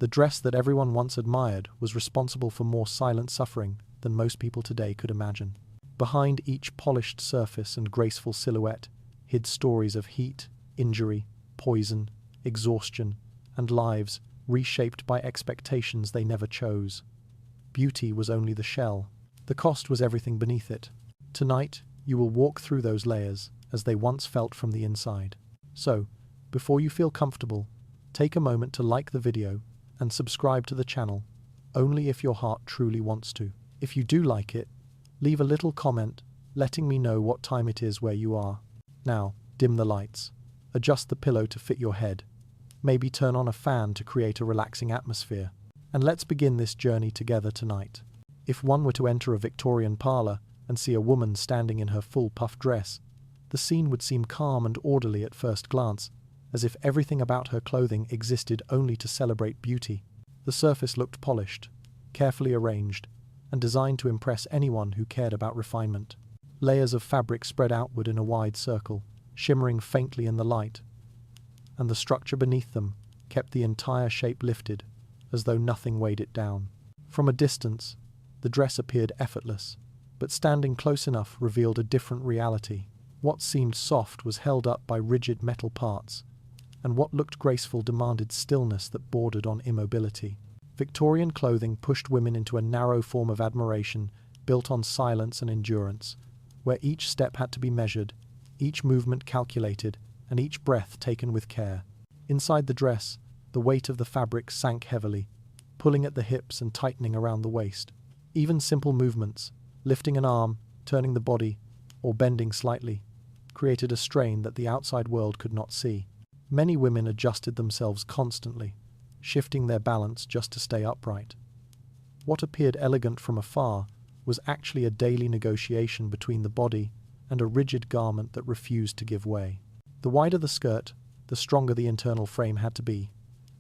The dress that everyone once admired was responsible for more silent suffering than most people today could imagine. Behind each polished surface and graceful silhouette hid stories of heat, injury, poison, exhaustion, and lives reshaped by expectations they never chose. Beauty was only the shell. The cost was everything beneath it. Tonight, you will walk through those layers as they once felt from the inside. So, before you feel comfortable, take a moment to like the video and subscribe to the channel, only if your heart truly wants to. If you do like it, leave a little comment letting me know what time it is where you are. Now, dim the lights. Adjust the pillow to fit your head. Maybe turn on a fan to create a relaxing atmosphere. And let's begin this journey together tonight. If one were to enter a Victorian parlour and see a woman standing in her full puff dress, the scene would seem calm and orderly at first glance, as if everything about her clothing existed only to celebrate beauty. The surface looked polished, carefully arranged, and designed to impress anyone who cared about refinement. Layers of fabric spread outward in a wide circle, shimmering faintly in the light, and the structure beneath them kept the entire shape lifted, as though nothing weighed it down. From a distance, the dress appeared effortless, but standing close enough revealed a different reality. What seemed soft was held up by rigid metal parts, and what looked graceful demanded stillness that bordered on immobility. Victorian clothing pushed women into a narrow form of admiration built on silence and endurance, where each step had to be measured, each movement calculated, and each breath taken with care. Inside the dress, the weight of the fabric sank heavily, pulling at the hips and tightening around the waist. Even simple movements, lifting an arm, turning the body, or bending slightly, created a strain that the outside world could not see. Many women adjusted themselves constantly, shifting their balance just to stay upright. What appeared elegant from afar was actually a daily negotiation between the body and a rigid garment that refused to give way. The wider the skirt, the stronger the internal frame had to be,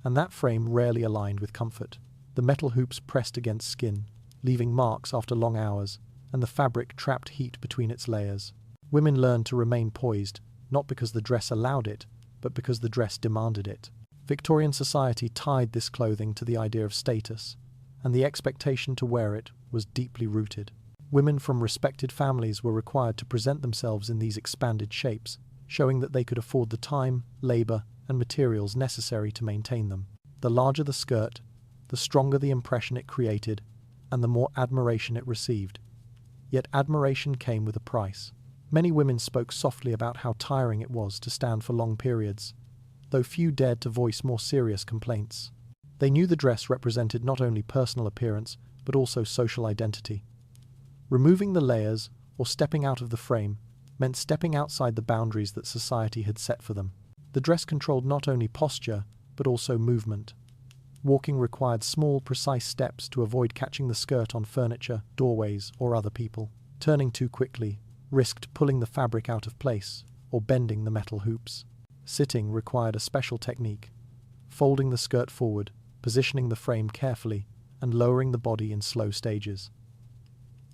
and that frame rarely aligned with comfort. The metal hoops pressed against skin, leaving marks after long hours, and the fabric trapped heat between its layers. Women learned to remain poised, not because the dress allowed it, but because the dress demanded it. Victorian society tied this clothing to the idea of status, and the expectation to wear it was deeply rooted. Women from respected families were required to present themselves in these expanded shapes, showing that they could afford the time, labor, and materials necessary to maintain them. The larger the skirt, the stronger the impression it created, and the more admiration it received. Yet admiration came with a price. Many women spoke softly about how tiring it was to stand for long periods, though few dared to voice more serious complaints. They knew the dress represented not only personal appearance, but also social identity. Removing the layers, or stepping out of the frame, meant stepping outside the boundaries that society had set for them. The dress controlled not only posture, but also movement. Walking required small, precise steps to avoid catching the skirt on furniture, doorways, or other people. Turning too quickly risked pulling the fabric out of place or bending the metal hoops. Sitting required a special technique, folding the skirt forward, positioning the frame carefully, and lowering the body in slow stages.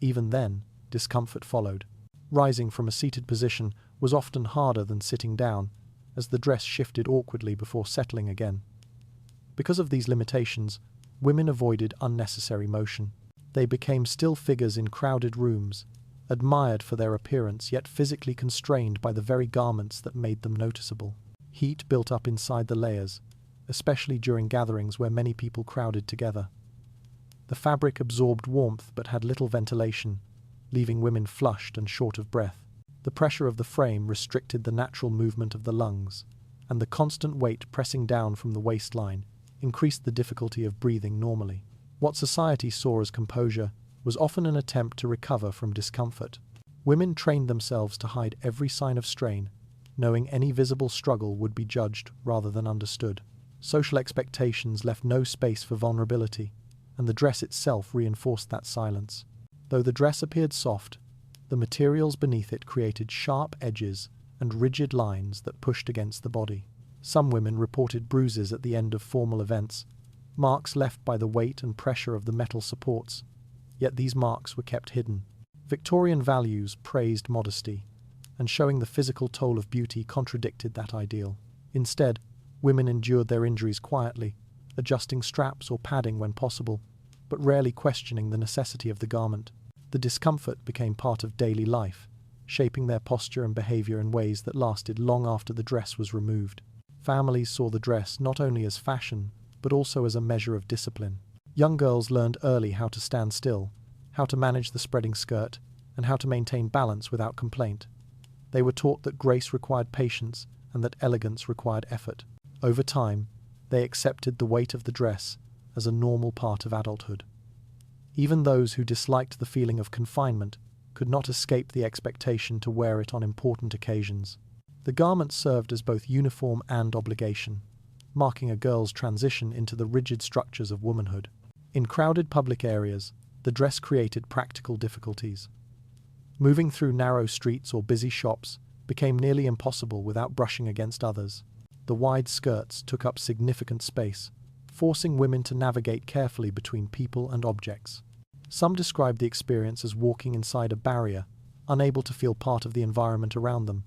Even then, discomfort followed. Rising from a seated position was often harder than sitting down, as the dress shifted awkwardly before settling again. Because of these limitations, women avoided unnecessary motion. They became still figures in crowded rooms, admired for their appearance yet physically constrained by the very garments that made them noticeable. Heat built up inside the layers, especially during gatherings where many people crowded together. The fabric absorbed warmth but had little ventilation, leaving women flushed and short of breath. The pressure of the frame restricted the natural movement of the lungs, and the constant weight pressing down from the waistline increased the difficulty of breathing normally. What society saw as composure was often an attempt to recover from discomfort. Women trained themselves to hide every sign of strain, knowing any visible struggle would be judged rather than understood. Social expectations left no space for vulnerability, and the dress itself reinforced that silence. Though the dress appeared soft, the materials beneath it created sharp edges and rigid lines that pushed against the body. Some women reported bruises at the end of formal events, marks left by the weight and pressure of the metal supports, yet these marks were kept hidden. Victorian values praised modesty, and showing the physical toll of beauty contradicted that ideal. Instead, women endured their injuries quietly, adjusting straps or padding when possible, but rarely questioning the necessity of the garment. The discomfort became part of daily life, shaping their posture and behavior in ways that lasted long after the dress was removed. Families saw the dress not only as fashion, but also as a measure of discipline. Young girls learned early how to stand still, how to manage the spreading skirt, and how to maintain balance without complaint. They were taught that grace required patience and that elegance required effort. Over time, they accepted the weight of the dress as a normal part of adulthood. Even those who disliked the feeling of confinement could not escape the expectation to wear it on important occasions. The garment served as both uniform and obligation, marking a girl's transition into the rigid structures of womanhood. In crowded public areas, the dress created practical difficulties. Moving through narrow streets or busy shops became nearly impossible without brushing against others. The wide skirts took up significant space, forcing women to navigate carefully between people and objects. Some described the experience as walking inside a barrier, unable to feel part of the environment around them.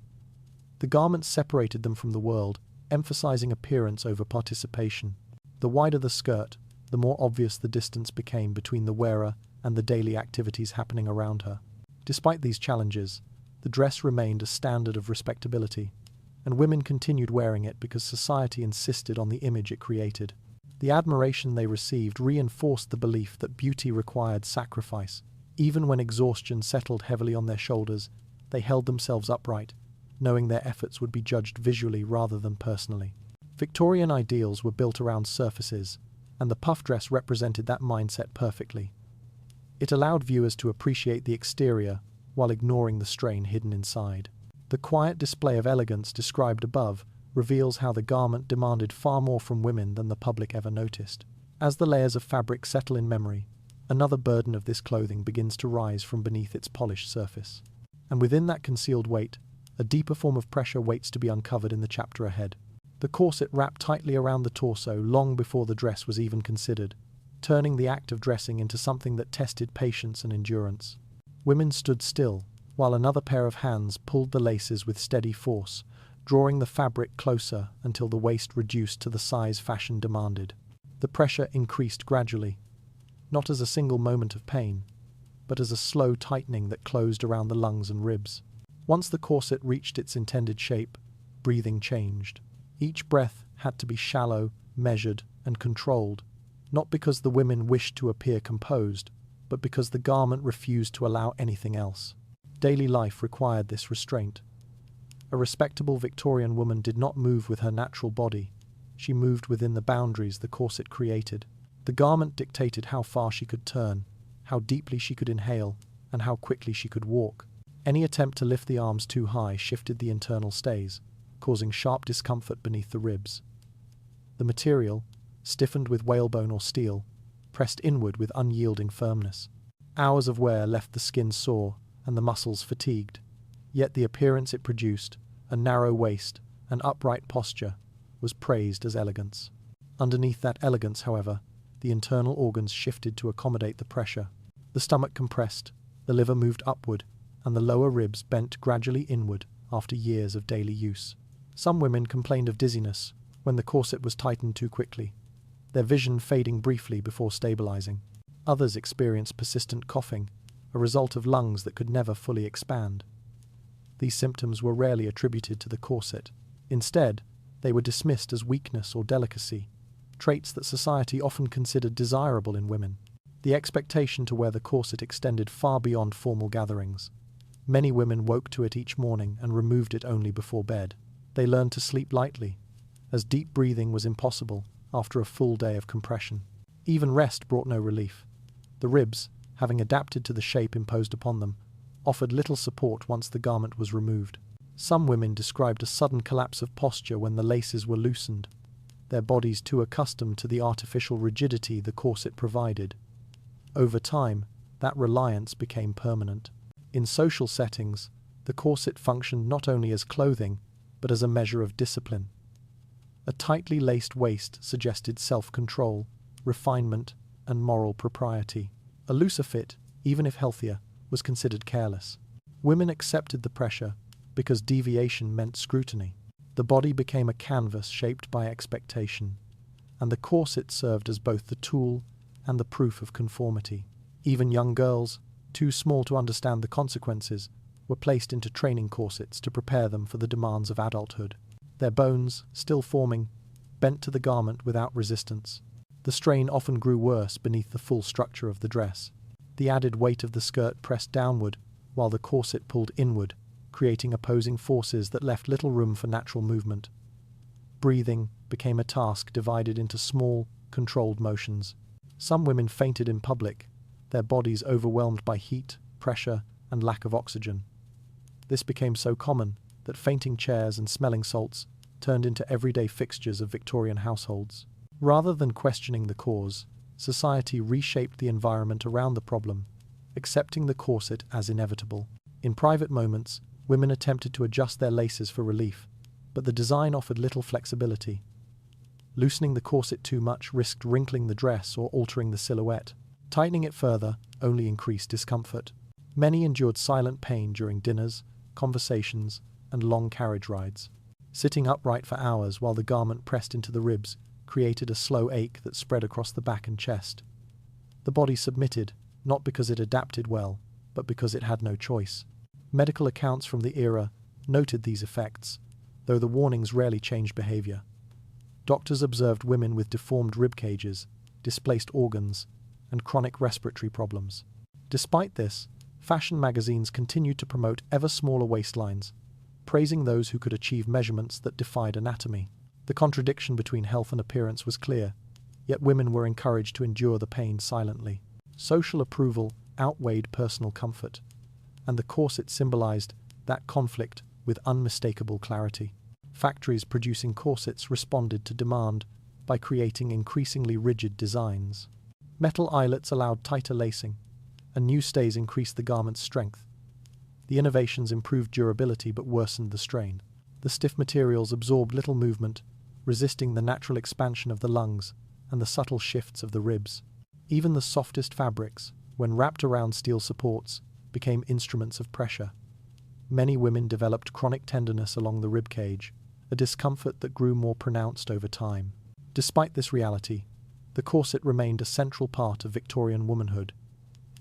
The garments separated them from the world, emphasizing appearance over participation. The wider the skirt, the more obvious the distance became between the wearer and the daily activities happening around her. Despite these challenges, the dress remained a standard of respectability, and women continued wearing it because society insisted on the image it created. The admiration they received reinforced the belief that beauty required sacrifice. Even when exhaustion settled heavily on their shoulders, they held themselves upright, knowing their efforts would be judged visually rather than personally. Victorian ideals were built around surfaces, and the puff dress represented that mindset perfectly. It allowed viewers to appreciate the exterior while ignoring the strain hidden inside. The quiet display of elegance described above reveals how the garment demanded far more from women than the public ever noticed. As the layers of fabric settle in memory, another burden of this clothing begins to rise from beneath its polished surface. And within that concealed weight, a deeper form of pressure waits to be uncovered in the chapter ahead. The corset wrapped tightly around the torso long before the dress was even considered, turning the act of dressing into something that tested patience and endurance. Women stood still, while another pair of hands pulled the laces with steady force, drawing the fabric closer until the waist reduced to the size fashion demanded. The pressure increased gradually, not as a single moment of pain, but as a slow tightening that closed around the lungs and ribs. Once the corset reached its intended shape, breathing changed. Each breath had to be shallow, measured, and controlled, not because the women wished to appear composed, but because the garment refused to allow anything else. Daily life required this restraint. A respectable Victorian woman did not move with her natural body. She moved within the boundaries the corset created. The garment dictated how far she could turn, how deeply she could inhale, and how quickly she could walk. Any attempt to lift the arms too high shifted the internal stays, causing sharp discomfort beneath the ribs. The material, stiffened with whalebone or steel, pressed inward with unyielding firmness. Hours of wear left the skin sore and the muscles fatigued, yet the appearance it produced, a narrow waist, an upright posture, was praised as elegance. Underneath that elegance, however, the internal organs shifted to accommodate the pressure. The stomach compressed, the liver moved upward, and the lower ribs bent gradually inward after years of daily use. Some women complained of dizziness when the corset was tightened too quickly, their vision fading briefly before stabilizing. Others experienced persistent coughing, a result of lungs that could never fully expand. These symptoms were rarely attributed to the corset. Instead, they were dismissed as weakness or delicacy, traits that society often considered desirable in women. The expectation to wear the corset extended far beyond formal gatherings. Many women woke to it each morning and removed it only before bed. They learned to sleep lightly, as deep breathing was impossible after a full day of compression. Even rest brought no relief. The ribs, having adapted to the shape imposed upon them, offered little support once the garment was removed. Some women described a sudden collapse of posture when the laces were loosened, their bodies too accustomed to the artificial rigidity the corset provided. Over time, that reliance became permanent. In social settings, the corset functioned not only as clothing, but as a measure of discipline. A tightly laced waist suggested self-control, refinement, and moral propriety. A looser fit, even if healthier, was considered careless. Women accepted the pressure because deviation meant scrutiny. The body became a canvas shaped by expectation, and the corset served as both the tool and the proof of conformity. Even young girls, too small to understand the consequences, were placed into training corsets to prepare them for the demands of adulthood. Their bones, still forming, bent to the garment without resistance. The strain often grew worse beneath the full structure of the dress. The added weight of the skirt pressed downward, while the corset pulled inward, creating opposing forces that left little room for natural movement. Breathing became a task divided into small, controlled motions. Some women fainted in public, their bodies overwhelmed by heat, pressure, and lack of oxygen. This became so common that fainting chairs and smelling salts turned into everyday fixtures of Victorian households. Rather than questioning the cause, society reshaped the environment around the problem, accepting the corset as inevitable. In private moments, women attempted to adjust their laces for relief, but the design offered little flexibility. Loosening the corset too much risked wrinkling the dress or altering the silhouette. Tightening it further only increased discomfort. Many endured silent pain during dinners, conversations, and long carriage rides. Sitting upright for hours while the garment pressed into the ribs created a slow ache that spread across the back and chest. The body submitted, not because it adapted well, but because it had no choice. Medical accounts from the era noted these effects, though the warnings rarely changed behavior. Doctors observed women with deformed rib cages, displaced organs, and chronic respiratory problems. Despite this, fashion magazines continued to promote ever smaller waistlines, praising those who could achieve measurements that defied anatomy. The contradiction between health and appearance was clear, yet women were encouraged to endure the pain silently. Social approval outweighed personal comfort, and the corset symbolized that conflict with unmistakable clarity. Factories producing corsets responded to demand by creating increasingly rigid designs. Metal eyelets allowed tighter lacing, and new stays increased the garment's strength. The innovations improved durability but worsened the strain. The stiff materials absorbed little movement, resisting the natural expansion of the lungs and the subtle shifts of the ribs. Even the softest fabrics, when wrapped around steel supports, became instruments of pressure. Many women developed chronic tenderness along the rib cage, a discomfort that grew more pronounced over time. Despite this reality, the corset remained a central part of Victorian womanhood.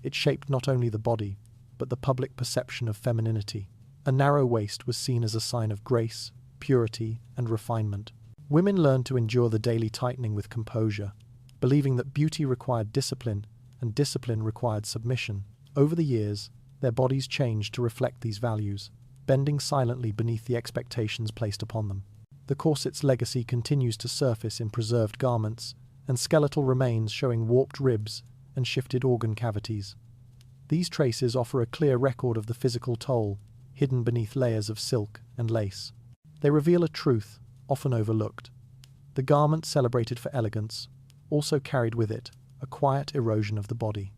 It shaped not only the body, but the public perception of femininity. A narrow waist was seen as a sign of grace, purity, and refinement. Women learned to endure the daily tightening with composure, believing that beauty required discipline and discipline required submission. Over the years, their bodies changed to reflect these values, bending silently beneath the expectations placed upon them. The corset's legacy continues to surface in preserved garments and skeletal remains showing warped ribs and shifted organ cavities. These traces offer a clear record of the physical toll hidden beneath layers of silk and lace. They reveal a truth often overlooked. The garment celebrated for elegance also carried with it a quiet erosion of the body.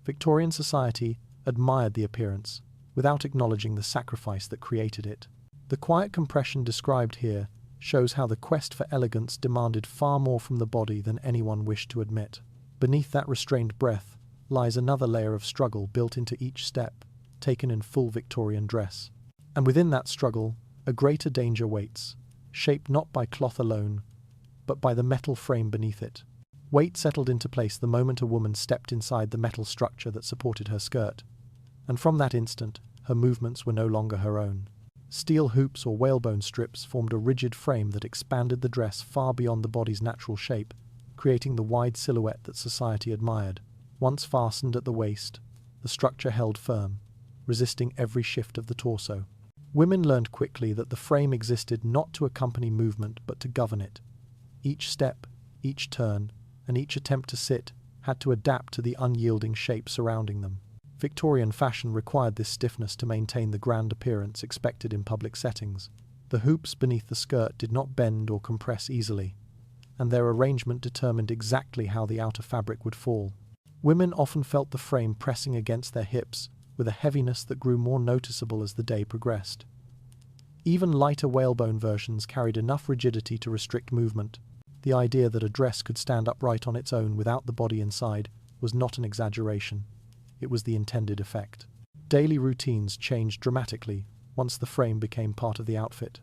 Victorian society admired the appearance without acknowledging the sacrifice that created it. The quiet compression described here shows how the quest for elegance demanded far more from the body than anyone wished to admit. Beneath that restrained breath lies another layer of struggle built into each step, taken in full Victorian dress. And within that struggle, a greater danger waits, shaped not by cloth alone, but by the metal frame beneath it. Weight settled into place the moment a woman stepped inside the metal structure that supported her skirt, and from that instant, her movements were no longer her own. Steel hoops or whalebone strips formed a rigid frame that expanded the dress far beyond the body's natural shape, creating the wide silhouette that society admired. Once fastened at the waist, the structure held firm, resisting every shift of the torso. Women learned quickly that the frame existed not to accompany movement but to govern it. Each step, each turn, and each attempt to sit had to adapt to the unyielding shape surrounding them. Victorian fashion required this stiffness to maintain the grand appearance expected in public settings. The hoops beneath the skirt did not bend or compress easily, and their arrangement determined exactly how the outer fabric would fall. Women often felt the frame pressing against their hips with a heaviness that grew more noticeable as the day progressed. Even lighter whalebone versions carried enough rigidity to restrict movement. The idea that a dress could stand upright on its own without the body inside was not an exaggeration. It was the intended effect. Daily routines changed dramatically once the frame became part of the outfit.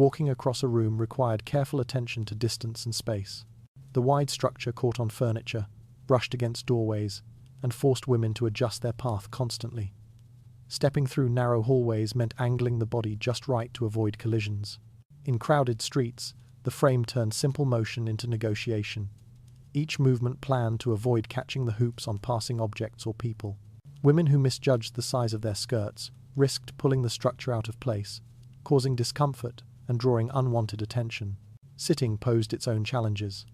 Walking across a room required careful attention to distance and space. The wide structure caught on furniture, brushed against doorways, and forced women to adjust their path constantly. Stepping through narrow hallways meant angling the body just right to avoid collisions. In crowded streets, the frame turned simple motion into negotiation, each movement planned to avoid catching the hoops on passing objects or people. Women who misjudged the size of their skirts risked pulling the structure out of place, causing discomfort and drawing unwanted attention. Sitting posed its own challenges.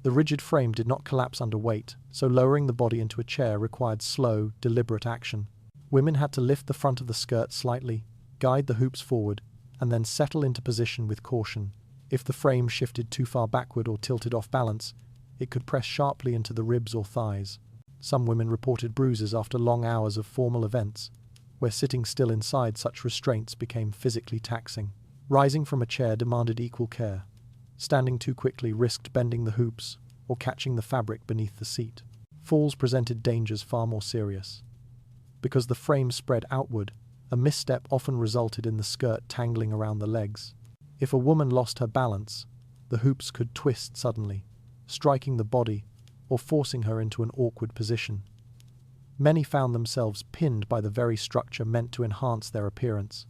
The rigid frame did not collapse under weight, so lowering the body into a chair required slow, deliberate action. Women had to lift the front of the skirt slightly, guide the hoops forward, and then settle into position with caution. If the frame shifted too far backward or tilted off balance, it could press sharply into the ribs or thighs. Some women reported bruises after long hours of formal events, where sitting still inside such restraints became physically taxing. Rising from a chair demanded equal care. Standing too quickly risked bending the hoops or catching the fabric beneath the seat. Falls presented dangers far more serious. Because the frame spread outward, a misstep often resulted in the skirt tangling around the legs. If a woman lost her balance, the hoops could twist suddenly, striking the body or forcing her into an awkward position. Many found themselves pinned by the very structure meant to enhance their appearance.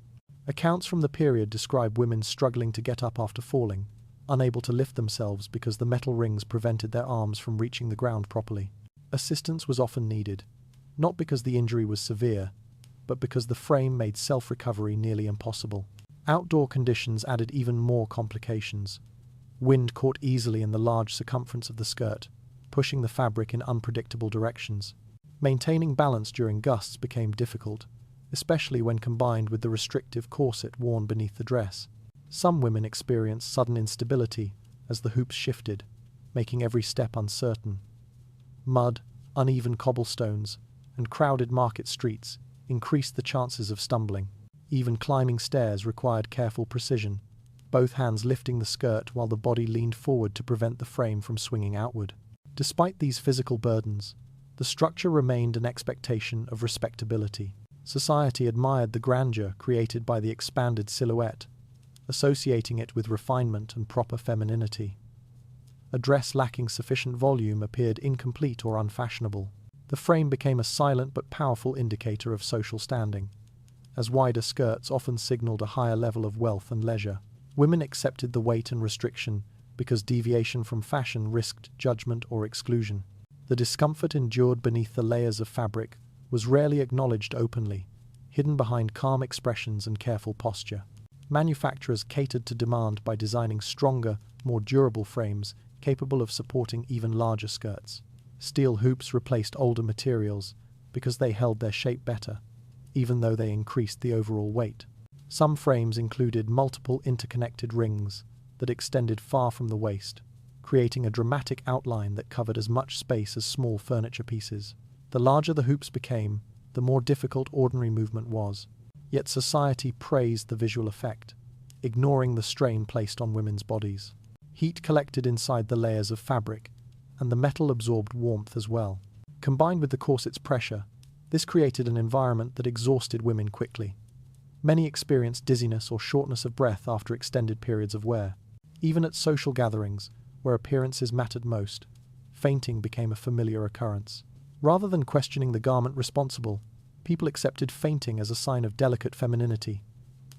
Accounts from the period describe women struggling to get up after falling, unable to lift themselves because the metal rings prevented their arms from reaching the ground properly. Assistance was often needed, not because the injury was severe, but because the frame made self-recovery nearly impossible. Outdoor conditions added even more complications. Wind caught easily in the large circumference of the skirt, pushing the fabric in unpredictable directions. Maintaining balance during gusts became difficult, especially when combined with the restrictive corset worn beneath the dress. Some women experienced sudden instability as the hoops shifted, making every step uncertain. Mud, uneven cobblestones, and crowded market streets increased the chances of stumbling. Even climbing stairs required careful precision, both hands lifting the skirt while the body leaned forward to prevent the frame from swinging outward. Despite these physical burdens, the structure remained an expectation of respectability. Society admired the grandeur created by the expanded silhouette, associating it with refinement and proper femininity. A dress lacking sufficient volume appeared incomplete or unfashionable. The frame became a silent but powerful indicator of social standing, as wider skirts often signaled a higher level of wealth and leisure. Women accepted the weight and restriction because deviation from fashion risked judgment or exclusion. The discomfort endured beneath the layers of fabric was rarely acknowledged openly, hidden behind calm expressions and careful posture. Manufacturers catered to demand by designing stronger, more durable frames capable of supporting even larger skirts. Steel hoops replaced older materials because they held their shape better, even though they increased the overall weight. Some frames included multiple interconnected rings that extended far from the waist, creating a dramatic outline that covered as much space as small furniture pieces. The larger the hoops became, the more difficult ordinary movement was. Yet society praised the visual effect, ignoring the strain placed on women's bodies. Heat collected inside the layers of fabric, and the metal absorbed warmth as well. Combined with the corset's pressure, this created an environment that exhausted women quickly. Many experienced dizziness or shortness of breath after extended periods of wear. Even at social gatherings, where appearances mattered most, fainting became a familiar occurrence. Rather than questioning the garment responsible, people accepted fainting as a sign of delicate femininity,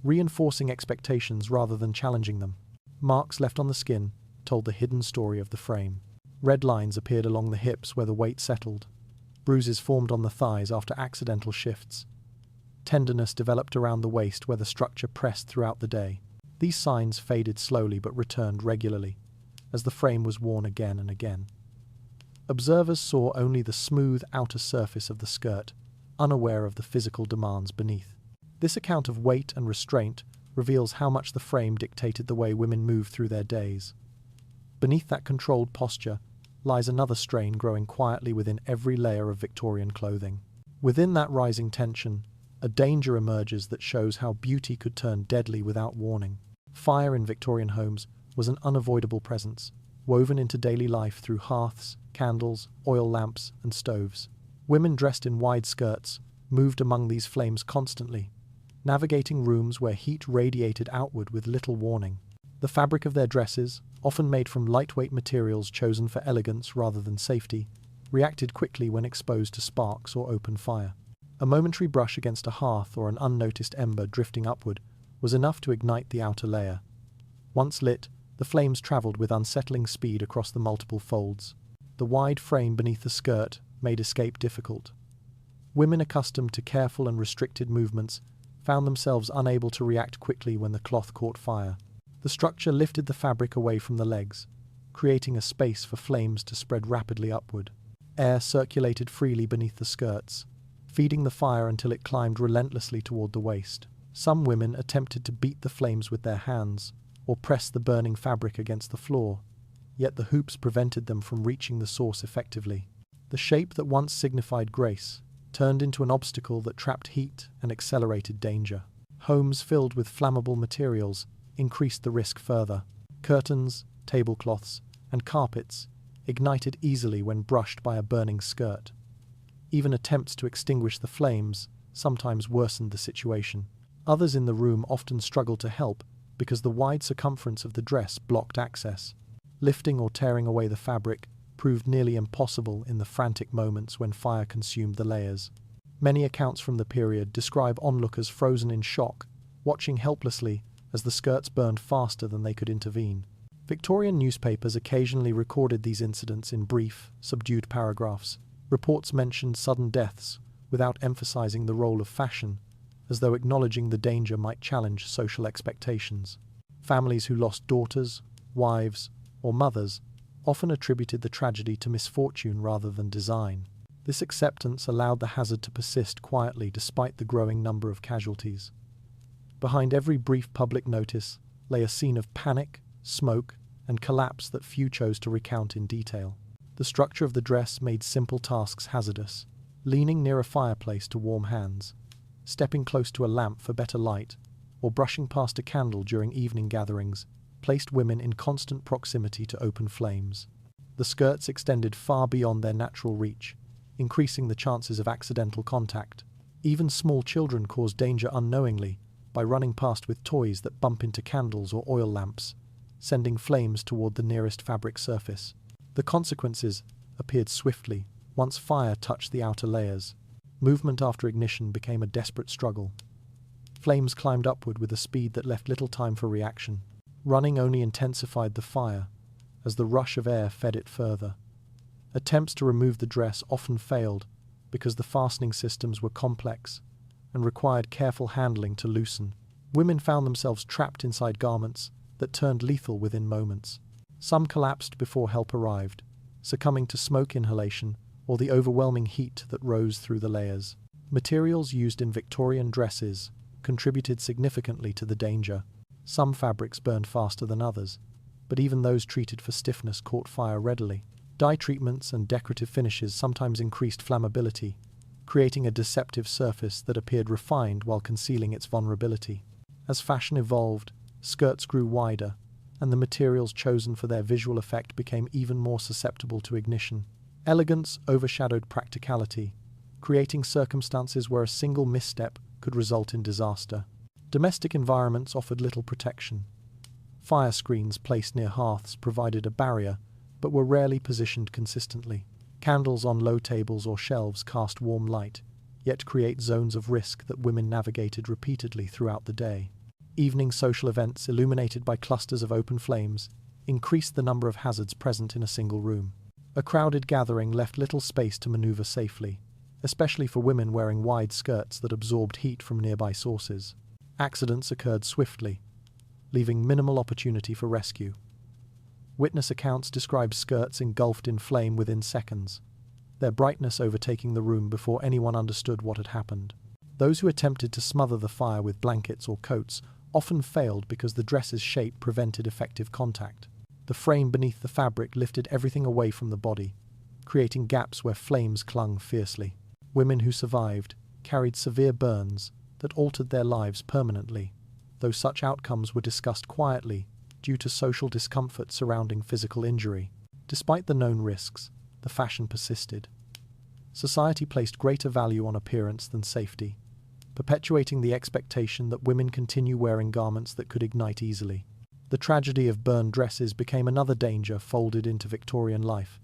reinforcing expectations rather than challenging them. Marks left on the skin told the hidden story of the frame. Red lines appeared along the hips where the weight settled. Bruises formed on the thighs after accidental shifts. Tenderness developed around the waist where the structure pressed throughout the day. These signs faded slowly but returned regularly, as the frame was worn again and again. Observers saw only the smooth outer surface of the skirt, unaware of the physical demands beneath. This account of weight and restraint reveals how much the frame dictated the way women moved through their days. Beneath that controlled posture lies another strain growing quietly within every layer of Victorian clothing. Within that rising tension, a danger emerges that shows how beauty could turn deadly without warning. Fire in Victorian homes was an unavoidable presence, woven into daily life through hearths, candles, oil lamps, and stoves. Women dressed in wide skirts moved among these flames constantly, navigating rooms where heat radiated outward with little warning. The fabric of their dresses, often made from lightweight materials chosen for elegance rather than safety, reacted quickly when exposed to sparks or open fire. A momentary brush against a hearth or an unnoticed ember drifting upward was enough to ignite the outer layer. Once lit, the flames traveled with unsettling speed across the multiple folds. The wide frame beneath the skirt made escape difficult. Women accustomed to careful and restricted movements found themselves unable to react quickly when the cloth caught fire. The structure lifted the fabric away from the legs, creating a space for flames to spread rapidly upward. Air circulated freely beneath the skirts, feeding the fire until it climbed relentlessly toward the waist. Some women attempted to beat the flames with their hands or press the burning fabric against the floor, yet the hoops prevented them from reaching the source effectively. The shape that once signified grace turned into an obstacle that trapped heat and accelerated danger. Homes filled with flammable materials increased the risk further. Curtains, tablecloths, and carpets ignited easily when brushed by a burning skirt. Even attempts to extinguish the flames sometimes worsened the situation. Others in the room often struggled to help because the wide circumference of the dress blocked access. Lifting or tearing away the fabric proved nearly impossible in the frantic moments when fire consumed the layers. Many accounts from the period describe onlookers frozen in shock, watching helplessly as the skirts burned faster than they could intervene. Victorian newspapers occasionally recorded these incidents in brief, subdued paragraphs. Reports mentioned sudden deaths without emphasizing the role of fashion, as though acknowledging the danger might challenge social expectations. Families who lost daughters, wives, or mothers often attributed the tragedy to misfortune rather than design. This acceptance allowed the hazard to persist quietly despite the growing number of casualties. Behind every brief public notice lay a scene of panic, smoke, and collapse that few chose to recount in detail. The structure of the dress made simple tasks hazardous. Leaning near a fireplace to warm hands, stepping close to a lamp for better light, or brushing past a candle during evening gatherings placed women in constant proximity to open flames. The skirts extended far beyond their natural reach, increasing the chances of accidental contact. Even small children caused danger unknowingly by running past with toys that bump into candles or oil lamps, sending flames toward the nearest fabric surface. The consequences appeared swiftly once fire touched the outer layers. Movement after ignition became a desperate struggle. Flames climbed upward with a speed that left little time for reaction. Running only intensified the fire, as the rush of air fed it further. Attempts to remove the dress often failed because the fastening systems were complex and required careful handling to loosen. Women found themselves trapped inside garments that turned lethal within moments. Some collapsed before help arrived, succumbing to smoke inhalation or the overwhelming heat that rose through the layers. Materials used in Victorian dresses contributed significantly to the danger. Some fabrics burned faster than others, but even those treated for stiffness caught fire readily. Dye treatments and decorative finishes sometimes increased flammability, creating a deceptive surface that appeared refined while concealing its vulnerability. As fashion evolved, skirts grew wider, and the materials chosen for their visual effect became even more susceptible to ignition. Elegance overshadowed practicality, creating circumstances where a single misstep could result in disaster. Domestic environments offered little protection. Fire screens placed near hearths provided a barrier, but were rarely positioned consistently. Candles on low tables or shelves cast warm light, yet create zones of risk that women navigated repeatedly throughout the day. Evening social events illuminated by clusters of open flames increased the number of hazards present in a single room. A crowded gathering left little space to maneuver safely, especially for women wearing wide skirts that absorbed heat from nearby sources. Accidents occurred swiftly, leaving minimal opportunity for rescue. Witness accounts describe skirts engulfed in flame within seconds, their brightness overtaking the room before anyone understood what had happened. Those who attempted to smother the fire with blankets or coats often failed because the dress's shape prevented effective contact. The frame beneath the fabric lifted everything away from the body, creating gaps where flames clung fiercely. Women who survived carried severe burns that altered their lives permanently, though such outcomes were discussed quietly due to social discomfort surrounding physical injury. Despite the known risks, the fashion persisted. Society placed greater value on appearance than safety. perpetuating the expectation that women continue wearing garments that could ignite easily. The tragedy of burned dresses became another danger folded into Victorian life,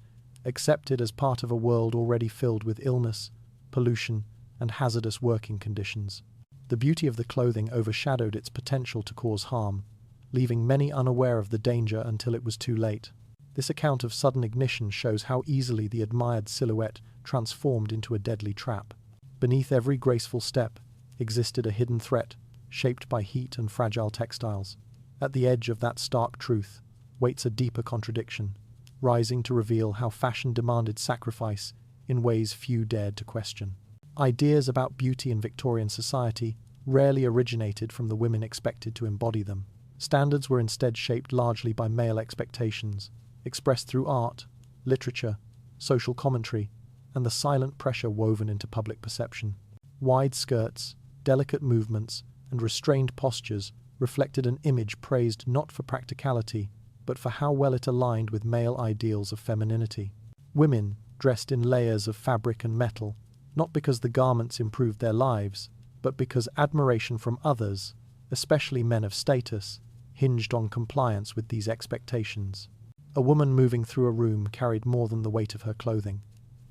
accepted as part of a world already filled with illness, pollution, and hazardous working conditions. The beauty of the clothing overshadowed its potential to cause harm, leaving many unaware of the danger until it was too late. This account of sudden ignition shows how easily the admired silhouette transformed into a deadly trap. Beneath every graceful step existed a hidden threat, shaped by heat and fragile textiles. At the edge of that stark truth waits a deeper contradiction, rising to reveal how fashion demanded sacrifice in ways few dared to question. Ideas about beauty in Victorian society rarely originated from the women expected to embody them. Standards were instead shaped largely by male expectations, expressed through art, literature, social commentary, and the silent pressure woven into public perception. Wide skirts, delicate movements, and restrained postures reflected an image praised not for practicality, but for how well it aligned with male ideals of femininity. Women dressed in layers of fabric and metal, not because the garments improved their lives, but because admiration from others, especially men of status, hinged on compliance with these expectations. A woman moving through a room carried more than the weight of her clothing.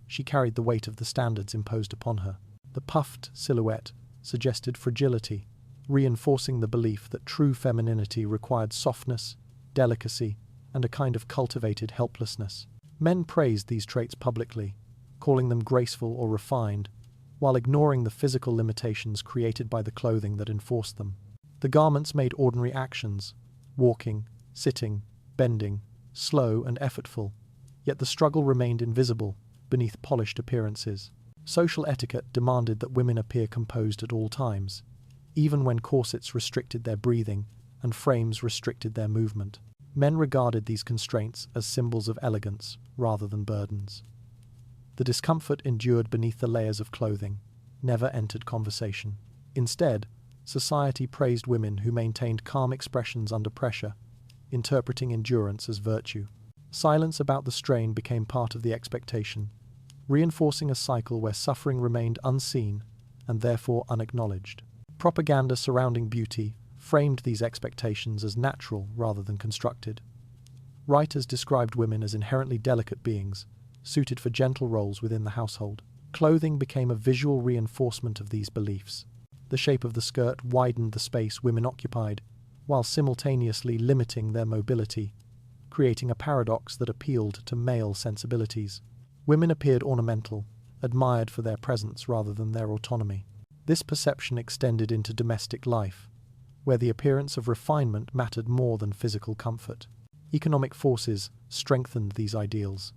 She carried the weight of the standards imposed upon her. The puffed silhouette suggested fragility, reinforcing the belief that true femininity required softness, delicacy, and a kind of cultivated helplessness. Men praised these traits publicly, calling them graceful or refined, while ignoring the physical limitations created by the clothing that enforced them. The garments made ordinary actions, walking, sitting, bending, slow and effortful, yet the struggle remained invisible beneath polished appearances. Social etiquette demanded that women appear composed at all times, even when corsets restricted their breathing and frames restricted their movement. Men regarded these constraints as symbols of elegance rather than burdens. The discomfort endured beneath the layers of clothing never entered conversation. Instead, society praised women who maintained calm expressions under pressure, interpreting endurance as virtue. Silence about the strain became part of the expectation, reinforcing a cycle where suffering remained unseen and therefore unacknowledged. Propaganda surrounding beauty framed these expectations as natural rather than constructed. Writers described women as inherently delicate beings, suited for gentle roles within the household. Clothing became a visual reinforcement of these beliefs. The shape of the skirt widened the space women occupied, while simultaneously limiting their mobility, creating a paradox that appealed to male sensibilities. Women appeared ornamental, admired for their presence rather than their autonomy. This perception extended into domestic life, where the appearance of refinement mattered more than physical comfort. Economic forces strengthened these ideals.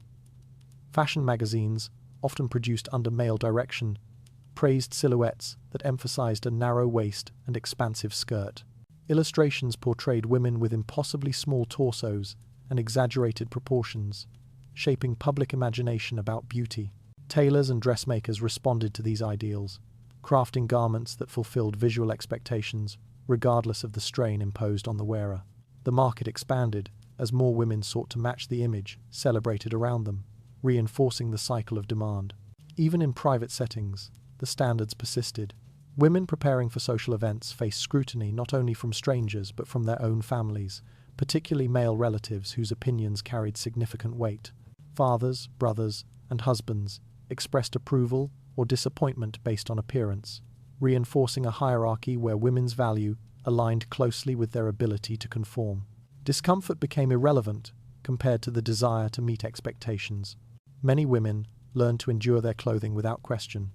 Fashion magazines, often produced under male direction, praised silhouettes that emphasized a narrow waist and expansive skirt. Illustrations portrayed women with impossibly small torsos and exaggerated proportions, shaping public imagination about beauty. Tailors and dressmakers responded to these ideals, crafting garments that fulfilled visual expectations, regardless of the strain imposed on the wearer. The market expanded as more women sought to match the image celebrated around them, reinforcing the cycle of demand. Even in private settings, the standards persisted. Women preparing for social events faced scrutiny not only from strangers but from their own families, particularly male relatives whose opinions carried significant weight. Fathers, brothers, and husbands expressed approval or disappointment based on appearance, reinforcing a hierarchy where women's value aligned closely with their ability to conform. Discomfort became irrelevant compared to the desire to meet expectations. Many women learned to endure their clothing without question,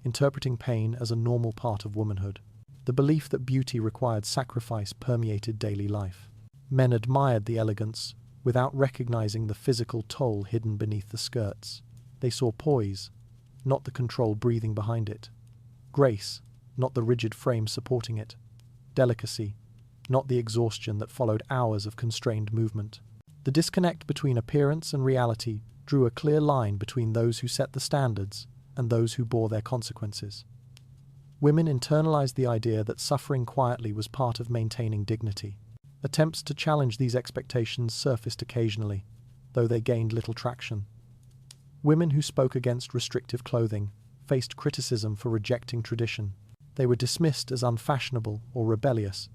interpreting pain as a normal part of womanhood. The belief that beauty required sacrifice permeated daily life. Men admired the elegance without recognizing the physical toll hidden beneath the skirts. They saw poise, not the controlled breathing behind it. Grace, not the rigid frame supporting it. Delicacy, not the exhaustion that followed hours of constrained movement. The disconnect between appearance and reality drew a clear line between those who set the standards and those who bore their consequences. Women internalized the idea that suffering quietly was part of maintaining dignity. Attempts to challenge these expectations surfaced occasionally, though they gained little traction. Women who spoke against restrictive clothing faced criticism for rejecting tradition. They were dismissed as unfashionable or rebellious,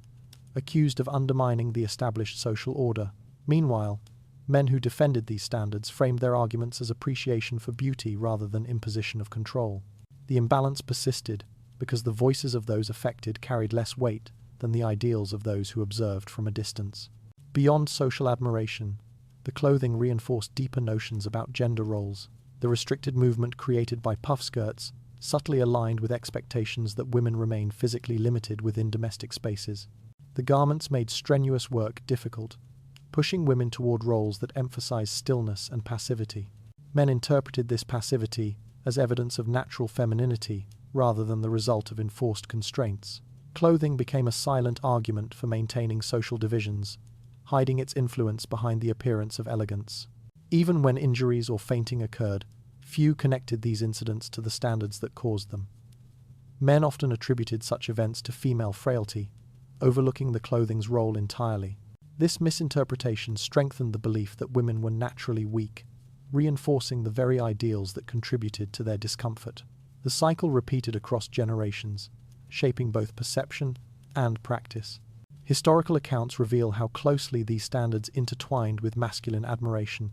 accused of undermining the established social order. Meanwhile, men who defended these standards framed their arguments as appreciation for beauty rather than imposition of control. The imbalance persisted because the voices of those affected carried less weight than the ideals of those who observed from a distance. Beyond social admiration, the clothing reinforced deeper notions about gender roles. The restricted movement created by puff skirts subtly aligned with expectations that women remain physically limited within domestic spaces. The garments made strenuous work difficult, pushing women toward roles that emphasized stillness and passivity. Men interpreted this passivity as evidence of natural femininity rather than the result of enforced constraints. Clothing became a silent argument for maintaining social divisions, hiding its influence behind the appearance of elegance. Even when injuries or fainting occurred, few connected these incidents to the standards that caused them. Men often attributed such events to female frailty, overlooking the clothing's role entirely. This misinterpretation strengthened the belief that women were naturally weak, reinforcing the very ideals that contributed to their discomfort. The cycle repeated across generations, shaping both perception and practice. Historical accounts reveal how closely these standards intertwined with masculine admiration.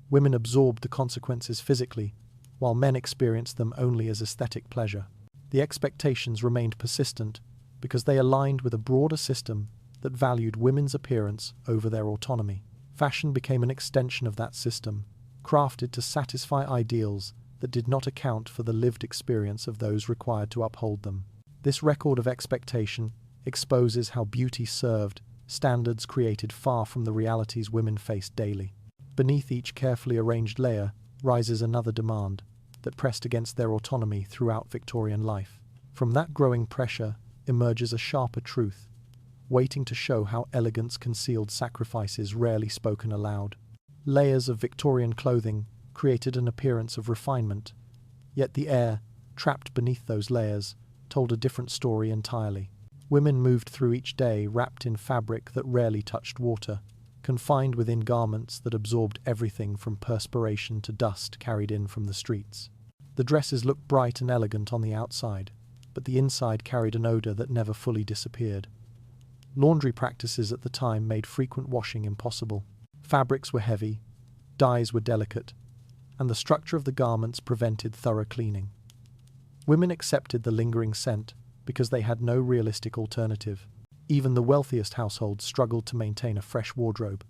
Women absorbed the consequences physically, while men experienced them only as aesthetic pleasure. The expectations remained persistent because they aligned with a broader system that valued women's appearance over their autonomy. Fashion became an extension of that system, crafted to satisfy ideals that did not account for the lived experience of those required to uphold them. This record of expectation exposes how beauty served standards created far from the realities women faced daily. Beneath each carefully arranged layer rises another demand that pressed against their autonomy throughout Victorian life. From that growing pressure emerges a sharper truth, waiting to show how elegance concealed sacrifices rarely spoken aloud. Layers of Victorian clothing created an appearance of refinement, yet the air, trapped beneath those layers, told a different story entirely. Women moved through each day wrapped in fabric that rarely touched water, confined within garments that absorbed everything from perspiration to dust carried in from the streets. The dresses looked bright and elegant on the outside, but the inside carried an odor that never fully disappeared. Laundry practices at the time made frequent washing impossible. Fabrics were heavy, dyes were delicate, and the structure of the garments prevented thorough cleaning. Women accepted the lingering scent because they had no realistic alternative. Even the wealthiest households struggled to maintain a fresh wardrobe.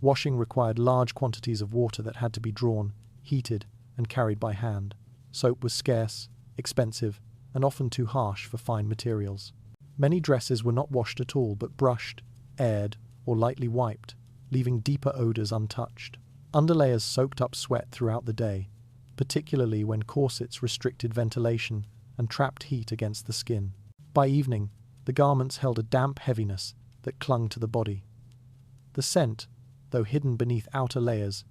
Washing required large quantities of water that had to be drawn, heated, and carried by hand. Soap was scarce, expensive, and often too harsh for fine materials. Many dresses were not washed at all but brushed, aired, or lightly wiped, leaving deeper odors untouched. Underlayers soaked up sweat throughout the day, particularly when corsets restricted ventilation and trapped heat against the skin. By evening, the garments held a damp heaviness that clung to the body. The scent, though hidden beneath outer layers,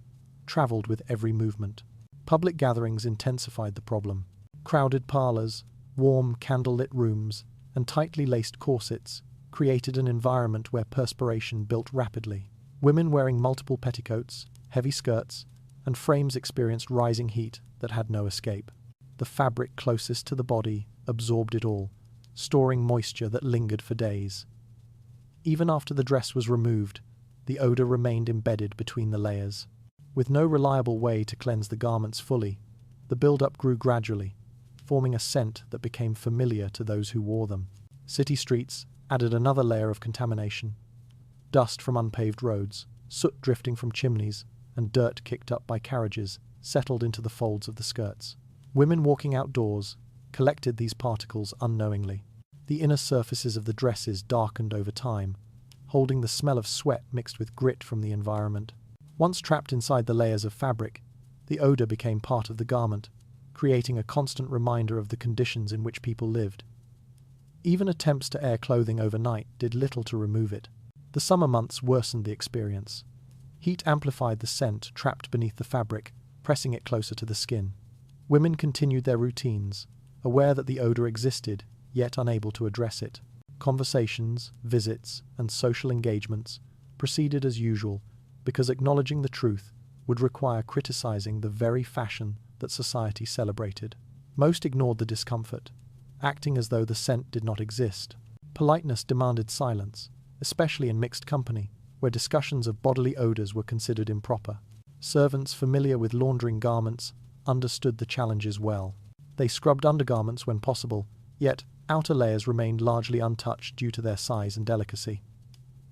traveled with every movement. Public gatherings intensified the problem. Crowded parlors, warm, candlelit rooms, and tightly laced corsets created an environment where perspiration built rapidly. Women wearing multiple petticoats, heavy skirts, and frames experienced rising heat that had no escape. The fabric closest to the body absorbed it all, storing moisture that lingered for days. Even after the dress was removed, the odor remained embedded between the layers. With no reliable way to cleanse the garments fully, the buildup grew gradually, forming a scent that became familiar to those who wore them. City streets added another layer of contamination. Dust from unpaved roads, soot drifting from chimneys, and dirt kicked up by carriages settled into the folds of the skirts. Women walking outdoors collected these particles unknowingly. The inner surfaces of the dresses darkened over time, holding the smell of sweat mixed with grit from the environment. Once trapped inside the layers of fabric, the odor became part of the garment, creating a constant reminder of the conditions in which people lived. Even attempts to air clothing overnight did little to remove it. The summer months worsened the experience. Heat amplified the scent trapped beneath the fabric, pressing it closer to the skin. Women continued their routines, aware that the odor existed, yet unable to address it. Conversations, visits, and social engagements proceeded as usual because acknowledging the truth would require criticizing the very fashion that society celebrated. Most ignored the discomfort, acting as though the scent did not exist. Politeness demanded silence, especially in mixed company, where discussions of bodily odors were considered improper. Servants familiar with laundering garments understood the challenges well. They scrubbed undergarments when possible, yet outer layers remained largely untouched due to their size and delicacy.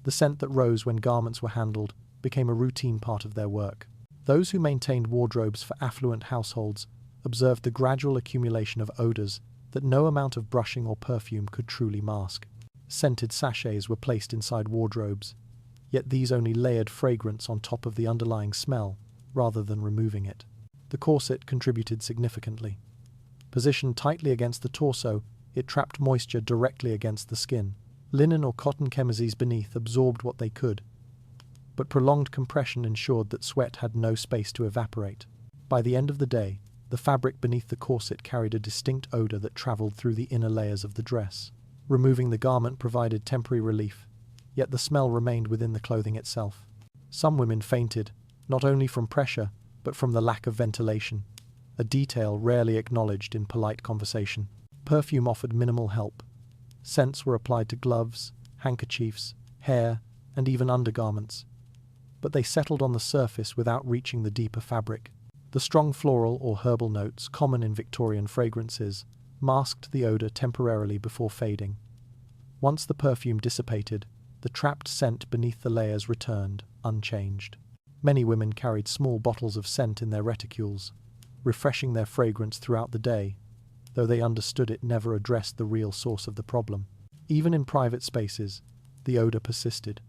The scent that rose when garments were handled became a routine part of their work. Those who maintained wardrobes for affluent households observed the gradual accumulation of odors that no amount of brushing or perfume could truly mask. Scented sachets were placed inside wardrobes, yet these only layered fragrance on top of the underlying smell, rather than removing it. The corset contributed significantly. Positioned tightly against the torso, it trapped moisture directly against the skin. Linen or cotton chemises beneath absorbed what they could, but prolonged compression ensured that sweat had no space to evaporate. By the end of the day, the fabric beneath the corset carried a distinct odor that traveled through the inner layers of the dress. Removing the garment provided temporary relief, yet the smell remained within the clothing itself. Some women fainted, not only from pressure, but from the lack of ventilation, a detail rarely acknowledged in polite conversation. Perfume offered minimal help. Scents were applied to gloves, handkerchiefs, hair, and even undergarments, but they settled on the surface without reaching the deeper fabric. The strong floral or herbal notes common in Victorian fragrances masked the odor temporarily before fading. Once the perfume dissipated, the trapped scent beneath the layers returned, unchanged. Many women carried small bottles of scent in their reticules, refreshing their fragrance throughout the day, though they understood it never addressed the real source of the problem. Even in private spaces, the odor persisted.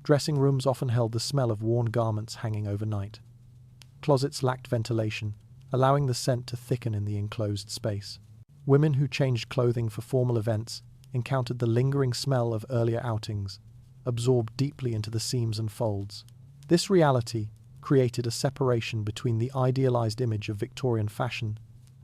Dressing rooms often held the smell of worn garments hanging overnight. Closets lacked ventilation, allowing the scent to thicken in the enclosed space. Women who changed clothing for formal events encountered the lingering smell of earlier outings, absorbed deeply into the seams and folds. This reality created a separation between the idealized image of Victorian fashion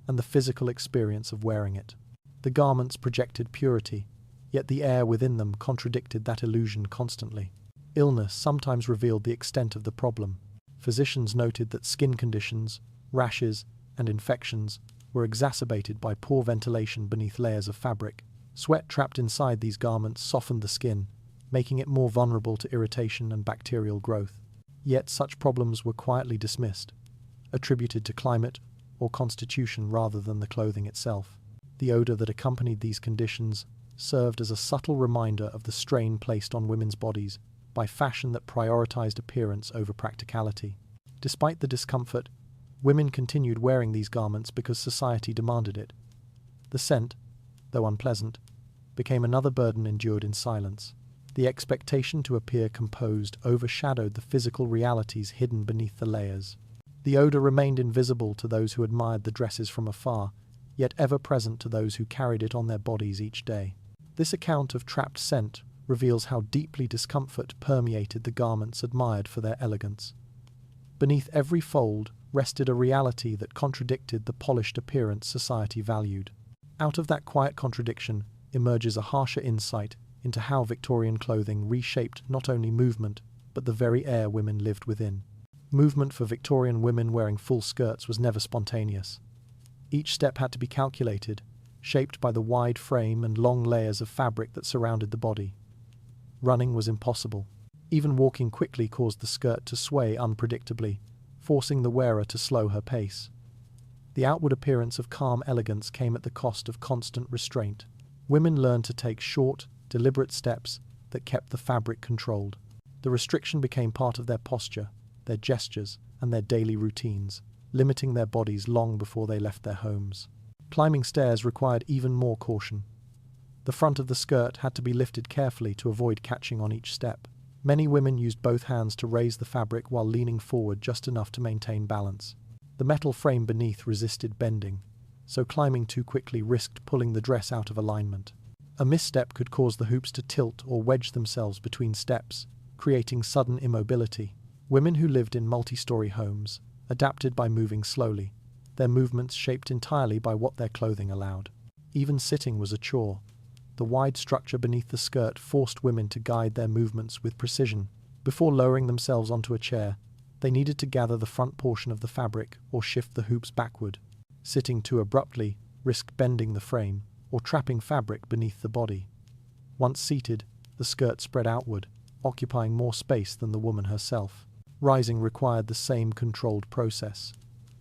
and the physical experience of wearing it. The garments projected purity, yet the air within them contradicted that illusion constantly. Illness sometimes revealed the extent of the problem. Physicians noted that skin conditions, rashes, and infections were exacerbated by poor ventilation beneath layers of fabric. Sweat trapped inside these garments softened the skin, making it more vulnerable to irritation and bacterial growth. Yet such problems were quietly dismissed, attributed to climate or constitution rather than the clothing itself. The odor that accompanied these conditions served as a subtle reminder of the strain placed on women's bodies by fashion that prioritized appearance over practicality. Despite the discomfort, women continued wearing these garments because society demanded it. The scent, though unpleasant, became another burden endured in silence. The expectation to appear composed overshadowed the physical realities hidden beneath the layers. The odor remained invisible to those who admired the dresses from afar, yet ever present to those who carried it on their bodies each day. This account of trapped scent reveals how deeply discomfort permeated the garments admired for their elegance. Beneath every fold rested a reality that contradicted the polished appearance society valued. Out of that quiet contradiction emerges a harsher insight into how Victorian clothing reshaped not only movement, but the very air women lived within. Movement for Victorian women wearing full skirts was never spontaneous. Each step had to be calculated, shaped by the wide frame and long layers of fabric that surrounded the body. Running was impossible. Even walking quickly caused the skirt to sway unpredictably, forcing the wearer to slow her pace. The outward appearance of calm elegance came at the cost of constant restraint. Women learned to take short, deliberate steps that kept the fabric controlled. The restriction became part of their posture, their gestures, and their daily routines, limiting their bodies long before they left their homes. Climbing stairs required even more caution. The front of the skirt had to be lifted carefully to avoid catching on each step. Many women used both hands to raise the fabric while leaning forward just enough to maintain balance. The metal frame beneath resisted bending, so climbing too quickly risked pulling the dress out of alignment. A misstep could cause the hoops to tilt or wedge themselves between steps, creating sudden immobility. Women who lived in multi-story homes adapted by moving slowly, their movements shaped entirely by what their clothing allowed. Even sitting was a chore. The wide structure beneath the skirt forced women to guide their movements with precision. Before lowering themselves onto a chair, they needed to gather the front portion of the fabric or shift the hoops backward. Sitting too abruptly risked bending the frame, or trapping fabric beneath the body. Once seated, the skirt spread outward, occupying more space than the woman herself. Rising required the same controlled process,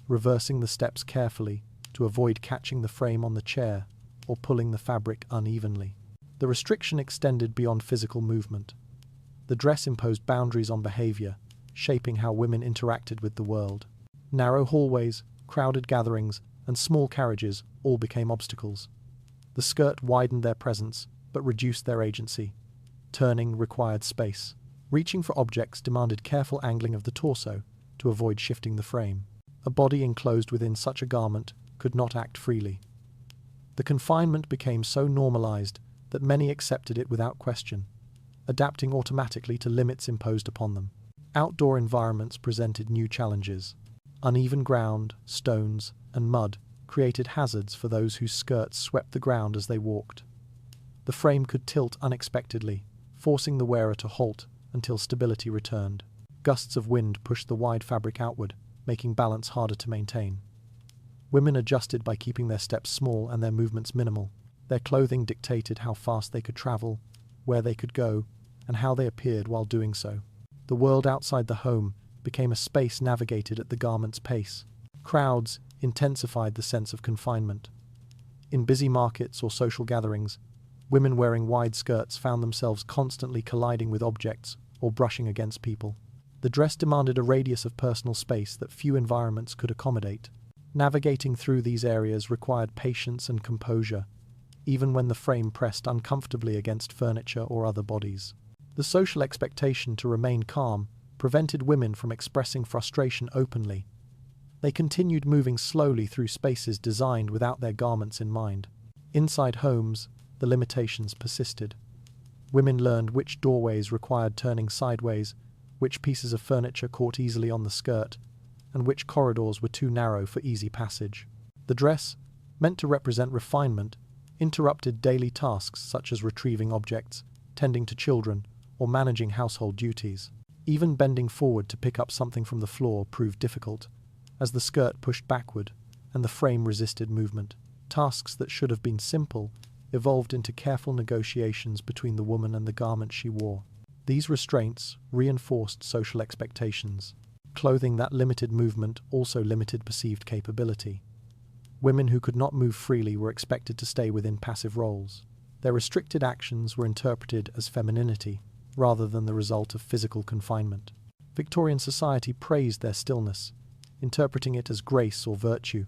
reversing the steps carefully to avoid catching the frame on the chair or pulling the fabric unevenly. The restriction extended beyond physical movement. The dress imposed boundaries on behavior, shaping how women interacted with the world. Narrow hallways, crowded gatherings, and small carriages all became obstacles. The skirt widened their presence, but reduced their agency. Turning required space. Reaching for objects demanded careful angling of the torso to avoid shifting the frame. A body enclosed within such a garment could not act freely. The confinement became so normalized that many accepted it without question, adapting automatically to limits imposed upon them. Outdoor environments presented new challenges. Uneven ground, stones, and mud created hazards for those whose skirts swept the ground as they walked. The frame could tilt unexpectedly, forcing the wearer to halt until stability returned. Gusts of wind pushed the wide fabric outward, making balance harder to maintain. Women adjusted by keeping their steps small and their movements minimal. Their clothing dictated how fast they could travel, where they could go, and how they appeared while doing so. The world outside the home became a space navigated at the garment's pace. Crowds intensified the sense of confinement. In busy markets or social gatherings, women wearing wide skirts found themselves constantly colliding with objects or brushing against people. The dress demanded a radius of personal space that few environments could accommodate. Navigating through these areas required patience and composure, even when the frame pressed uncomfortably against furniture or other bodies. The social expectation to remain calm prevented women from expressing frustration openly. They continued moving slowly through spaces designed without their garments in mind. Inside homes, the limitations persisted. Women learned which doorways required turning sideways, which pieces of furniture caught easily on the skirt, and which corridors were too narrow for easy passage. The dress, meant to represent refinement, interrupted daily tasks such as retrieving objects, tending to children, or managing household duties. Even bending forward to pick up something from the floor proved difficult, as the skirt pushed backward and the frame resisted movement. Tasks that should have been simple evolved into careful negotiations between the woman and the garment she wore. These restraints reinforced social expectations. Clothing that limited movement also limited perceived capability. Women who could not move freely were expected to stay within passive roles. Their restricted actions were interpreted as femininity, rather than the result of physical confinement. Victorian society praised their stillness, interpreting it as grace or virtue.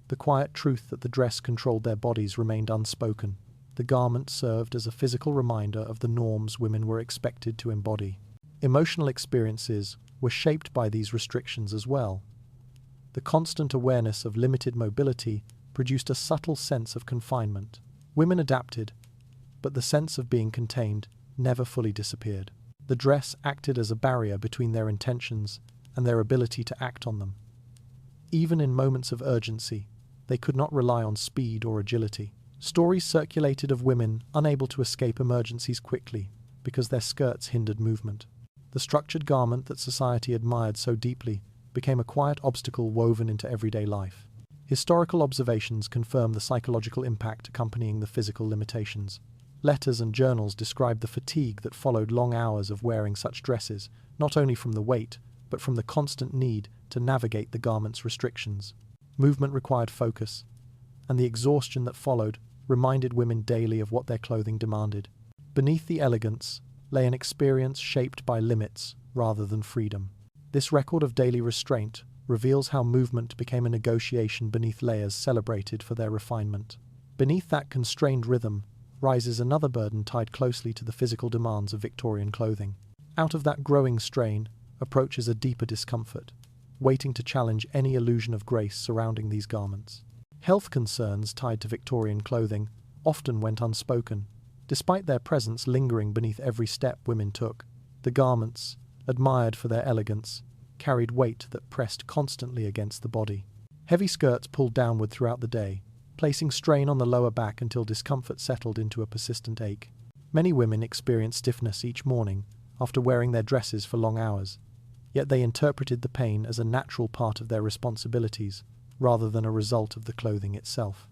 The quiet truth that the dress controlled their bodies remained unspoken. The garment served as a physical reminder of the norms women were expected to embody. Emotional experiences were shaped by these restrictions as well. The constant awareness of limited mobility produced a subtle sense of confinement. Women adapted, but the sense of being contained never fully disappeared. The dress acted as a barrier between their intentions and their ability to act on them. Even in moments of urgency, they could not rely on speed or agility. Stories circulated of women unable to escape emergencies quickly because their skirts hindered movement. The structured garment that society admired so deeply became a quiet obstacle woven into everyday life. Historical observations confirm the psychological impact accompanying the physical limitations. Letters and journals describe the fatigue that followed long hours of wearing such dresses, not only from the weight, but from the constant need to navigate the garment's restrictions. Movement required focus, and the exhaustion that followed reminded women daily of what their clothing demanded. Beneath the elegance lay an experience shaped by limits rather than freedom. This record of daily restraint reveals how movement became a negotiation beneath layers celebrated for their refinement. Beneath that constrained rhythm rises another burden tied closely to the physical demands of Victorian clothing. Out of that growing strain approaches a deeper discomfort, waiting to challenge any illusion of grace surrounding these garments. Health concerns tied to Victorian clothing often went unspoken, despite their presence lingering beneath every step women took. The garments, admired for their elegance, carried weight that pressed constantly against the body. Heavy skirts pulled downward throughout the day, placing strain on the lower back until discomfort settled into a persistent ache. Many women experience stiffness each morning after wearing their dresses for long hours, yet they interpreted the pain as a natural part of their responsibilities rather than a result of the clothing itself.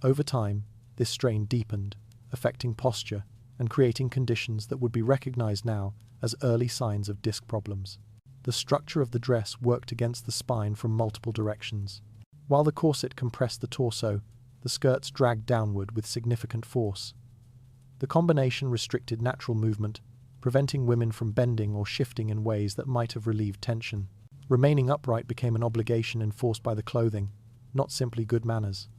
Over time, This strain deepened, affecting posture and creating conditions that would be recognized now as early signs of disc problems. The structure of the dress worked against the spine from multiple directions. While the corset compressed the torso, the skirts dragged downward with significant force. The combination restricted natural movement, preventing women from bending or shifting in ways that might have relieved tension. Remaining upright became an obligation enforced by the clothing, not simply good manners.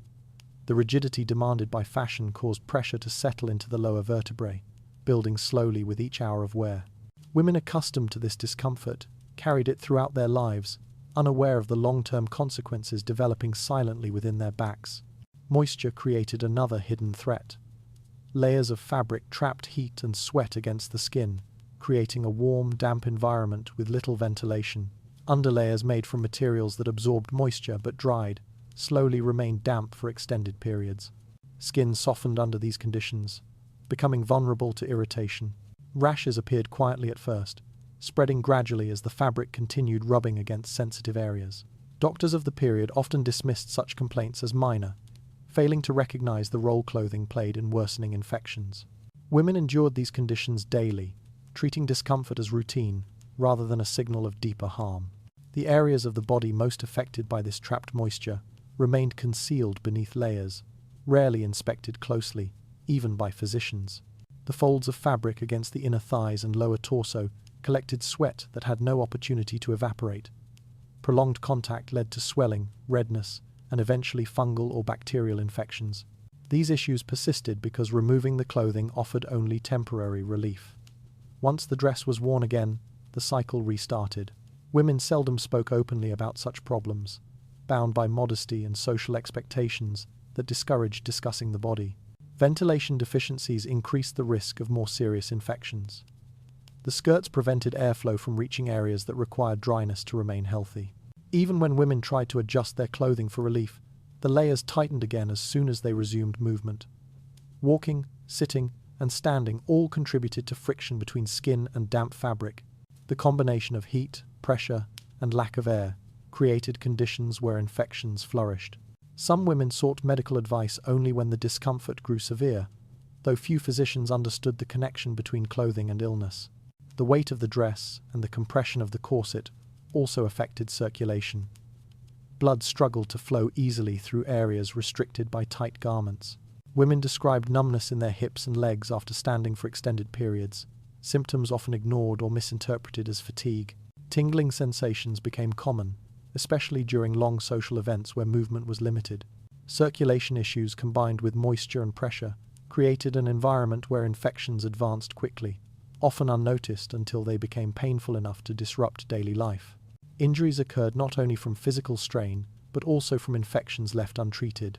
The rigidity demanded by fashion caused pressure to settle into the lower vertebrae, building slowly with each hour of wear. Women accustomed to this discomfort carried it throughout their lives, unaware of the long-term consequences developing silently within their backs. Moisture created another hidden threat. Layers of fabric trapped heat and sweat against the skin, creating a warm, damp environment with little ventilation. Underlayers made from materials that absorbed moisture but dried, slowly remained damp for extended periods. Skin softened under these conditions, becoming vulnerable to irritation. Rashes appeared quietly at first, spreading gradually as the fabric continued rubbing against sensitive areas. Doctors of the period often dismissed such complaints as minor, failing to recognize the role clothing played in worsening infections. Women endured these conditions daily, treating discomfort as routine rather than a signal of deeper harm. The areas of the body most affected by this trapped moisture remained concealed beneath layers, rarely inspected closely, even by physicians. The folds of fabric against the inner thighs and lower torso collected sweat that had no opportunity to evaporate. Prolonged contact led to swelling, redness, and eventually fungal or bacterial infections. These issues persisted because removing the clothing offered only temporary relief. Once the dress was worn again, the cycle restarted. Women seldom spoke openly about such problems, bound by modesty and social expectations that discouraged discussing the body. Ventilation deficiencies increased the risk of more serious infections. The skirts prevented airflow from reaching areas that required dryness to remain healthy. Even when women tried to adjust their clothing for relief, the layers tightened again as soon as they resumed movement. Walking, sitting, and standing all contributed to friction between skin and damp fabric. The combination of heat, pressure, and lack of air created conditions where infections flourished. Some women sought medical advice only when the discomfort grew severe, though few physicians understood the connection between clothing and illness. The weight of the dress and the compression of the corset also affected circulation. Blood struggled to flow easily through areas restricted by tight garments. Women described numbness in their hips and legs after standing for extended periods, symptoms often ignored or misinterpreted as fatigue. Tingling sensations became common, especially during long social events where movement was limited. Circulation issues combined with moisture and pressure created an environment where infections advanced quickly, often unnoticed until they became painful enough to disrupt daily life. Injuries occurred not only from physical strain, but also from infections left untreated.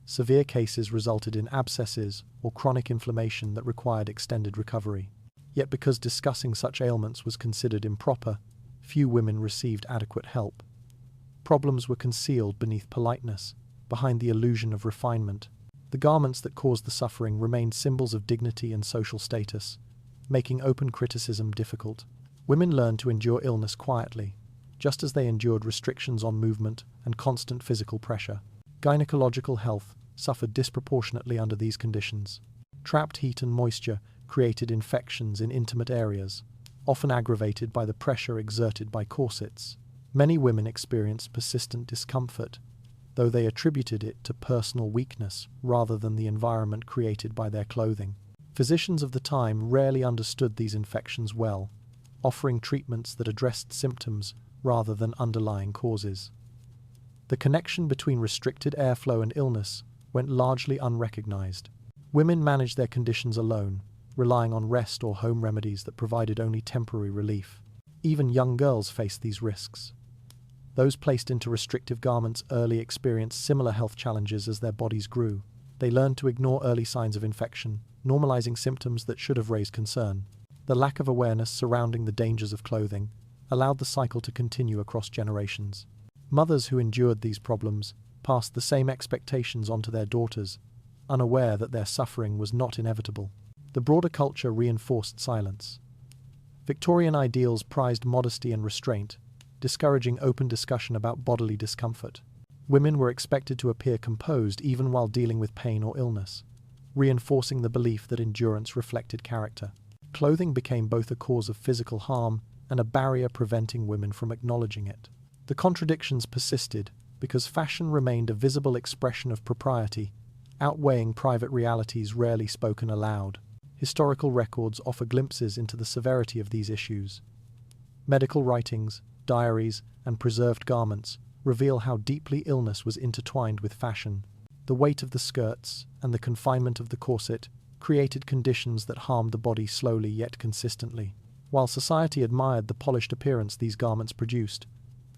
Severe cases resulted in abscesses or chronic inflammation that required extended recovery. Yet because discussing such ailments was considered improper, few women received adequate help. Problems were concealed beneath politeness, behind the illusion of refinement. The garments that caused the suffering remained symbols of dignity and social status, making open criticism difficult. Women learned to endure illness quietly, just as they endured restrictions on movement and constant physical pressure. Gynecological health suffered disproportionately under these conditions. Trapped heat and moisture created infections in intimate areas, often aggravated by the pressure exerted by corsets. Many women experienced persistent discomfort, though they attributed it to personal weakness rather than the environment created by their clothing. Physicians of the time rarely understood these infections well, offering treatments that addressed symptoms rather than underlying causes. The connection between restricted airflow and illness went largely unrecognized. Women managed their conditions alone, relying on rest or home remedies that provided only temporary relief. Even young girls faced these risks. Those placed into restrictive garments early experienced similar health challenges as their bodies grew. They learned to ignore early signs of infection, normalizing symptoms that should have raised concern. The lack of awareness surrounding the dangers of clothing allowed the cycle to continue across generations. Mothers who endured these problems passed the same expectations onto their daughters, unaware that their suffering was not inevitable. The broader culture reinforced silence. Victorian ideals prized modesty and restraint, discouraging open discussion about bodily discomfort. Women were expected to appear composed even while dealing with pain or illness, reinforcing the belief that endurance reflected character. Clothing became both a cause of physical harm and a barrier preventing women from acknowledging it. The contradictions persisted because fashion remained a visible expression of propriety, outweighing private realities rarely spoken aloud. Historical records offer glimpses into the severity of these issues. Medical writings, diaries, and preserved garments reveal how deeply illness was intertwined with fashion. The weight of the skirts and the confinement of the corset created conditions that harmed the body slowly yet consistently. While society admired the polished appearance these garments produced,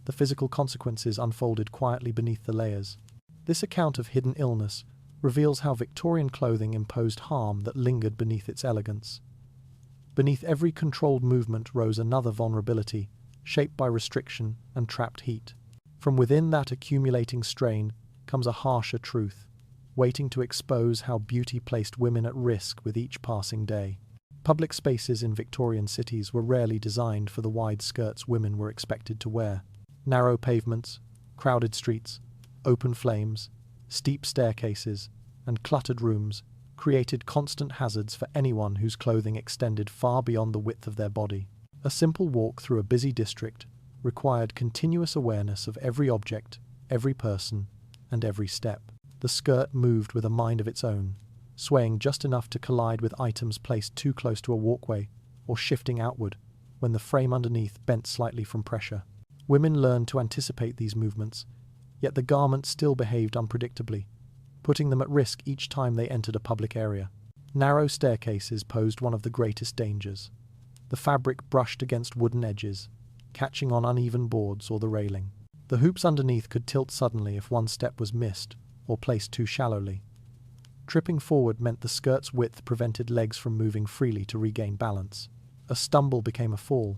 the physical consequences unfolded quietly beneath the layers. This account of hidden illness reveals how Victorian clothing imposed harm that lingered beneath its elegance. Beneath every controlled movement rose another vulnerability, shaped by restriction and trapped heat. From within that accumulating strain comes a harsher truth, waiting to expose how beauty placed women at risk with each passing day. Public spaces in Victorian cities were rarely designed for the wide skirts women were expected to wear. Narrow pavements, crowded streets, open flames, steep staircases, and cluttered rooms created constant hazards for anyone whose clothing extended far beyond the width of their body. A simple walk through a busy district required continuous awareness of every object, every person, and every step. The skirt moved with a mind of its own, swaying just enough to collide with items placed too close to a walkway or shifting outward when the frame underneath bent slightly from pressure. Women learned to anticipate these movements, yet the garment still behaved unpredictably, putting them at risk each time they entered a public area. Narrow staircases posed one of the greatest dangers. The fabric brushed against wooden edges, catching on uneven boards or the railing. The hoops underneath could tilt suddenly if one step was missed or placed too shallowly. Tripping forward meant the skirt's width prevented legs from moving freely to regain balance. A stumble became a fall,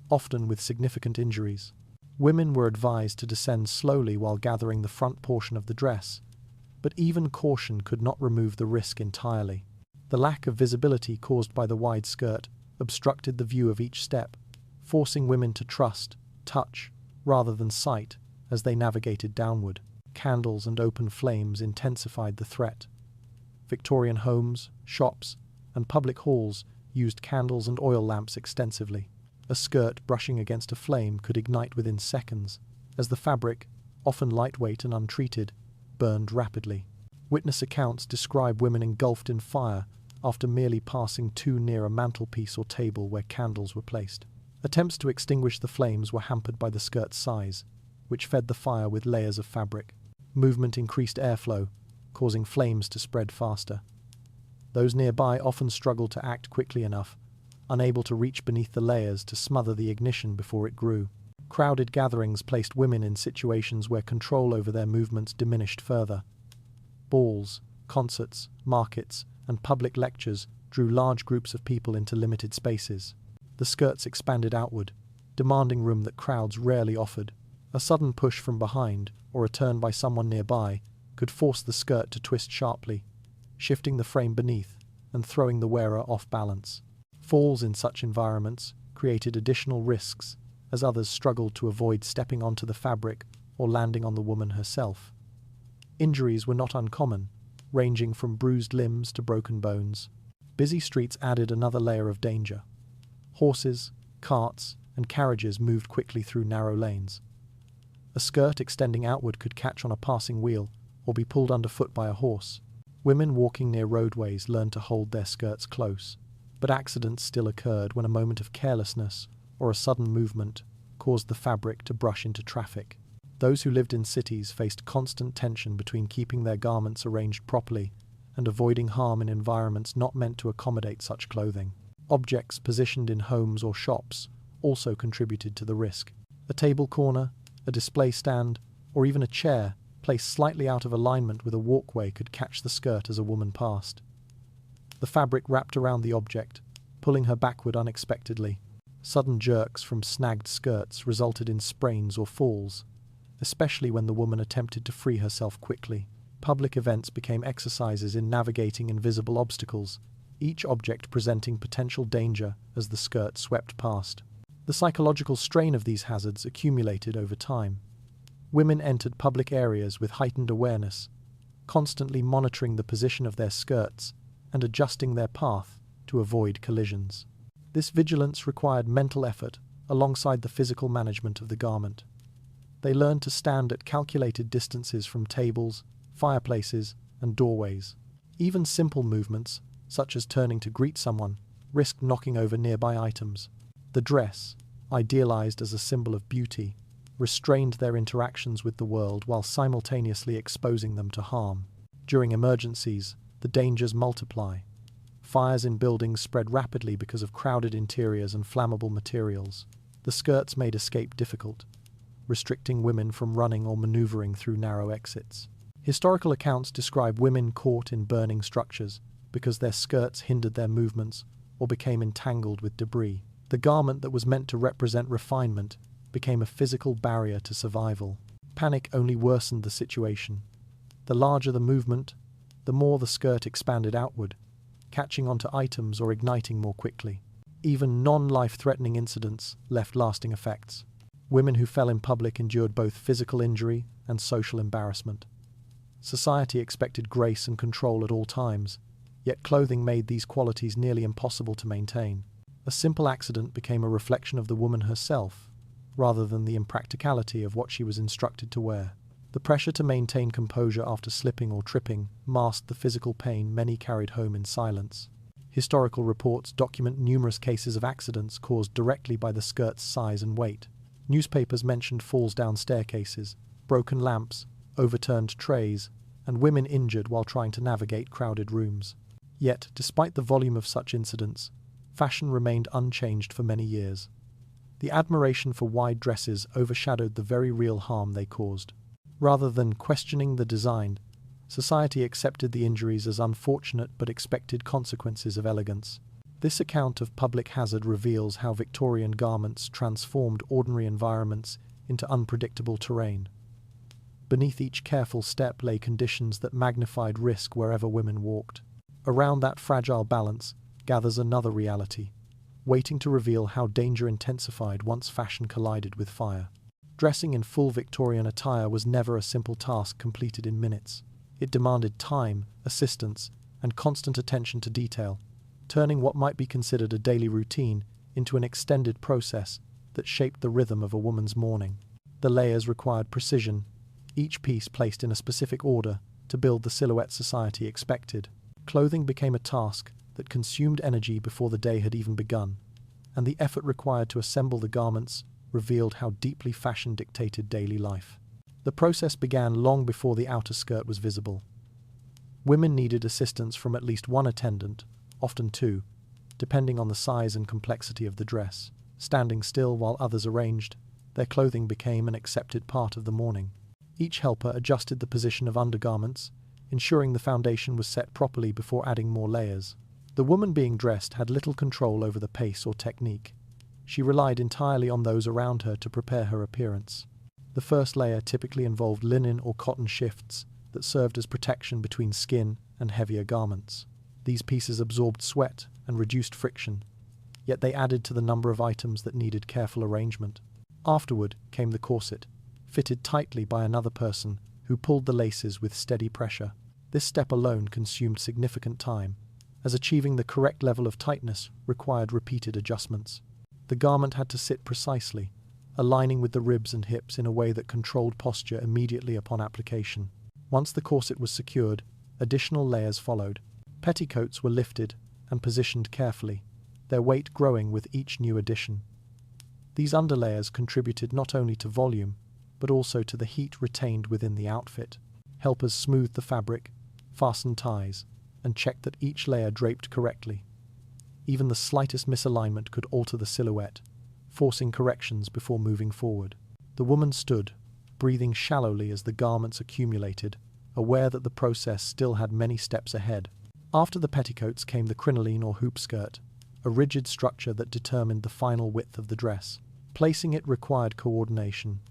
often with significant injuries. Women were advised to descend slowly while gathering the front portion of the dress, but even caution could not remove the risk entirely. The lack of visibility caused by the wide skirt obstructed the view of each step, forcing women to trust, touch, rather than sight as they navigated downward. Candles and open flames intensified the threat. Victorian homes, shops, and public halls used candles and oil lamps extensively. A skirt brushing against a flame could ignite within seconds, as the fabric, often lightweight and untreated, burned rapidly. Witness accounts describe women engulfed in fire after merely passing too near a mantelpiece or table where candles were placed. Attempts to extinguish the flames were hampered by the skirt's size, which fed the fire with layers of fabric. Movement increased airflow, causing flames to spread faster. Those nearby often struggled to act quickly enough, unable to reach beneath the layers to smother the ignition before it grew. Crowded gatherings placed women in situations where control over their movements diminished further. Balls, concerts, markets, and public lectures drew large groups of people into limited spaces. The skirts expanded outward, demanding room that crowds rarely offered. A sudden push from behind, or a turn by someone nearby, could force the skirt to twist sharply, shifting the frame beneath and throwing the wearer off balance. Falls in such environments created additional risks, as others struggled to avoid stepping onto the fabric or landing on the woman herself. Injuries were not uncommon, ranging from bruised limbs to broken bones. Busy streets added another layer of danger. Horses, carts, and carriages moved quickly through narrow lanes. A skirt extending outward could catch on a passing wheel or be pulled underfoot by a horse. Women walking near roadways learned to hold their skirts close, but accidents still occurred when a moment of carelessness or a sudden movement caused the fabric to brush into traffic. Those who lived in cities faced constant tension between keeping their garments arranged properly and avoiding harm in environments not meant to accommodate such clothing. Objects positioned in homes or shops also contributed to the risk. A table corner, a display stand, or even a chair placed slightly out of alignment with a walkway could catch the skirt as a woman passed. The fabric wrapped around the object, pulling her backward unexpectedly. Sudden jerks from snagged skirts resulted in sprains or falls, especially when the woman attempted to free herself quickly. Public events became exercises in navigating invisible obstacles, each object presenting potential danger as the skirt swept past. The psychological strain of these hazards accumulated over time. Women entered public areas with heightened awareness, constantly monitoring the position of their skirts and adjusting their path to avoid collisions. This vigilance required mental effort alongside the physical management of the garment. They learned to stand at calculated distances from tables, fireplaces, and doorways. Even simple movements, such as turning to greet someone, risked knocking over nearby items. The dress, idealized as a symbol of beauty, restrained their interactions with the world while simultaneously exposing them to harm. During emergencies, the dangers multiply. Fires in buildings spread rapidly because of crowded interiors and flammable materials. The skirts made escape difficult, restricting women from running or maneuvering through narrow exits. Historical accounts describe women caught in burning structures because their skirts hindered their movements or became entangled with debris. The garment that was meant to represent refinement became a physical barrier to survival. Panic only worsened the situation. The larger the movement, the more the skirt expanded outward, catching onto items or igniting more quickly. Even non-life-threatening incidents left lasting effects. Women who fell in public endured both physical injury and social embarrassment. Society expected grace and control at all times, yet clothing made these qualities nearly impossible to maintain. A simple accident became a reflection of the woman herself, rather than the impracticality of what she was instructed to wear. The pressure to maintain composure after slipping or tripping masked the physical pain many carried home in silence. Historical reports document numerous cases of accidents caused directly by the skirt's size and weight. Newspapers mentioned falls down staircases, broken lamps, overturned trays, and women injured while trying to navigate crowded rooms. Yet, despite the volume of such incidents, fashion remained unchanged for many years. The admiration for wide dresses overshadowed the very real harm they caused. Rather than questioning the design, society accepted the injuries as unfortunate but expected consequences of elegance. This account of public hazard reveals how Victorian garments transformed ordinary environments into unpredictable terrain. Beneath each careful step lay conditions that magnified risk wherever women walked. Around that fragile balance gathers another reality, waiting to reveal how danger intensified once fashion collided with fire. Dressing in full Victorian attire was never a simple task completed in minutes. It demanded time, assistance, and constant attention to detail, turning what might be considered a daily routine into an extended process that shaped the rhythm of a woman's morning. The layers required precision, each piece placed in a specific order to build the silhouette society expected. Clothing became a task that consumed energy before the day had even begun, and the effort required to assemble the garments revealed how deeply fashion dictated daily life. The process began long before the outer skirt was visible. Women needed assistance from at least one attendant, often two, depending on the size and complexity of the dress. Standing still while others arranged, their clothing became an accepted part of the morning. Each helper adjusted the position of undergarments, ensuring the foundation was set properly before adding more layers. The woman being dressed had little control over the pace or technique. She relied entirely on those around her to prepare her appearance. The first layer typically involved linen or cotton shifts that served as protection between skin and heavier garments. These pieces absorbed sweat and reduced friction, yet they added to the number of items that needed careful arrangement. Afterward came the corset, fitted tightly by another person who pulled the laces with steady pressure. This step alone consumed significant time, as achieving the correct level of tightness required repeated adjustments. The garment had to sit precisely, aligning with the ribs and hips in a way that controlled posture immediately upon application. Once the corset was secured, additional layers followed. Petticoats were lifted and positioned carefully, their weight growing with each new addition. These underlayers contributed not only to volume, but also to the heat retained within the outfit. Helpers smoothed the fabric, fastened ties, and checked that each layer draped correctly. Even the slightest misalignment could alter the silhouette, forcing corrections before moving forward. The woman stood, breathing shallowly as the garments accumulated, aware that the process still had many steps ahead. After the petticoats came the crinoline or hoop skirt, a rigid structure that determined the final width of the dress. Placing it required coordination.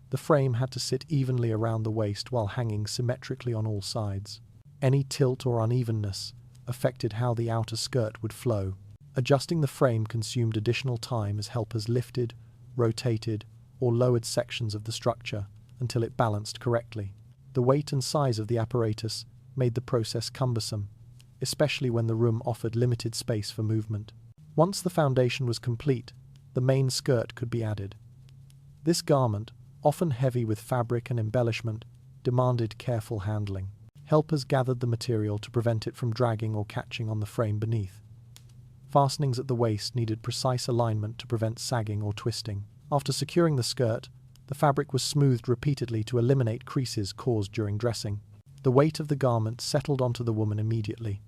The frame had to sit evenly around the waist while hanging symmetrically on all sides. Any tilt or unevenness affected how the outer skirt would flow. Adjusting the frame consumed additional time as helpers lifted, rotated, or lowered sections of the structure, until it balanced correctly. The weight and size of the apparatus made the process cumbersome, especially when the room offered limited space for movement. Once the foundation was complete, the main skirt could be added. This garment, often heavy with fabric and embellishment, demanded careful handling. Helpers gathered the material to prevent it from dragging or catching on the frame beneath. Fastenings at the waist needed precise alignment to prevent sagging or twisting. After securing the skirt, the fabric was smoothed repeatedly to eliminate creases caused during dressing. The weight of the garment settled onto the woman immediately,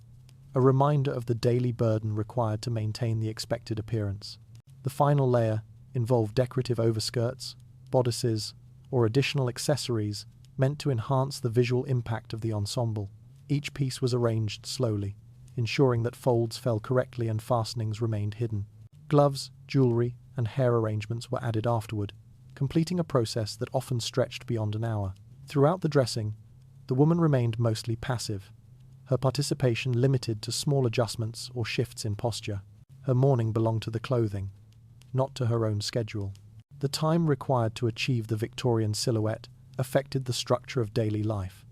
a reminder of the daily burden required to maintain the expected appearance. The final layer involved decorative overskirts, bodices, or additional accessories meant to enhance the visual impact of the ensemble. Each piece was arranged slowly, ensuring that folds fell correctly and fastenings remained hidden. Gloves, jewelry, and hair arrangements were added afterward, completing a process that often stretched beyond an hour. Throughout the dressing, the woman remained mostly passive, her participation limited to small adjustments or shifts in posture. Her mourning belonged to the clothing, not to her own schedule. The time required to achieve the Victorian silhouette affected the structure of daily life.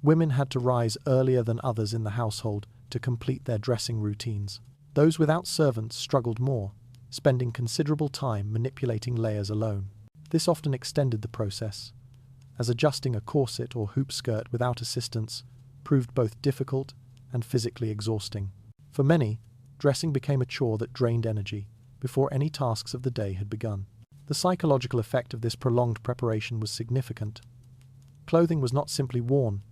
Women had to rise earlier than others in the household to complete their dressing routines. Those without servants struggled more, spending considerable time manipulating layers alone. This often extended the process, as adjusting a corset or hoop skirt without assistance proved both difficult and physically exhausting. For many, dressing became a chore that drained energy before any tasks of the day had begun. The psychological effect of this prolonged preparation was significant. Clothing was not simply worn,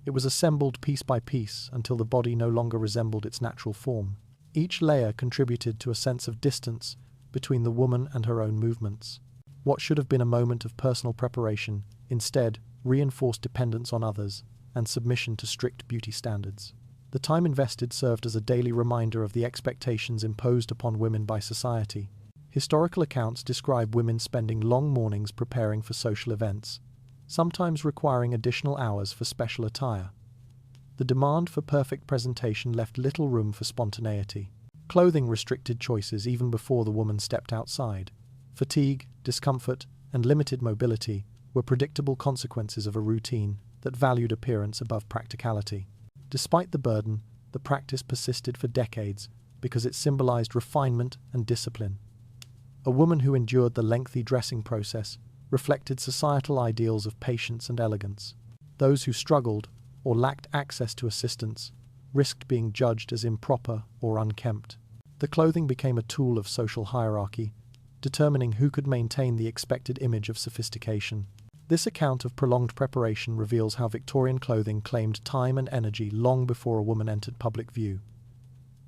it was assembled piece by piece until the body no longer resembled its natural form. Each layer contributed to a sense of distance between the woman and her own movements. What should have been a moment of personal preparation instead reinforced dependence on others and submission to strict beauty standards. The time invested served as a daily reminder of the expectations imposed upon women by society. Historical accounts describe women spending long mornings preparing for social events, sometimes requiring additional hours for special attire. The demand for perfect presentation left little room for spontaneity. Clothing restricted choices even before the woman stepped outside. Fatigue, discomfort, and limited mobility were predictable consequences of a routine that valued appearance above practicality. Despite the burden, the practice persisted for decades because it symbolized refinement and discipline. A woman who endured the lengthy dressing process reflected societal ideals of patience and elegance. Those who struggled or lacked access to assistance risked being judged as improper or unkempt. The clothing became a tool of social hierarchy, determining who could maintain the expected image of sophistication. This account of prolonged preparation reveals how Victorian clothing claimed time and energy long before a woman entered public view.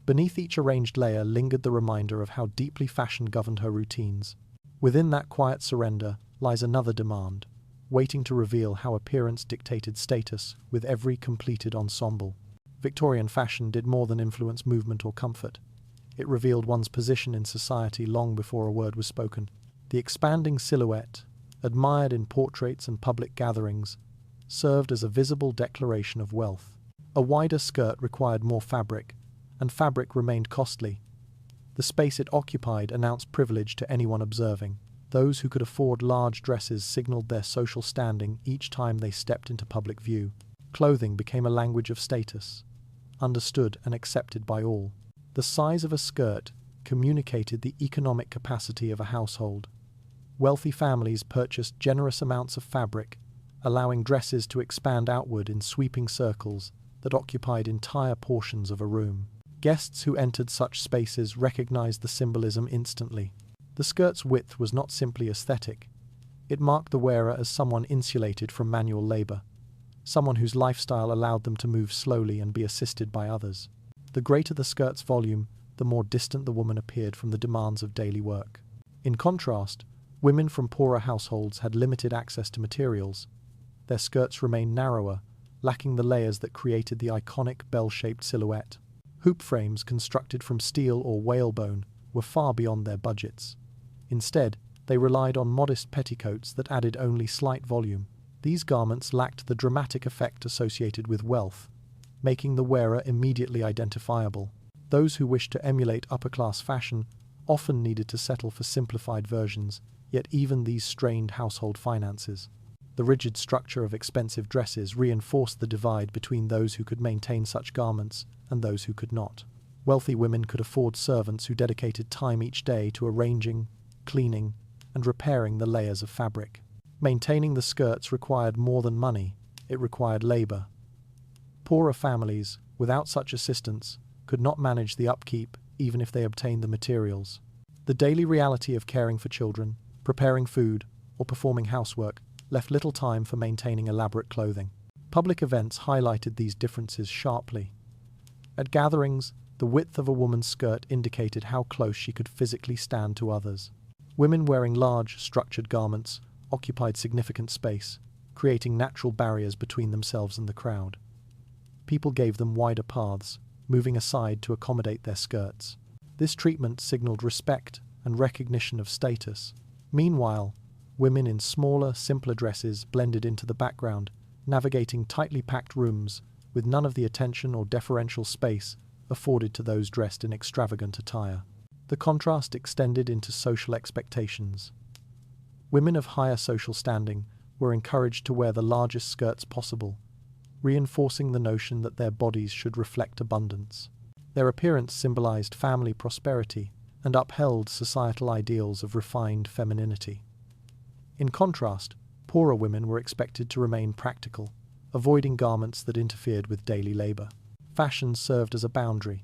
Beneath each arranged layer lingered the reminder of how deeply fashion governed her routines. Within that quiet surrender lies another demand, waiting to reveal how appearance dictated status with every completed ensemble. Victorian fashion did more than influence movement or comfort. It revealed one's position in society long before a word was spoken. The expanding silhouette, admired in portraits and public gatherings, served as a visible declaration of wealth. A wider skirt required more fabric, and fabric remained costly. The space it occupied announced privilege to anyone observing. Those who could afford large dresses signaled their social standing each time they stepped into public view. Clothing became a language of status, understood and accepted by all. The size of a skirt communicated the economic capacity of a household. Wealthy families purchased generous amounts of fabric, allowing dresses to expand outward in sweeping circles that occupied entire portions of a room. Guests who entered such spaces recognized the symbolism instantly. The skirt's width was not simply aesthetic. It marked the wearer as someone insulated from manual labor, someone whose lifestyle allowed them to move slowly and be assisted by others. The greater the skirt's volume, the more distant the woman appeared from the demands of daily work. In contrast, women from poorer households had limited access to materials. Their skirts remained narrower, lacking the layers that created the iconic bell-shaped silhouette. Hoop frames constructed from steel or whalebone were far beyond their budgets. Instead, they relied on modest petticoats that added only slight volume. These garments lacked the dramatic effect associated with wealth, making the wearer immediately identifiable. Those who wished to emulate upper-class fashion often needed to settle for simplified versions, yet even these strained household finances. The rigid structure of expensive dresses reinforced the divide between those who could maintain such garments and those who could not. Wealthy women could afford servants who dedicated time each day to arranging, cleaning, and repairing the layers of fabric. Maintaining the skirts required more than money, it required labor. Poorer families, without such assistance, could not manage the upkeep even if they obtained the materials. The daily reality of caring for children, preparing food, or performing housework left little time for maintaining elaborate clothing. Public events highlighted these differences sharply. At gatherings, the width of a woman's skirt indicated how close she could physically stand to others. Women wearing large, structured garments occupied significant space, creating natural barriers between themselves and the crowd. People gave them wider paths, moving aside to accommodate their skirts. This treatment signaled respect and recognition of status. Meanwhile, women in smaller, simpler dresses blended into the background, navigating tightly packed rooms with none of the attention or deferential space afforded to those dressed in extravagant attire. The contrast extended into social expectations. Women of higher social standing were encouraged to wear the largest skirts possible, reinforcing the notion that their bodies should reflect abundance. Their appearance symbolized family prosperity and upheld societal ideals of refined femininity. In contrast, poorer women were expected to remain practical, avoiding garments that interfered with daily labor. Fashion served as a boundary,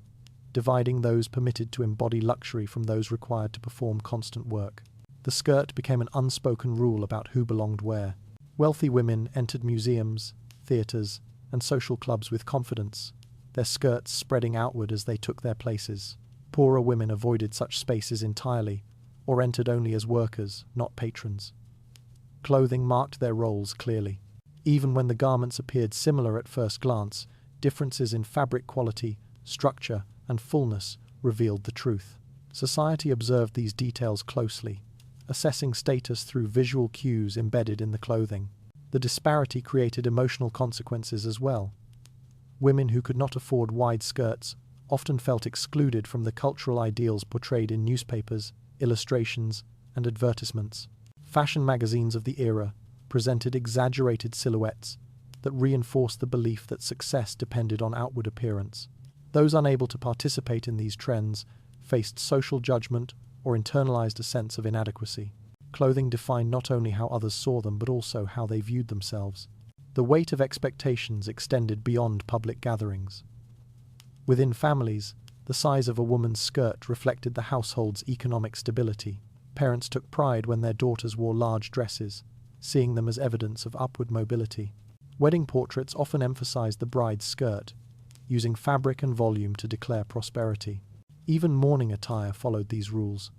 dividing those permitted to embody luxury from those required to perform constant work. The skirt became an unspoken rule about who belonged where. Wealthy women entered museums, theaters, and social clubs with confidence, their skirts spreading outward as they took their places. Poorer women avoided such spaces entirely, or entered only as workers, not patrons. Clothing marked their roles clearly. Even when the garments appeared similar at first glance, differences in fabric quality, structure, and fullness revealed the truth. Society observed these details closely, assessing status through visual cues embedded in the clothing. The disparity created emotional consequences as well. Women who could not afford wide skirts often felt excluded from the cultural ideals portrayed in newspapers, illustrations, and advertisements. Fashion magazines of the era presented exaggerated silhouettes that reinforced the belief that success depended on outward appearance. Those unable to participate in these trends faced social judgment or internalized a sense of inadequacy. Clothing defined not only how others saw them but also how they viewed themselves. The weight of expectations extended beyond public gatherings. Within families, the size of a woman's skirt reflected the household's economic stability. Parents took pride when their daughters wore large dresses, seeing them as evidence of upward mobility. Wedding portraits often emphasized the bride's skirt, using fabric and volume to declare prosperity. Even mourning attire followed these rules.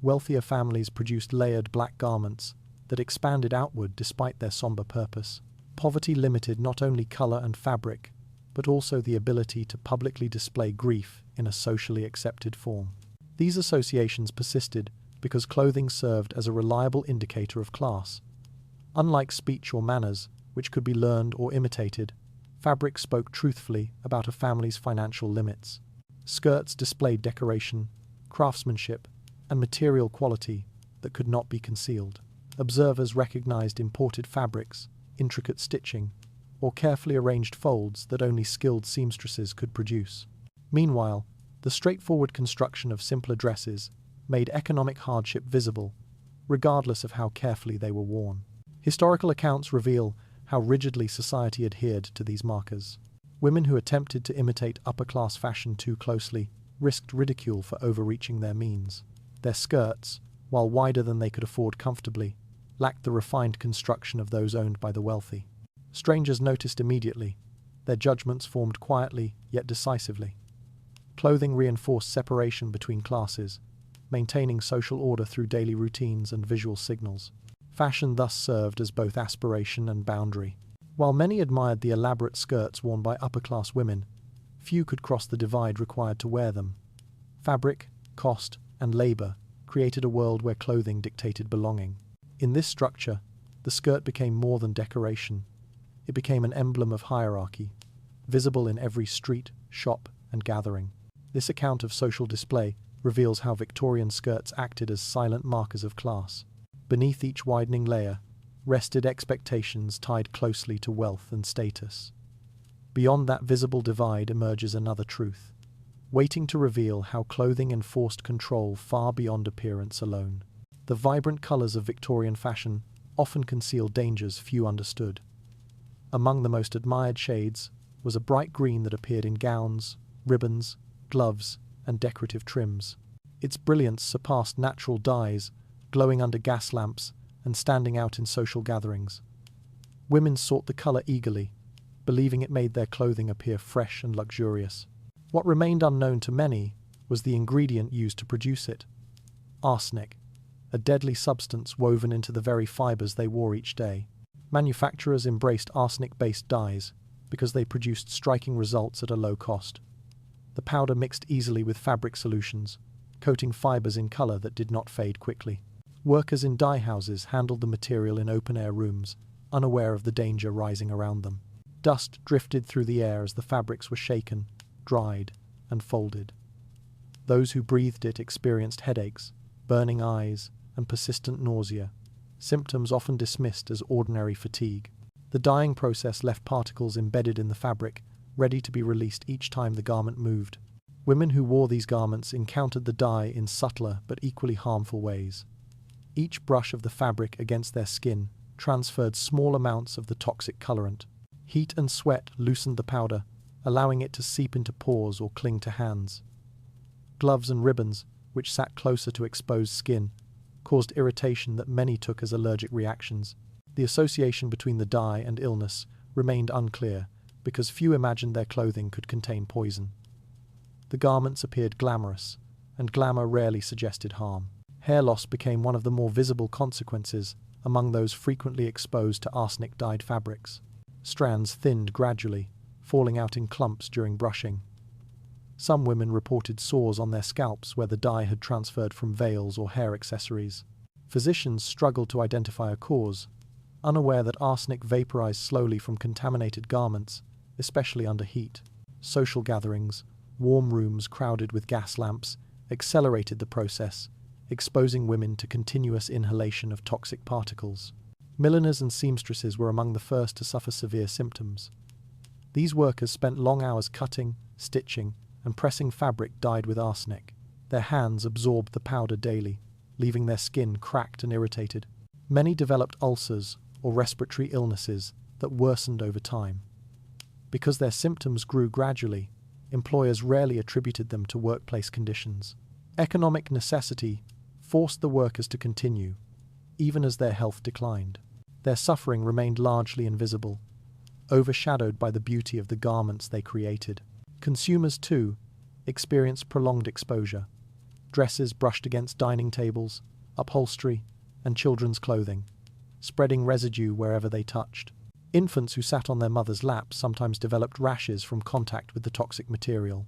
Wealthier families produced layered black garments that expanded outward despite their somber purpose. Poverty limited not only color and fabric, but also the ability to publicly display grief in a socially accepted form. These associations persisted because clothing served as a reliable indicator of class. Unlike speech or manners, which could be learned or imitated, fabric spoke truthfully about a family's financial limits. Skirts displayed decoration, craftsmanship, and material quality that could not be concealed. Observers recognized imported fabrics, intricate stitching, or carefully arranged folds that only skilled seamstresses could produce. Meanwhile, the straightforward construction of simpler dresses made economic hardship visible, regardless of how carefully they were worn. Historical accounts reveal how rigidly society adhered to these markers. Women who attempted to imitate upper-class fashion too closely risked ridicule for overreaching their means. Their skirts, while wider than they could afford comfortably, lacked the refined construction of those owned by the wealthy. Strangers noticed immediately. Their judgments formed quietly yet decisively. Clothing reinforced separation between classes, maintaining social order through daily routines and visual signals. Fashion thus served as both aspiration and boundary. While many admired the elaborate skirts worn by upper-class women, few could cross the divide required to wear them. Fabric, cost, and labor created a world where clothing dictated belonging. In this structure, the skirt became more than decoration. It became an emblem of hierarchy, visible in every street, shop, and gathering. This account of social display reveals how Victorian skirts acted as silent markers of class. Beneath each widening layer, rested expectations tied closely to wealth and status. Beyond that visible divide emerges another truth, waiting to reveal how clothing enforced control far beyond appearance alone. The vibrant colours of Victorian fashion often conceal dangers few understood. Among the most admired shades was a bright green that appeared in gowns, ribbons, gloves, and decorative trims. Its brilliance surpassed natural dyes, glowing under gas lamps and standing out in social gatherings. Women sought the colour eagerly, believing it made their clothing appear fresh and luxurious. What remained unknown to many was the ingredient used to produce it: arsenic, a deadly substance woven into the very fibres they wore each day. Manufacturers embraced arsenic-based dyes because they produced striking results at a low cost. The powder mixed easily with fabric solutions, coating fibres in colour that did not fade quickly. Workers in dye houses handled the material in open-air rooms, unaware of the danger rising around them. Dust drifted through the air as the fabrics were shaken, dried, and folded. Those who breathed it experienced headaches, burning eyes, and persistent nausea, symptoms often dismissed as ordinary fatigue. The dyeing process left particles embedded in the fabric, ready to be released each time the garment moved. Women who wore these garments encountered the dye in subtler but equally harmful ways. Each brush of the fabric against their skin transferred small amounts of the toxic colorant. Heat and sweat loosened the powder, allowing it to seep into pores or cling to hands. Gloves and ribbons, which sat closer to exposed skin, caused irritation that many took as allergic reactions. The association between the dye and illness remained unclear because few imagined their clothing could contain poison. The garments appeared glamorous, and glamour rarely suggested harm. Hair loss became one of the more visible consequences among those frequently exposed to arsenic-dyed fabrics. Strands thinned gradually, falling out in clumps during brushing. Some women reported sores on their scalps where the dye had transferred from veils or hair accessories. Physicians struggled to identify a cause, unaware that arsenic vaporized slowly from contaminated garments, especially under heat. Social gatherings, warm rooms crowded with gas lamps, accelerated the process, exposing women to continuous inhalation of toxic particles. Milliners and seamstresses were among the first to suffer severe symptoms. These workers spent long hours cutting, stitching, and pressing fabric dyed with arsenic. Their hands absorbed the powder daily, leaving their skin cracked and irritated. Many developed ulcers or respiratory illnesses that worsened over time. Because their symptoms grew gradually, employers rarely attributed them to workplace conditions. Economic necessity forced the workers to continue, even as their health declined. Their suffering remained largely invisible, overshadowed by the beauty of the garments they created. Consumers, too, experienced prolonged exposure. Dresses brushed against dining tables, upholstery, and children's clothing, spreading residue wherever they touched. Infants who sat on their mother's laps sometimes developed rashes from contact with the toxic material.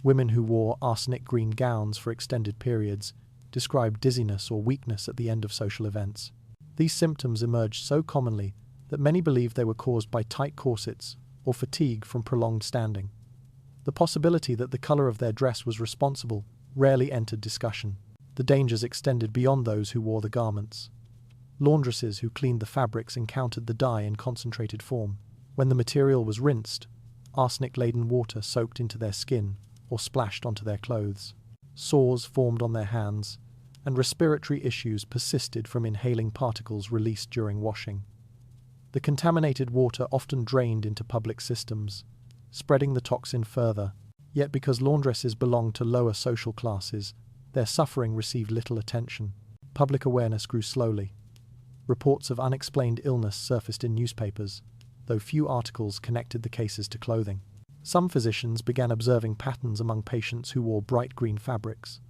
Women who wore arsenic-green gowns for extended periods described dizziness or weakness at the end of social events. These symptoms emerged so commonly that many believed they were caused by tight corsets or fatigue from prolonged standing. The possibility that the color of their dress was responsible rarely entered discussion. The dangers extended beyond those who wore the garments. Laundresses who cleaned the fabrics encountered the dye in concentrated form. When the material was rinsed, arsenic-laden water soaked into their skin or splashed onto their clothes. Sores formed on their hands, and respiratory issues persisted from inhaling particles released during washing. The contaminated water often drained into public systems, spreading the toxin further. Yet because laundresses belonged to lower social classes, their suffering received little attention. Public awareness grew slowly. Reports of unexplained illness surfaced in newspapers, though few articles connected the cases to clothing. Some physicians began observing patterns among patients who wore bright green fabrics.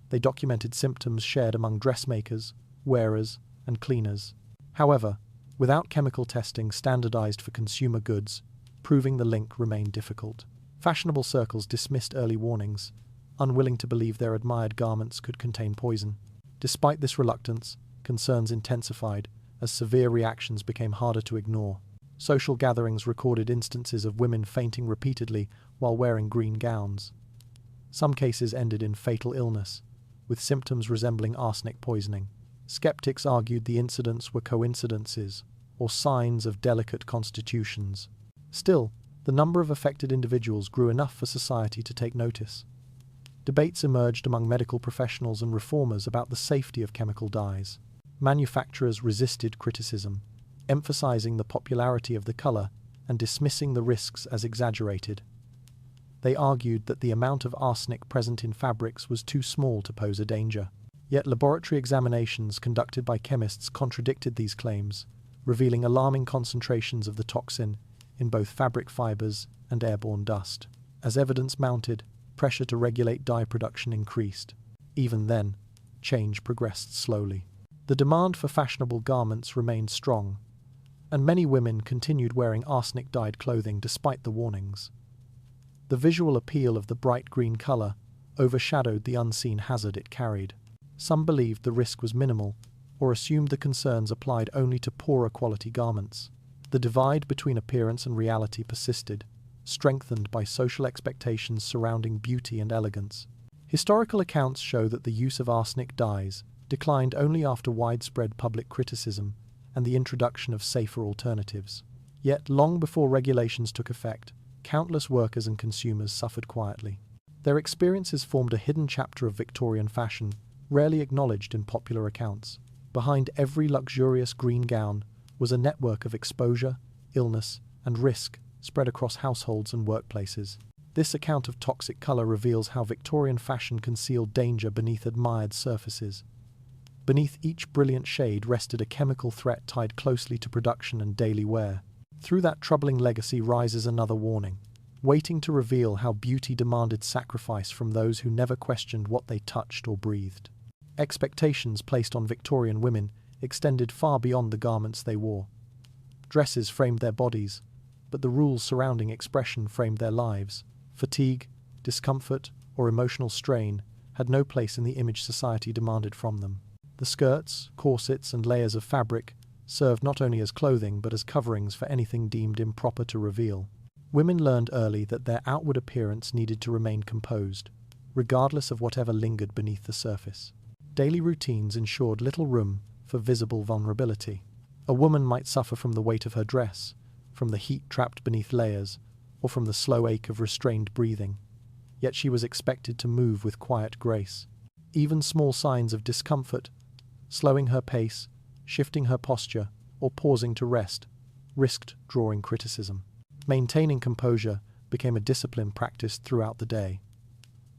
They documented symptoms shared among dressmakers, wearers, and cleaners. However, without chemical testing standardized for consumer goods, proving the link remained difficult. Fashionable circles dismissed early warnings, unwilling to believe their admired garments could contain poison. Despite this reluctance, concerns intensified as severe reactions became harder to ignore. Social gatherings recorded instances of women fainting repeatedly while wearing green gowns. Some cases ended in fatal illness, with symptoms resembling arsenic poisoning. Skeptics argued the incidents were coincidences or signs of delicate constitutions. Still, the number of affected individuals grew enough for society to take notice. Debates emerged among medical professionals and reformers about the safety of chemical dyes. Manufacturers resisted criticism, emphasizing the popularity of the color and dismissing the risks as exaggerated. They argued that the amount of arsenic present in fabrics was too small to pose a danger. Yet laboratory examinations conducted by chemists contradicted these claims, revealing alarming concentrations of the toxin in both fabric fibers and airborne dust. As evidence mounted, pressure to regulate dye production increased. Even then, change progressed slowly. The demand for fashionable garments remained strong, and many women continued wearing arsenic-dyed clothing despite the warnings. The visual appeal of the bright green color overshadowed the unseen hazard it carried. Some believed the risk was minimal, or assumed the concerns applied only to poorer quality garments. The divide between appearance and reality persisted, strengthened by social expectations surrounding beauty and elegance. Historical accounts show that the use of arsenic dyes declined only after widespread public criticism and the introduction of safer alternatives. Yet, long before regulations took effect, countless workers and consumers suffered quietly. Their experiences formed a hidden chapter of Victorian fashion, rarely acknowledged in popular accounts. Behind every luxurious green gown was a network of exposure, illness, and risk spread across households and workplaces. This account of toxic color reveals how Victorian fashion concealed danger beneath admired surfaces. Beneath each brilliant shade rested a chemical threat tied closely to production and daily wear. Through that troubling legacy rises another warning, waiting to reveal how beauty demanded sacrifice from those who never questioned what they touched or breathed. Expectations placed on Victorian women extended far beyond the garments they wore. Dresses framed their bodies, but the rules surrounding expression framed their lives. Fatigue, discomfort, or emotional strain had no place in the image society demanded from them. The skirts, corsets, and layers of fabric served not only as clothing but as coverings for anything deemed improper to reveal. Women learned early that their outward appearance needed to remain composed, regardless of whatever lingered beneath the surface. Daily routines ensured little room for visible vulnerability. A woman might suffer from the weight of her dress, from the heat trapped beneath layers, or from the slow ache of restrained breathing. Yet she was expected to move with quiet grace. Even small signs of discomfort, slowing her pace, shifting her posture, or pausing to rest, risked drawing criticism. Maintaining composure became a discipline practiced throughout the day.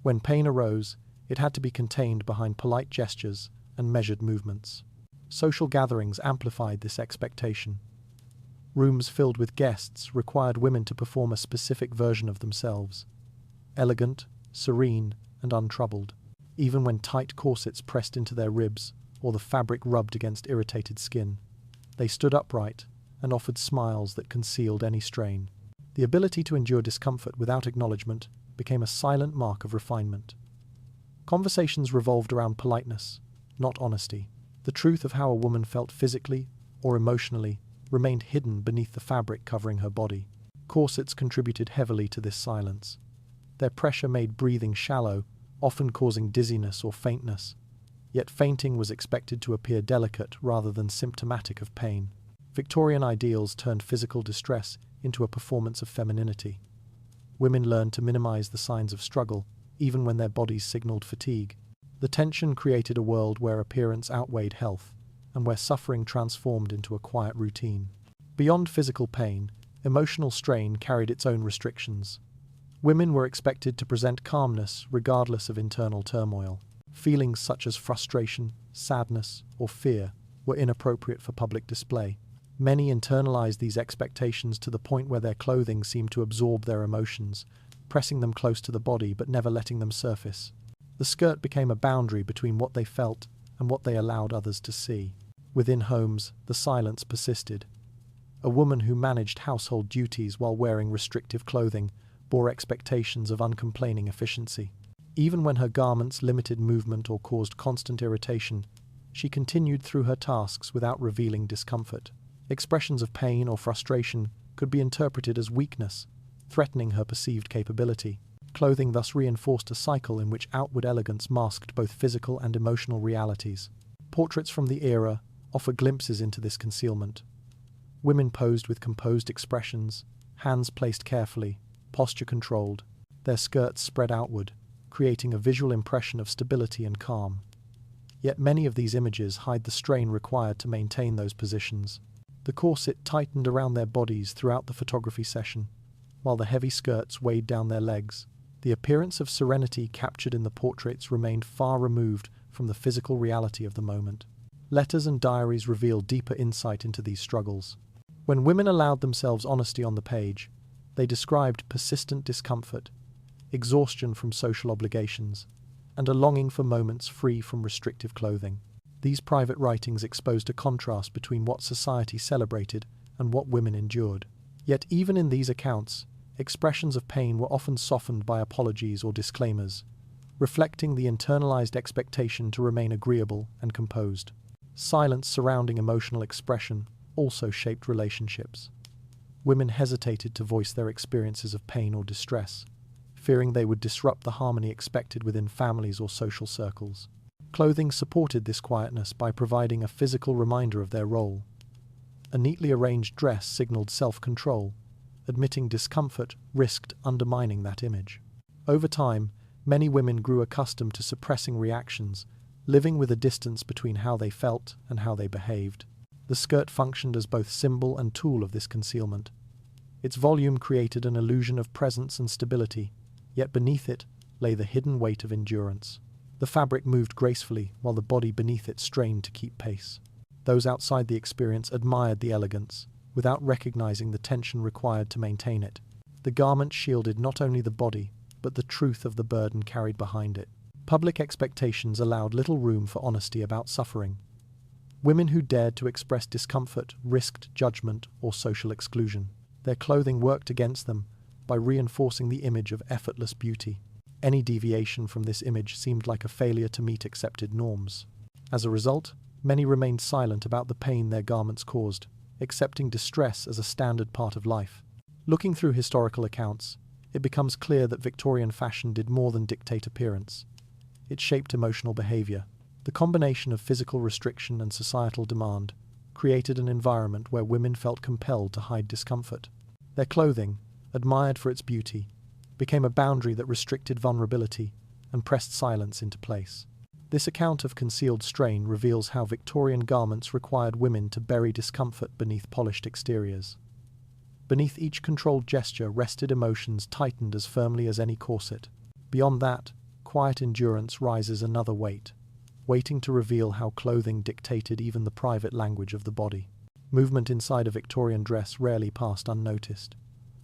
When pain arose, it had to be contained behind polite gestures and measured movements. Social gatherings amplified this expectation. Rooms filled with guests required women to perform a specific version of themselves, elegant, serene, and untroubled. Even when tight corsets pressed into their ribs or the fabric rubbed against irritated skin, they stood upright and offered smiles that concealed any strain. The ability to endure discomfort without acknowledgement became a silent mark of refinement. Conversations revolved around politeness, not honesty. The truth of how a woman felt physically or emotionally remained hidden beneath the fabric covering her body. Corsets contributed heavily to this silence. Their pressure made breathing shallow, often causing dizziness or faintness. Yet fainting was expected to appear delicate rather than symptomatic of pain. Victorian ideals turned physical distress into a performance of femininity. Women learned to minimize the signs of struggle, even when their bodies signaled fatigue. The tension created a world where appearance outweighed health, and where suffering transformed into a quiet routine. Beyond physical pain, emotional strain carried its own restrictions. Women were expected to present calmness regardless of internal turmoil. Feelings such as frustration, sadness, or fear were inappropriate for public display. Many internalized these expectations to the point where their clothing seemed to absorb their emotions, pressing them close to the body but never letting them surface. The skirt became a boundary between what they felt and what they allowed others to see. Within homes, the silence persisted. A woman who managed household duties while wearing restrictive clothing bore expectations of uncomplaining efficiency. Even when her garments limited movement or caused constant irritation, she continued through her tasks without revealing discomfort. Expressions of pain or frustration could be interpreted as weakness, threatening her perceived capability. Clothing thus reinforced a cycle in which outward elegance masked both physical and emotional realities. Portraits from the era offer glimpses into this concealment. Women posed with composed expressions, hands placed carefully, posture controlled, their skirts spread outward, creating a visual impression of stability and calm. Yet many of these images hide the strain required to maintain those positions. The corset tightened around their bodies throughout the photography session, while the heavy skirts weighed down their legs. The appearance of serenity captured in the portraits remained far removed from the physical reality of the moment. Letters and diaries reveal deeper insight into these struggles. When women allowed themselves honesty on the page, they described persistent discomfort, exhaustion from social obligations, and a longing for moments free from restrictive clothing. These private writings exposed a contrast between what society celebrated and what women endured. Yet even in these accounts, expressions of pain were often softened by apologies or disclaimers, reflecting the internalized expectation to remain agreeable and composed. Silence surrounding emotional expression also shaped relationships. Women hesitated to voice their experiences of pain or distress, fearing they would disrupt the harmony expected within families or social circles. Clothing supported this quietness by providing a physical reminder of their role. A neatly arranged dress signaled self-control. Admitting discomfort risked undermining that image. Over time, many women grew accustomed to suppressing reactions, living with a distance between how they felt and how they behaved. The skirt functioned as both symbol and tool of this concealment. Its volume created an illusion of presence and stability, yet beneath it lay the hidden weight of endurance. The fabric moved gracefully while the body beneath it strained to keep pace. Those outside the experience admired the elegance, without recognizing the tension required to maintain it. The garment shielded not only the body, but the truth of the burden carried behind it. Public expectations allowed little room for honesty about suffering. Women who dared to express discomfort risked judgment or social exclusion. Their clothing worked against them by reinforcing the image of effortless beauty. Any deviation from this image seemed like a failure to meet accepted norms. As a result, many remained silent about the pain their garments caused, accepting distress as a standard part of life. Looking through historical accounts, it becomes clear that Victorian fashion did more than dictate appearance. It shaped emotional behavior. The combination of physical restriction and societal demand created an environment where women felt compelled to hide discomfort. Their clothing, admired for its beauty, became a boundary that restricted vulnerability and pressed silence into place. This account of concealed strain reveals how Victorian garments required women to bury discomfort beneath polished exteriors. Beneath each controlled gesture rested emotions tightened as firmly as any corset. Beyond that, quiet endurance rises another weight, waiting to reveal how clothing dictated even the private language of the body. Movement inside a Victorian dress rarely passed unnoticed.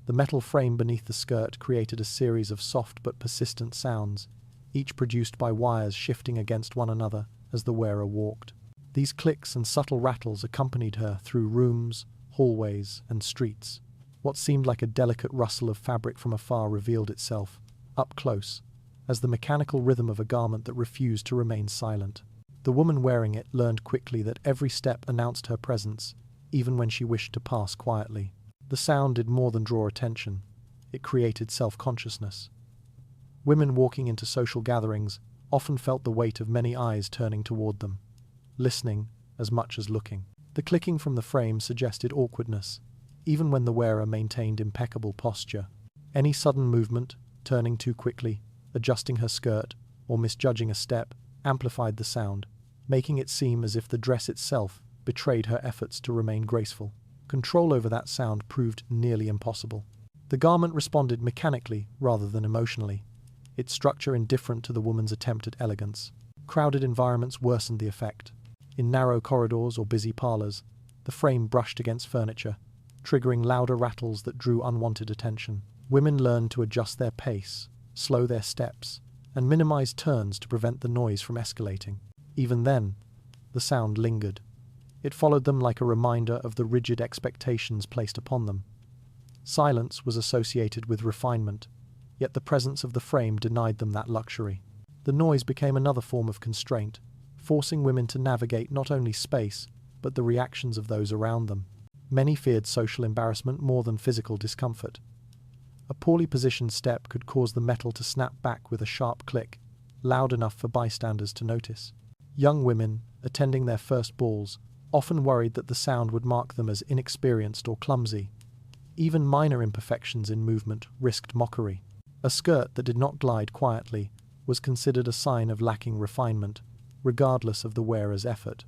The metal frame beneath the skirt created a series of soft but persistent sounds, each produced by wires shifting against one another as the wearer walked. These clicks and subtle rattles accompanied her through rooms, hallways, and streets. What seemed like a delicate rustle of fabric from afar revealed itself, up close, as the mechanical rhythm of a garment that refused to remain silent. The woman wearing it learned quickly that every step announced her presence, even when she wished to pass quietly. The sound did more than draw attention. It created self-consciousness. Women walking into social gatherings often felt the weight of many eyes turning toward them, listening as much as looking. The clicking from the frame suggested awkwardness, even when the wearer maintained impeccable posture. Any sudden movement, turning too quickly, adjusting her skirt, or misjudging a step, amplified the sound, making it seem as if the dress itself betrayed her efforts to remain graceful. Control over that sound proved nearly impossible. The garment responded mechanically rather than emotionally, its structure indifferent to the woman's attempt at elegance. Crowded environments worsened the effect. In narrow corridors or busy parlors, the frame brushed against furniture, triggering louder rattles that drew unwanted attention. Women learned to adjust their pace, slow their steps, and minimize turns to prevent the noise from escalating. Even then, the sound lingered. It followed them like a reminder of the rigid expectations placed upon them. Silence was associated with refinement, yet the presence of the frame denied them that luxury. The noise became another form of constraint, forcing women to navigate not only space, but the reactions of those around them. Many feared social embarrassment more than physical discomfort. A poorly positioned step could cause the metal to snap back with a sharp click, loud enough for bystanders to notice. Young women, attending their first balls, often worried that the sound would mark them as inexperienced or clumsy. Even minor imperfections in movement risked mockery. A skirt that did not glide quietly was considered a sign of lacking refinement, regardless of the wearer's effort.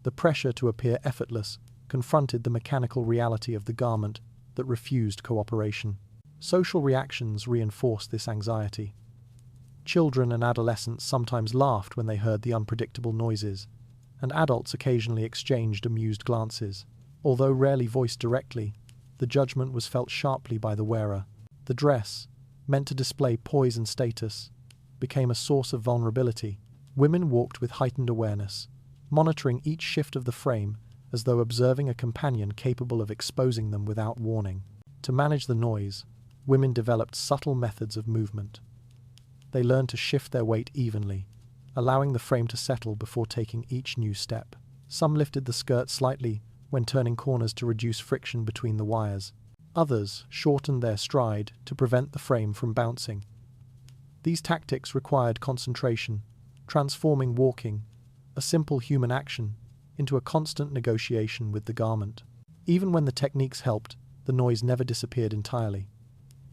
The pressure to appear effortless confronted the mechanical reality of the garment that refused cooperation. Social reactions reinforced this anxiety. Children and adolescents sometimes laughed when they heard the unpredictable noises, and adults occasionally exchanged amused glances. Although rarely voiced directly, the judgment was felt sharply by the wearer. The dress, meant to display poise and status, became a source of vulnerability. Women walked with heightened awareness, monitoring each shift of the frame as though observing a companion capable of exposing them without warning. To manage the noise, women developed subtle methods of movement. They learned to shift their weight evenly, allowing the frame to settle before taking each new step. Some lifted the skirt slightly when turning corners to reduce friction between the wires. Others shortened their stride to prevent the frame from bouncing. These tactics required concentration, transforming walking, a simple human action, into a constant negotiation with the garment. Even when the techniques helped, the noise never disappeared entirely.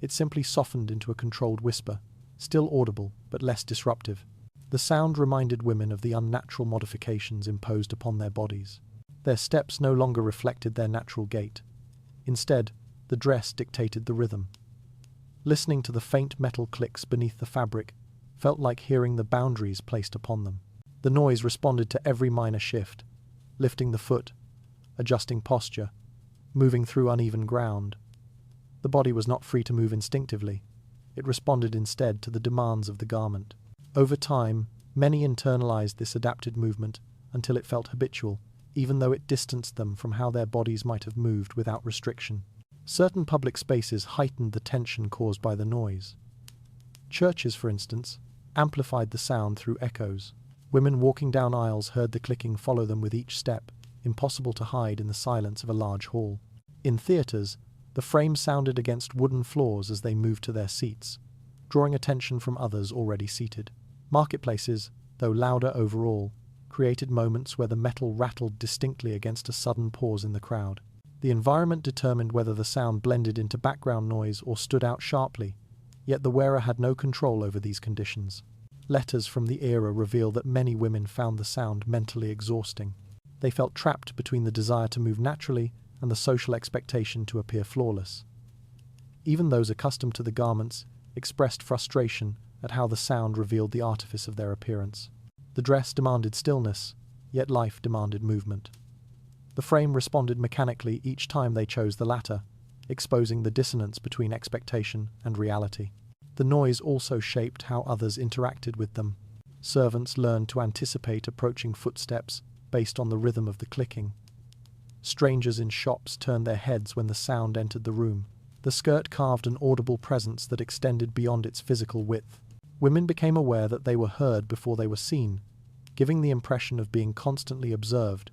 It simply softened into a controlled whisper, still audible but less disruptive. The sound reminded women of the unnatural modifications imposed upon their bodies. Their steps no longer reflected their natural gait. Instead, the dress dictated the rhythm. Listening to the faint metal clicks beneath the fabric felt like hearing the boundaries placed upon them. The noise responded to every minor shift, lifting the foot, adjusting posture, moving through uneven ground. The body was not free to move instinctively. It responded instead to the demands of the garment. Over time, many internalized this adapted movement until it felt habitual, even though it distanced them from how their bodies might have moved without restriction. Certain public spaces heightened the tension caused by the noise. Churches, for instance, amplified the sound through echoes. Women walking down aisles heard the clicking follow them with each step, impossible to hide in the silence of a large hall. In theaters, the frame sounded against wooden floors as they moved to their seats, drawing attention from others already seated. Marketplaces, though louder overall, created moments where the metal rattled distinctly against a sudden pause in the crowd. The environment determined whether the sound blended into background noise or stood out sharply, yet the wearer had no control over these conditions. Letters from the era reveal that many women found the sound mentally exhausting. They felt trapped between the desire to move naturally and the social expectation to appear flawless. Even those accustomed to the garments expressed frustration at how the sound revealed the artifice of their appearance. The dress demanded stillness, yet life demanded movement. The frame responded mechanically each time they chose the latter, exposing the dissonance between expectation and reality. The noise also shaped how others interacted with them. Servants learned to anticipate approaching footsteps based on the rhythm of the clicking. Strangers in shops turned their heads when the sound entered the room. The skirt carved an audible presence that extended beyond its physical width. Women became aware that they were heard before they were seen, giving the impression of being constantly observed.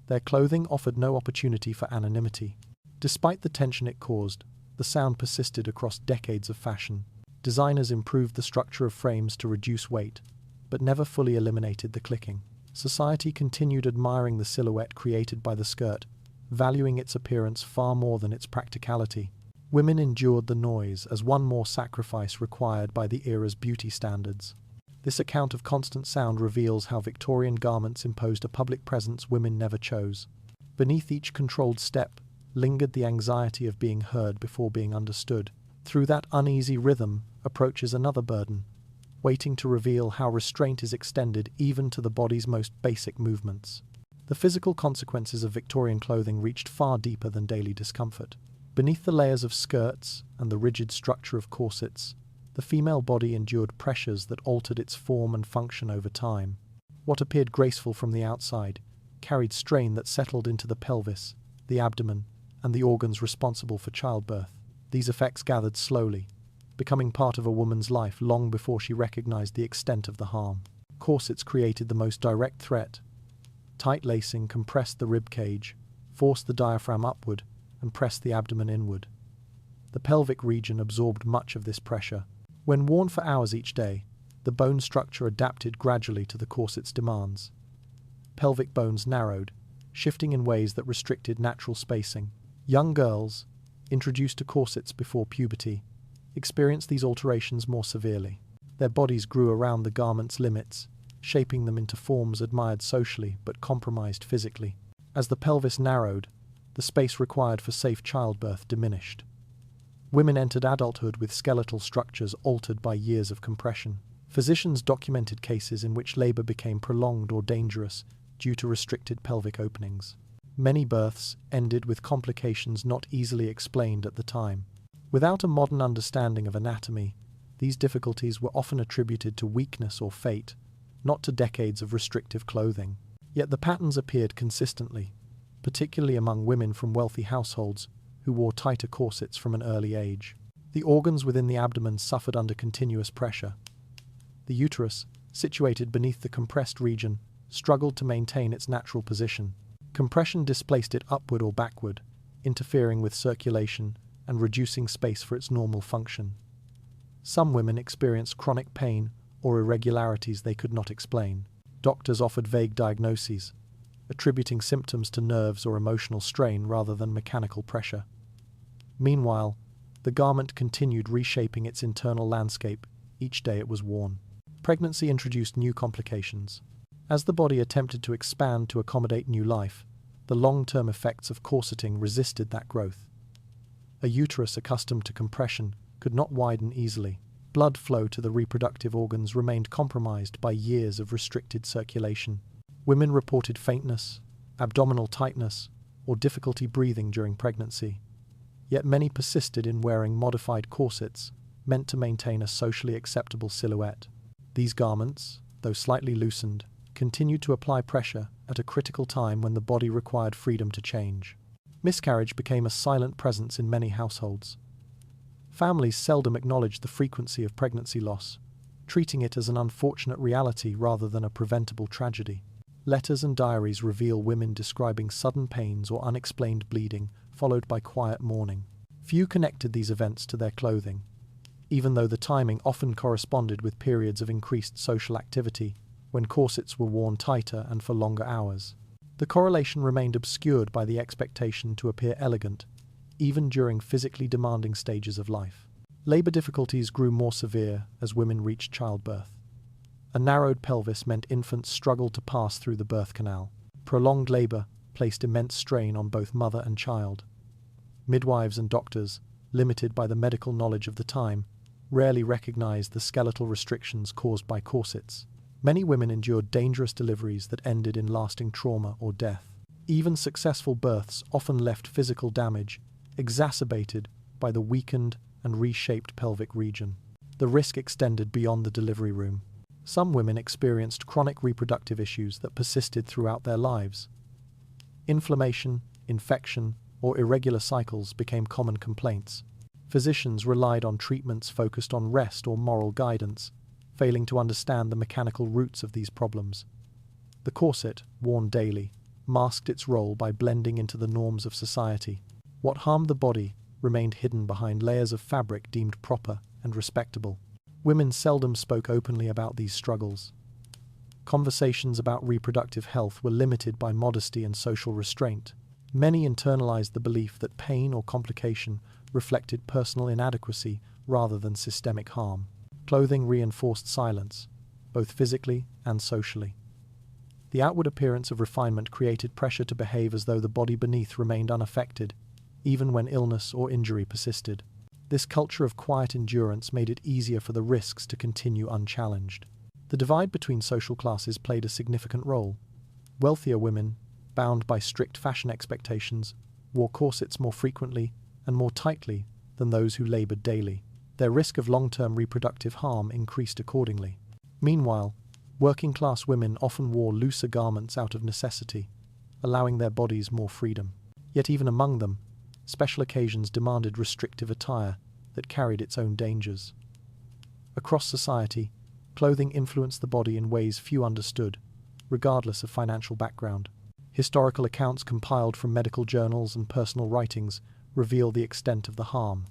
Their clothing offered no opportunity for anonymity. Despite the tension it caused, the sound persisted across decades of fashion. Designers improved the structure of frames to reduce weight, but never fully eliminated the clicking. Society continued admiring the silhouette created by the skirt, valuing its appearance far more than its practicality. Women endured the noise as one more sacrifice required by the era's beauty standards. This account of constant sound reveals how Victorian garments imposed a public presence women never chose. Beneath each controlled step lingered the anxiety of being heard before being understood. Through that uneasy rhythm approaches another burden, waiting to reveal how restraint is extended even to the body's most basic movements. The physical consequences of Victorian clothing reached far deeper than daily discomfort. Beneath the layers of skirts and the rigid structure of corsets, the female body endured pressures that altered its form and function over time. What appeared graceful from the outside carried strain that settled into the pelvis, the abdomen, and the organs responsible for childbirth. These effects gathered slowly, becoming part of a woman's life long before she recognized the extent of the harm. Corsets created the most direct threat. Tight lacing compressed the rib cage, forced the diaphragm upward, and pressed the abdomen inward. The pelvic region absorbed much of this pressure. When worn for hours each day, the bone structure adapted gradually to the corset's demands. pelvic bones narrowed, shifting in ways that restricted natural spacing. Young girls, introduced to corsets before puberty, experienced these alterations more severely. Their bodies grew around the garment's limits, shaping them into forms admired socially but compromised physically. As the pelvis narrowed, the space required for safe childbirth diminished. Women entered adulthood with skeletal structures altered by years of compression. Physicians documented cases in which labor became prolonged or dangerous due to restricted pelvic openings. Many births ended with complications not easily explained at the time. Without a modern understanding of anatomy, these difficulties were often attributed to weakness or fate, not to decades of restrictive clothing. Yet the patterns appeared consistently, particularly among women from wealthy households who wore tighter corsets from an early age. The organs within the abdomen suffered under continuous pressure. The uterus, situated beneath the compressed region, struggled to maintain its natural position. Compression displaced it upward or backward, interfering with circulation and reducing space for its normal function. Some women experienced chronic pain or irregularities they could not explain. Doctors offered vague diagnoses, attributing symptoms to nerves or emotional strain rather than mechanical pressure. Meanwhile, the garment continued reshaping its internal landscape each day it was worn. Pregnancy introduced new complications. As the body attempted to expand to accommodate new life, the long-term effects of corseting resisted that growth. A uterus accustomed to compression could not widen easily. Blood flow to the reproductive organs remained compromised by years of restricted circulation. Women reported faintness, abdominal tightness, or difficulty breathing during pregnancy. Yet many persisted in wearing modified corsets, meant to maintain a socially acceptable silhouette. These garments, though slightly loosened, continued to apply pressure at a critical time when the body required freedom to change. Miscarriage became a silent presence in many households. Families seldom acknowledged the frequency of pregnancy loss, treating it as an unfortunate reality rather than a preventable tragedy. Letters and diaries reveal women describing sudden pains or unexplained bleeding, followed by quiet mourning. Few connected these events to their clothing, even though the timing often corresponded with periods of increased social activity, when corsets were worn tighter and for longer hours. The correlation remained obscured by the expectation to appear elegant, even during physically demanding stages of life. Labor difficulties grew more severe as women reached childbirth. A narrowed pelvis meant infants struggled to pass through the birth canal. Prolonged labor placed immense strain on both mother and child. Midwives and doctors, limited by the medical knowledge of the time, rarely recognized the skeletal restrictions caused by corsets. Many women endured dangerous deliveries that ended in lasting trauma or death. Even successful births often left physical damage, exacerbated by the weakened and reshaped pelvic region. The risk extended beyond the delivery room. Some women experienced chronic reproductive issues that persisted throughout their lives. Inflammation, infection, or irregular cycles became common complaints. Physicians relied on treatments focused on rest or moral guidance, failing to understand the mechanical roots of these problems. The corset, worn daily, masked its role by blending into the norms of society. What harmed the body remained hidden behind layers of fabric deemed proper and respectable. Women seldom spoke openly about these struggles. Conversations about reproductive health were limited by modesty and social restraint. Many internalized the belief that pain or complication reflected personal inadequacy rather than systemic harm. Clothing reinforced silence, both physically and socially. The outward appearance of refinement created pressure to behave as though the body beneath remained unaffected, even when illness or injury persisted. This culture of quiet endurance made it easier for the risks to continue unchallenged. The divide between social classes played a significant role. Wealthier women, bound by strict fashion expectations, wore corsets more frequently and more tightly than those who labored daily. Their risk of long-term reproductive harm increased accordingly. Meanwhile, working-class women often wore looser garments out of necessity, allowing their bodies more freedom. Yet even among them, special occasions demanded restrictive attire that carried its own dangers. Across society, clothing influenced the body in ways few understood, regardless of financial background. Historical accounts compiled from medical journals and personal writings reveal the extent of the harm.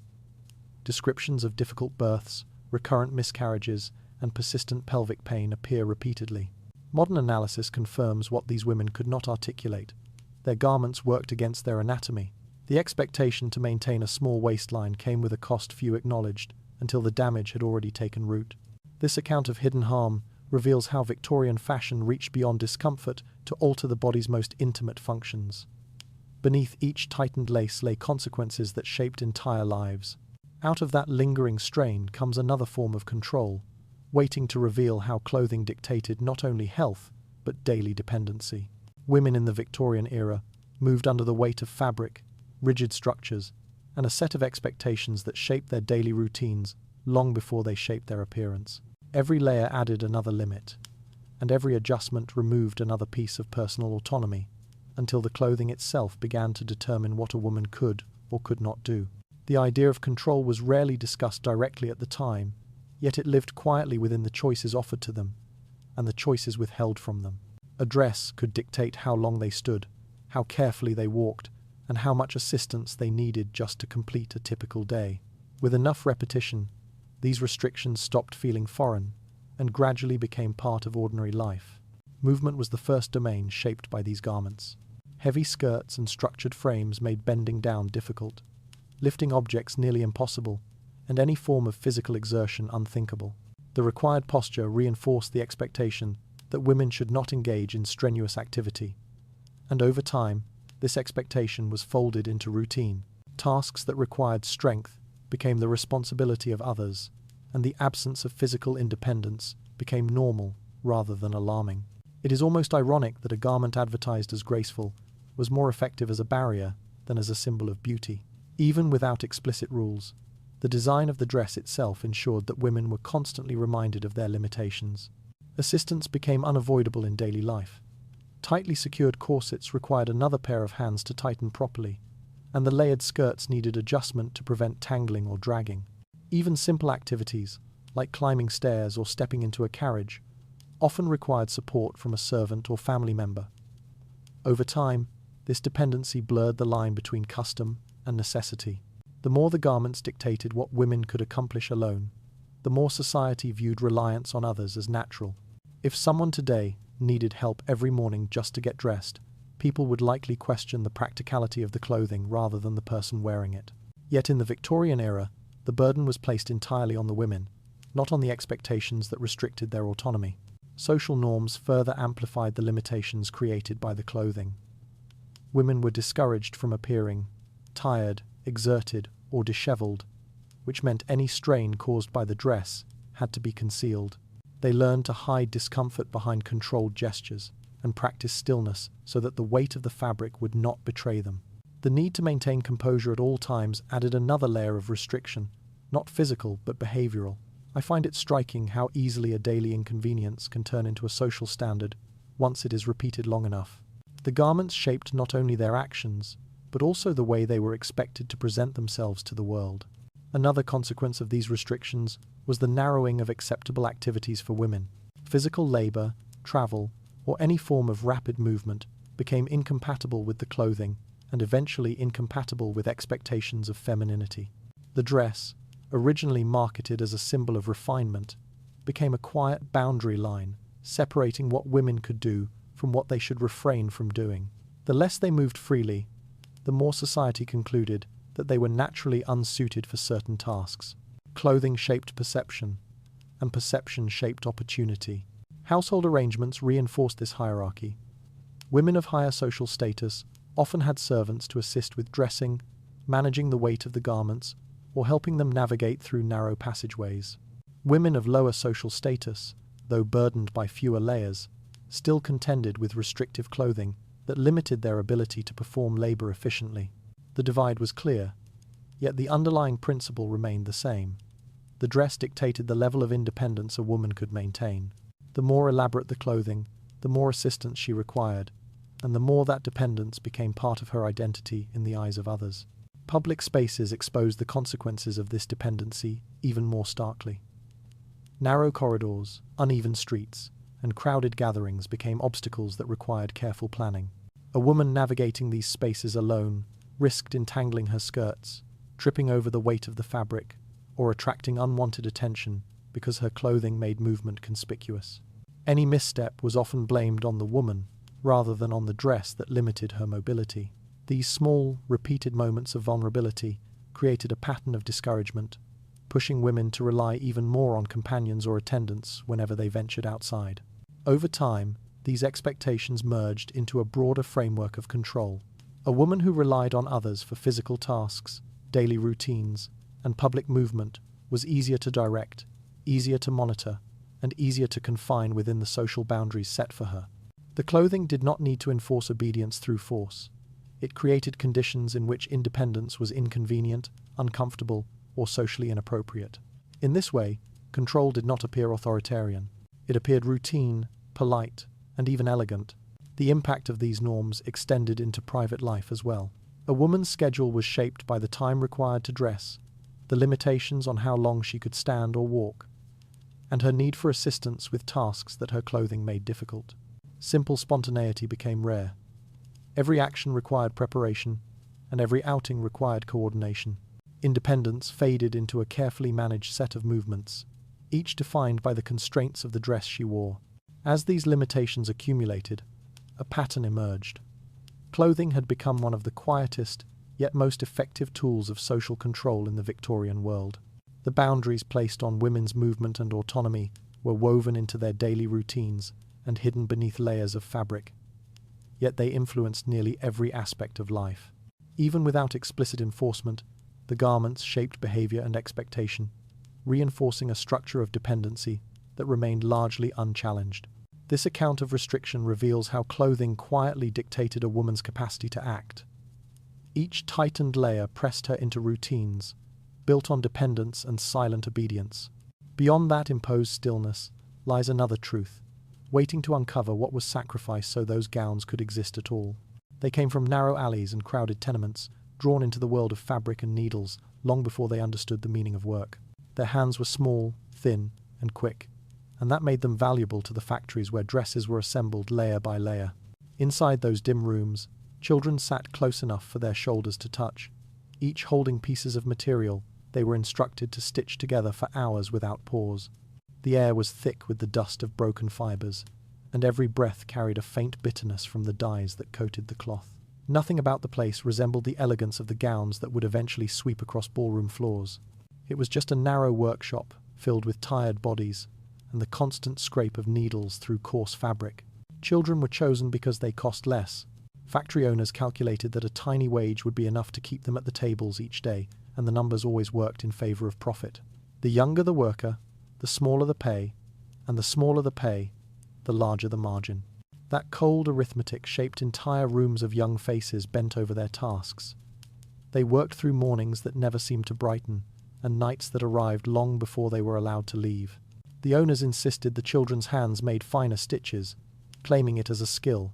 Descriptions of difficult births, recurrent miscarriages, and persistent pelvic pain appear repeatedly. Modern analysis confirms what these women could not articulate. Their garments worked against their anatomy. The expectation to maintain a small waistline came with a cost few acknowledged until the damage had already taken root. This account of hidden harm reveals how Victorian fashion reached beyond discomfort to alter the body's most intimate functions. Beneath each tightened lace lay consequences that shaped entire lives. Out of that lingering strain comes another form of control, waiting to reveal how clothing dictated not only health, but daily dependency. Women in the Victorian era moved under the weight of fabric, rigid structures, and a set of expectations that shaped their daily routines long before they shaped their appearance. Every layer added another limit, and every adjustment removed another piece of personal autonomy, until the clothing itself began to determine what a woman could or could not do. The idea of control was rarely discussed directly at the time, yet it lived quietly within the choices offered to them, and the choices withheld from them. A dress could dictate how long they stood, how carefully they walked, and how much assistance they needed just to complete a typical day. With enough repetition, these restrictions stopped feeling foreign and gradually became part of ordinary life. Movement was the first domain shaped by these garments. Heavy skirts and structured frames made bending down difficult, lifting objects nearly impossible, and any form of physical exertion unthinkable. The required posture reinforced the expectation that women should not engage in strenuous activity, and over time, this expectation was folded into routine. Tasks that required strength became the responsibility of others, and the absence of physical independence became normal rather than alarming. It is almost ironic that a garment advertised as graceful was more effective as a barrier than as a symbol of beauty. Even without explicit rules, the design of the dress itself ensured that women were constantly reminded of their limitations. Assistance became unavoidable in daily life. Tightly secured corsets required another pair of hands to tighten properly, and the layered skirts needed adjustment to prevent tangling or dragging. Even simple activities, like climbing stairs or stepping into a carriage, often required support from a servant or family member. Over time, this dependency blurred the line between custom and necessity. The more the garments dictated what women could accomplish alone, the more society viewed reliance on others as natural. If someone today needed help every morning just to get dressed, people would likely question the practicality of the clothing rather than the person wearing it. Yet in the Victorian era, the burden was placed entirely on the women, not on the expectations that restricted their autonomy. Social norms further amplified the limitations created by the clothing. Women were discouraged from appearing tired, exerted, or disheveled, which meant any strain caused by the dress had to be concealed. They learned to hide discomfort behind controlled gestures and practice stillness so that the weight of the fabric would not betray them. The need to maintain composure at all times added another layer of restriction, not physical but behavioral. I find it striking how easily a daily inconvenience can turn into a social standard once it is repeated long enough. The garments shaped not only their actions, but also the way they were expected to present themselves to the world. Another consequence of these restrictions was the narrowing of acceptable activities for women. Physical labor, travel, or any form of rapid movement became incompatible with the clothing and eventually incompatible with expectations of femininity. The dress, originally marketed as a symbol of refinement, became a quiet boundary line separating what women could do from what they should refrain from doing. The less they moved freely, the more society concluded that they were naturally unsuited for certain tasks. Clothing shaped perception, and perception shaped opportunity. Household arrangements reinforced this hierarchy. Women of higher social status often had servants to assist with dressing, managing the weight of the garments, or helping them navigate through narrow passageways. Women of lower social status, though burdened by fewer layers, still contended with restrictive clothing that limited their ability to perform labor efficiently. The divide was clear, yet the underlying principle remained the same. The dress dictated the level of independence a woman could maintain. The more elaborate the clothing, the more assistance she required, and the more that dependence became part of her identity in the eyes of others. Public spaces exposed the consequences of this dependency even more starkly. Narrow corridors, uneven streets, and crowded gatherings became obstacles that required careful planning. A woman navigating these spaces alone risked entangling her skirts, tripping over the weight of the fabric, or attracting unwanted attention because her clothing made movement conspicuous. Any misstep was often blamed on the woman, rather than on the dress that limited her mobility. These small, repeated moments of vulnerability created a pattern of discouragement, pushing women to rely even more on companions or attendants whenever they ventured outside. Over time, these expectations merged into a broader framework of control. A woman who relied on others for physical tasks, daily routines, and public movement was easier to direct, easier to monitor, and easier to confine within the social boundaries set for her. The clothing did not need to enforce obedience through force. It created conditions in which independence was inconvenient, uncomfortable, or socially inappropriate. In this way, control did not appear authoritarian. It appeared routine, polite, and even elegant. The impact of these norms extended into private life as well. A woman's schedule was shaped by the time required to dress, the limitations on how long she could stand or walk, and her need for assistance with tasks that her clothing made difficult. Simple spontaneity became rare. Every action required preparation, and every outing required coordination. Independence faded into a carefully managed set of movements, each defined by the constraints of the dress she wore. As these limitations accumulated, a pattern emerged. Clothing had become one of the quietest, yet most effective tools of social control in the Victorian world. The boundaries placed on women's movement and autonomy were woven into their daily routines and hidden beneath layers of fabric. Yet they influenced nearly every aspect of life. Even without explicit enforcement, the garments shaped behavior and expectation, reinforcing a structure of dependency that remained largely unchallenged. This account of restriction reveals how clothing quietly dictated a woman's capacity to act. Each tightened layer pressed her into routines, built on dependence and silent obedience. Beyond that imposed stillness lies another truth, waiting to uncover what was sacrificed so those gowns could exist at all. They came from narrow alleys and crowded tenements, drawn into the world of fabric and needles long before they understood the meaning of work. Their hands were small, thin, and quick, and that made them valuable to the factories where dresses were assembled layer by layer. Inside those dim rooms, children sat close enough for their shoulders to touch, each holding pieces of material they were instructed to stitch together for hours without pause. The air was thick with the dust of broken fibers, and every breath carried a faint bitterness from the dyes that coated the cloth. Nothing about the place resembled the elegance of the gowns that would eventually sweep across ballroom floors. It was just a narrow workshop filled with tired bodies and the constant scrape of needles through coarse fabric. Children were chosen because they cost less. Factory owners calculated that a tiny wage would be enough to keep them at the tables each day, and the numbers always worked in favor of profit. The younger the worker, the smaller the pay, and the smaller the pay, the larger the margin. That cold arithmetic shaped entire rooms of young faces bent over their tasks. They worked through mornings that never seemed to brighten, and nights that arrived long before they were allowed to leave. The owners insisted the children's hands made finer stitches, claiming it as a skill,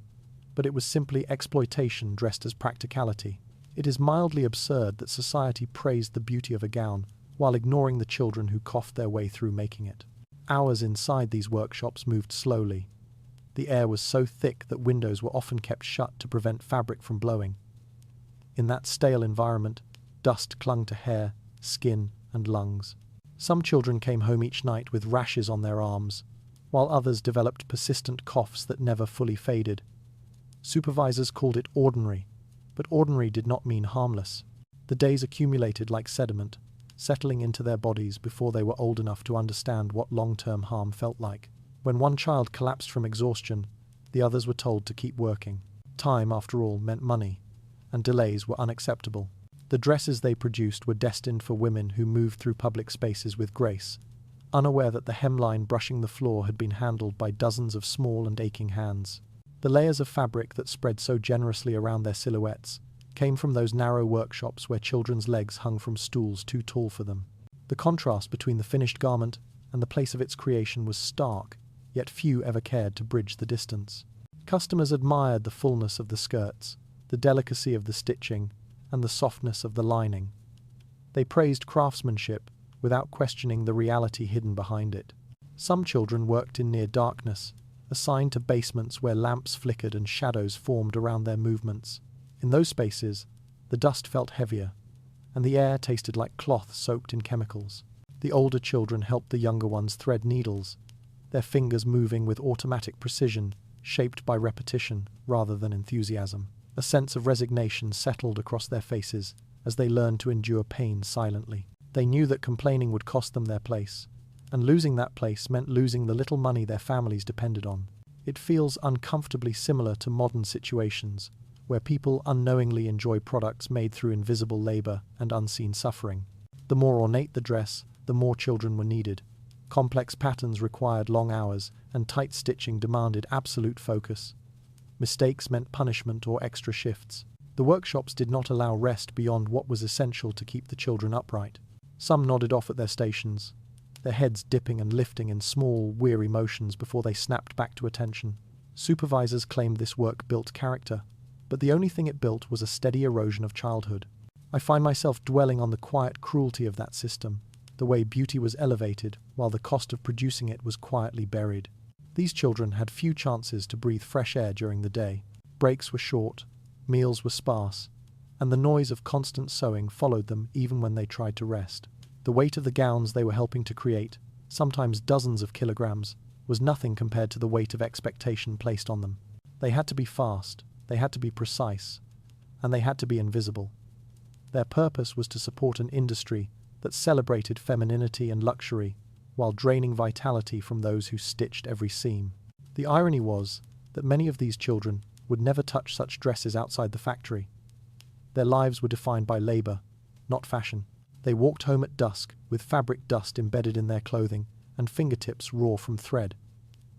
but it was simply exploitation dressed as practicality. It is mildly absurd that society praised the beauty of a gown while ignoring the children who coughed their way through making it. Hours inside these workshops moved slowly. The air was so thick that windows were often kept shut to prevent fabric from blowing. In that stale environment, dust clung to hair, skin, and lungs. Some children came home each night with rashes on their arms, while others developed persistent coughs that never fully faded. Supervisors called it ordinary, but ordinary did not mean harmless. The days accumulated like sediment, settling into their bodies before they were old enough to understand what long-term harm felt like. When one child collapsed from exhaustion, the others were told to keep working. Time, after all, meant money, and delays were unacceptable. The dresses they produced were destined for women who moved through public spaces with grace, unaware that the hemline brushing the floor had been handled by dozens of small and aching hands. The layers of fabric that spread so generously around their silhouettes came from those narrow workshops where children's legs hung from stools too tall for them. The contrast between the finished garment and the place of its creation was stark, yet few ever cared to bridge the distance. Customers admired the fullness of the skirts, the delicacy of the stitching, and the softness of the lining. They praised craftsmanship without questioning the reality hidden behind it. Some children worked in near darkness, assigned to basements where lamps flickered and shadows formed around their movements. In those spaces, the dust felt heavier, and the air tasted like cloth soaked in chemicals. The older children helped the younger ones thread needles, their fingers moving with automatic precision, shaped by repetition rather than enthusiasm. A sense of resignation settled across their faces as they learned to endure pain silently. They knew that complaining would cost them their place, and losing that place meant losing the little money their families depended on. It feels uncomfortably similar to modern situations, where people unknowingly enjoy products made through invisible labor and unseen suffering. The more ornate the dress, the more children were needed. Complex patterns required long hours, and tight stitching demanded absolute focus. Mistakes meant punishment or extra shifts. The workshops did not allow rest beyond what was essential to keep the children upright. Some nodded off at their stations, their heads dipping and lifting in small, weary motions before they snapped back to attention. Supervisors claimed this work built character, but the only thing it built was a steady erosion of childhood. I find myself dwelling on the quiet cruelty of that system, the way beauty was elevated while the cost of producing it was quietly buried. These children had few chances to breathe fresh air during the day. Breaks were short, meals were sparse, and the noise of constant sewing followed them even when they tried to rest. The weight of the gowns they were helping to create, sometimes dozens of kilograms, was nothing compared to the weight of expectation placed on them. They had to be fast, they had to be precise, and they had to be invisible. Their purpose was to support an industry that celebrated femininity and luxury while draining vitality from those who stitched every seam. The irony was that many of these children would never touch such dresses outside the factory. Their lives were defined by labor, not fashion. They walked home at dusk with fabric dust embedded in their clothing and fingertips raw from thread.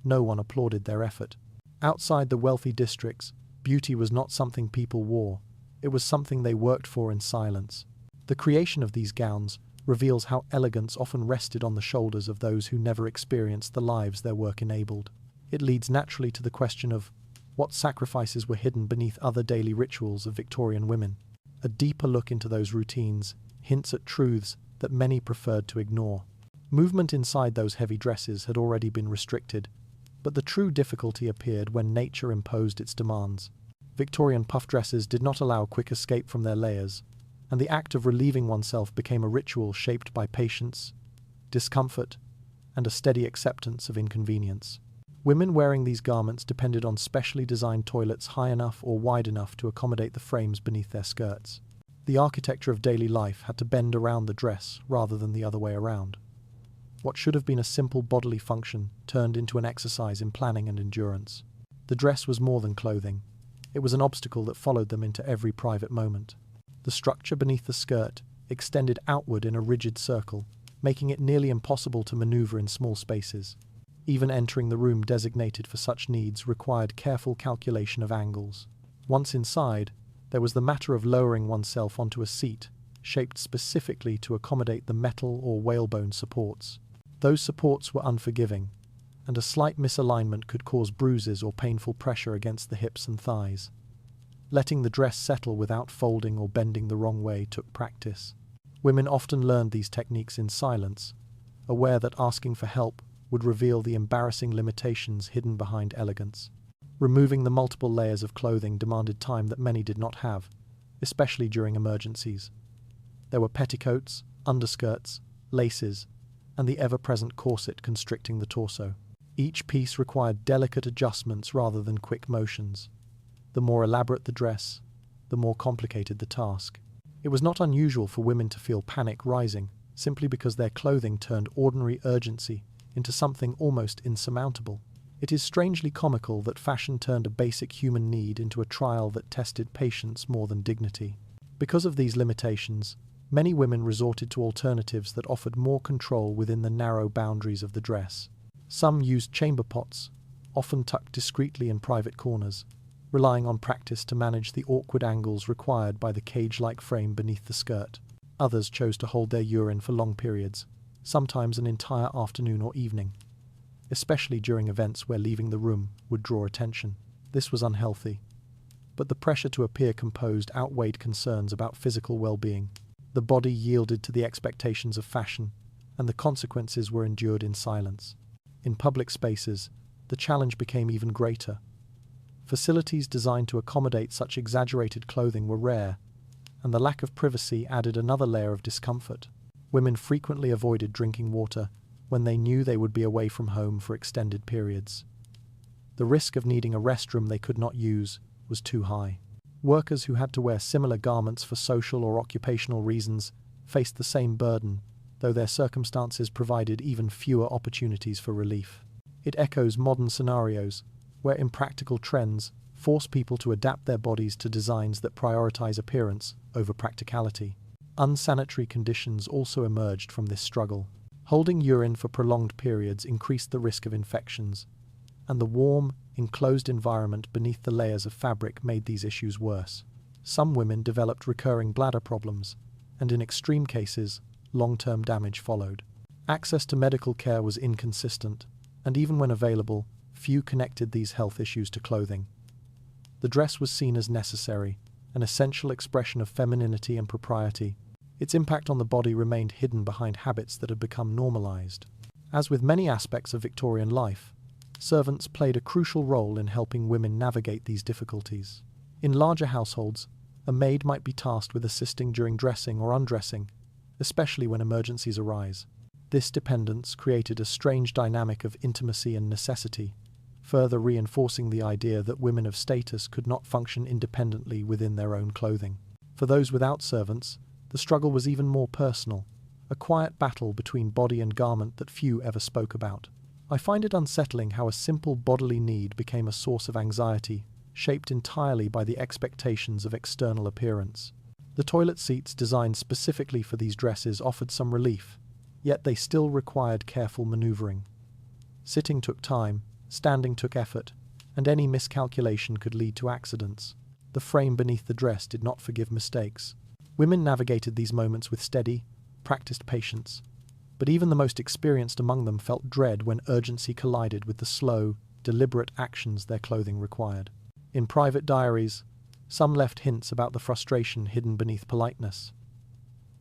No one applauded their effort. Outside the wealthy districts, beauty was not something people wore. It was something they worked for in silence. The creation of these gowns reveals how elegance often rested on the shoulders of those who never experienced the lives their work enabled. It leads naturally to the question of what sacrifices were hidden beneath other daily rituals of Victorian women. A deeper look into those routines hints at truths that many preferred to ignore. Movement inside those heavy dresses had already been restricted, but the true difficulty appeared when nature imposed its demands. Victorian puff dresses did not allow quick escape from their layers, and the act of relieving oneself became a ritual shaped by patience, discomfort, and a steady acceptance of inconvenience. Women wearing these garments depended on specially designed toilets high enough or wide enough to accommodate the frames beneath their skirts. The architecture of daily life had to bend around the dress rather than the other way around. What should have been a simple bodily function turned into an exercise in planning and endurance. The dress was more than clothing. It was an obstacle that followed them into every private moment. The structure beneath the skirt extended outward in a rigid circle, making it nearly impossible to maneuver in small spaces. Even entering the room designated for such needs required careful calculation of angles. Once inside, there was the matter of lowering oneself onto a seat, shaped specifically to accommodate the metal or whalebone supports. Those supports were unforgiving, and a slight misalignment could cause bruises or painful pressure against the hips and thighs. Letting the dress settle without folding or bending the wrong way took practice. Women often learned these techniques in silence, aware that asking for help would reveal the embarrassing limitations hidden behind elegance. Removing the multiple layers of clothing demanded time that many did not have, especially during emergencies. There were petticoats, underskirts, laces, and the ever-present corset constricting the torso. Each piece required delicate adjustments rather than quick motions. The more elaborate the dress, the more complicated the task. It was not unusual for women to feel panic rising, simply because their clothing turned ordinary urgency into something almost insurmountable. It is strangely comical that fashion turned a basic human need into a trial that tested patience more than dignity. Because of these limitations, many women resorted to alternatives that offered more control within the narrow boundaries of the dress. Some used chamber pots, often tucked discreetly in private corners, relying on practice to manage the awkward angles required by the cage-like frame beneath the skirt. Others chose to hold their urine for long periods, sometimes an entire afternoon or evening, especially during events where leaving the room would draw attention. This was unhealthy, but the pressure to appear composed outweighed concerns about physical well-being. The body yielded to the expectations of fashion, and the consequences were endured in silence. In public spaces, the challenge became even greater. Facilities designed to accommodate such exaggerated clothing were rare, and the lack of privacy added another layer of discomfort. Women frequently avoided drinking water when they knew they would be away from home for extended periods. The risk of needing a restroom they could not use was too high. Workers who had to wear similar garments for social or occupational reasons faced the same burden, though their circumstances provided even fewer opportunities for relief. It echoes modern scenarios, where impractical trends force people to adapt their bodies to designs that prioritize appearance over practicality. Unsanitary conditions also emerged from this struggle. Holding urine for prolonged periods increased the risk of infections, and the warm, enclosed environment beneath the layers of fabric made these issues worse. Some women developed recurring bladder problems, and in extreme cases, long-term damage followed. Access to medical care was inconsistent, and even when available, few connected these health issues to clothing. The dress was seen as necessary, an essential expression of femininity and propriety. Its impact on the body remained hidden behind habits that had become normalized. As with many aspects of Victorian life, servants played a crucial role in helping women navigate these difficulties. In larger households, a maid might be tasked with assisting during dressing or undressing, especially when emergencies arise. This dependence created a strange dynamic of intimacy and necessity, further reinforcing the idea that women of status could not function independently within their own clothing. For those without servants, the struggle was even more personal, a quiet battle between body and garment that few ever spoke about. I find it unsettling how a simple bodily need became a source of anxiety, shaped entirely by the expectations of external appearance. The toilet seats designed specifically for these dresses offered some relief, yet they still required careful maneuvering. Sitting took time, standing took effort, and any miscalculation could lead to accidents. The frame beneath the dress did not forgive mistakes. Women navigated these moments with steady, practiced patience, but even the most experienced among them felt dread when urgency collided with the slow, deliberate actions their clothing required. In private diaries, some left hints about the frustration hidden beneath politeness.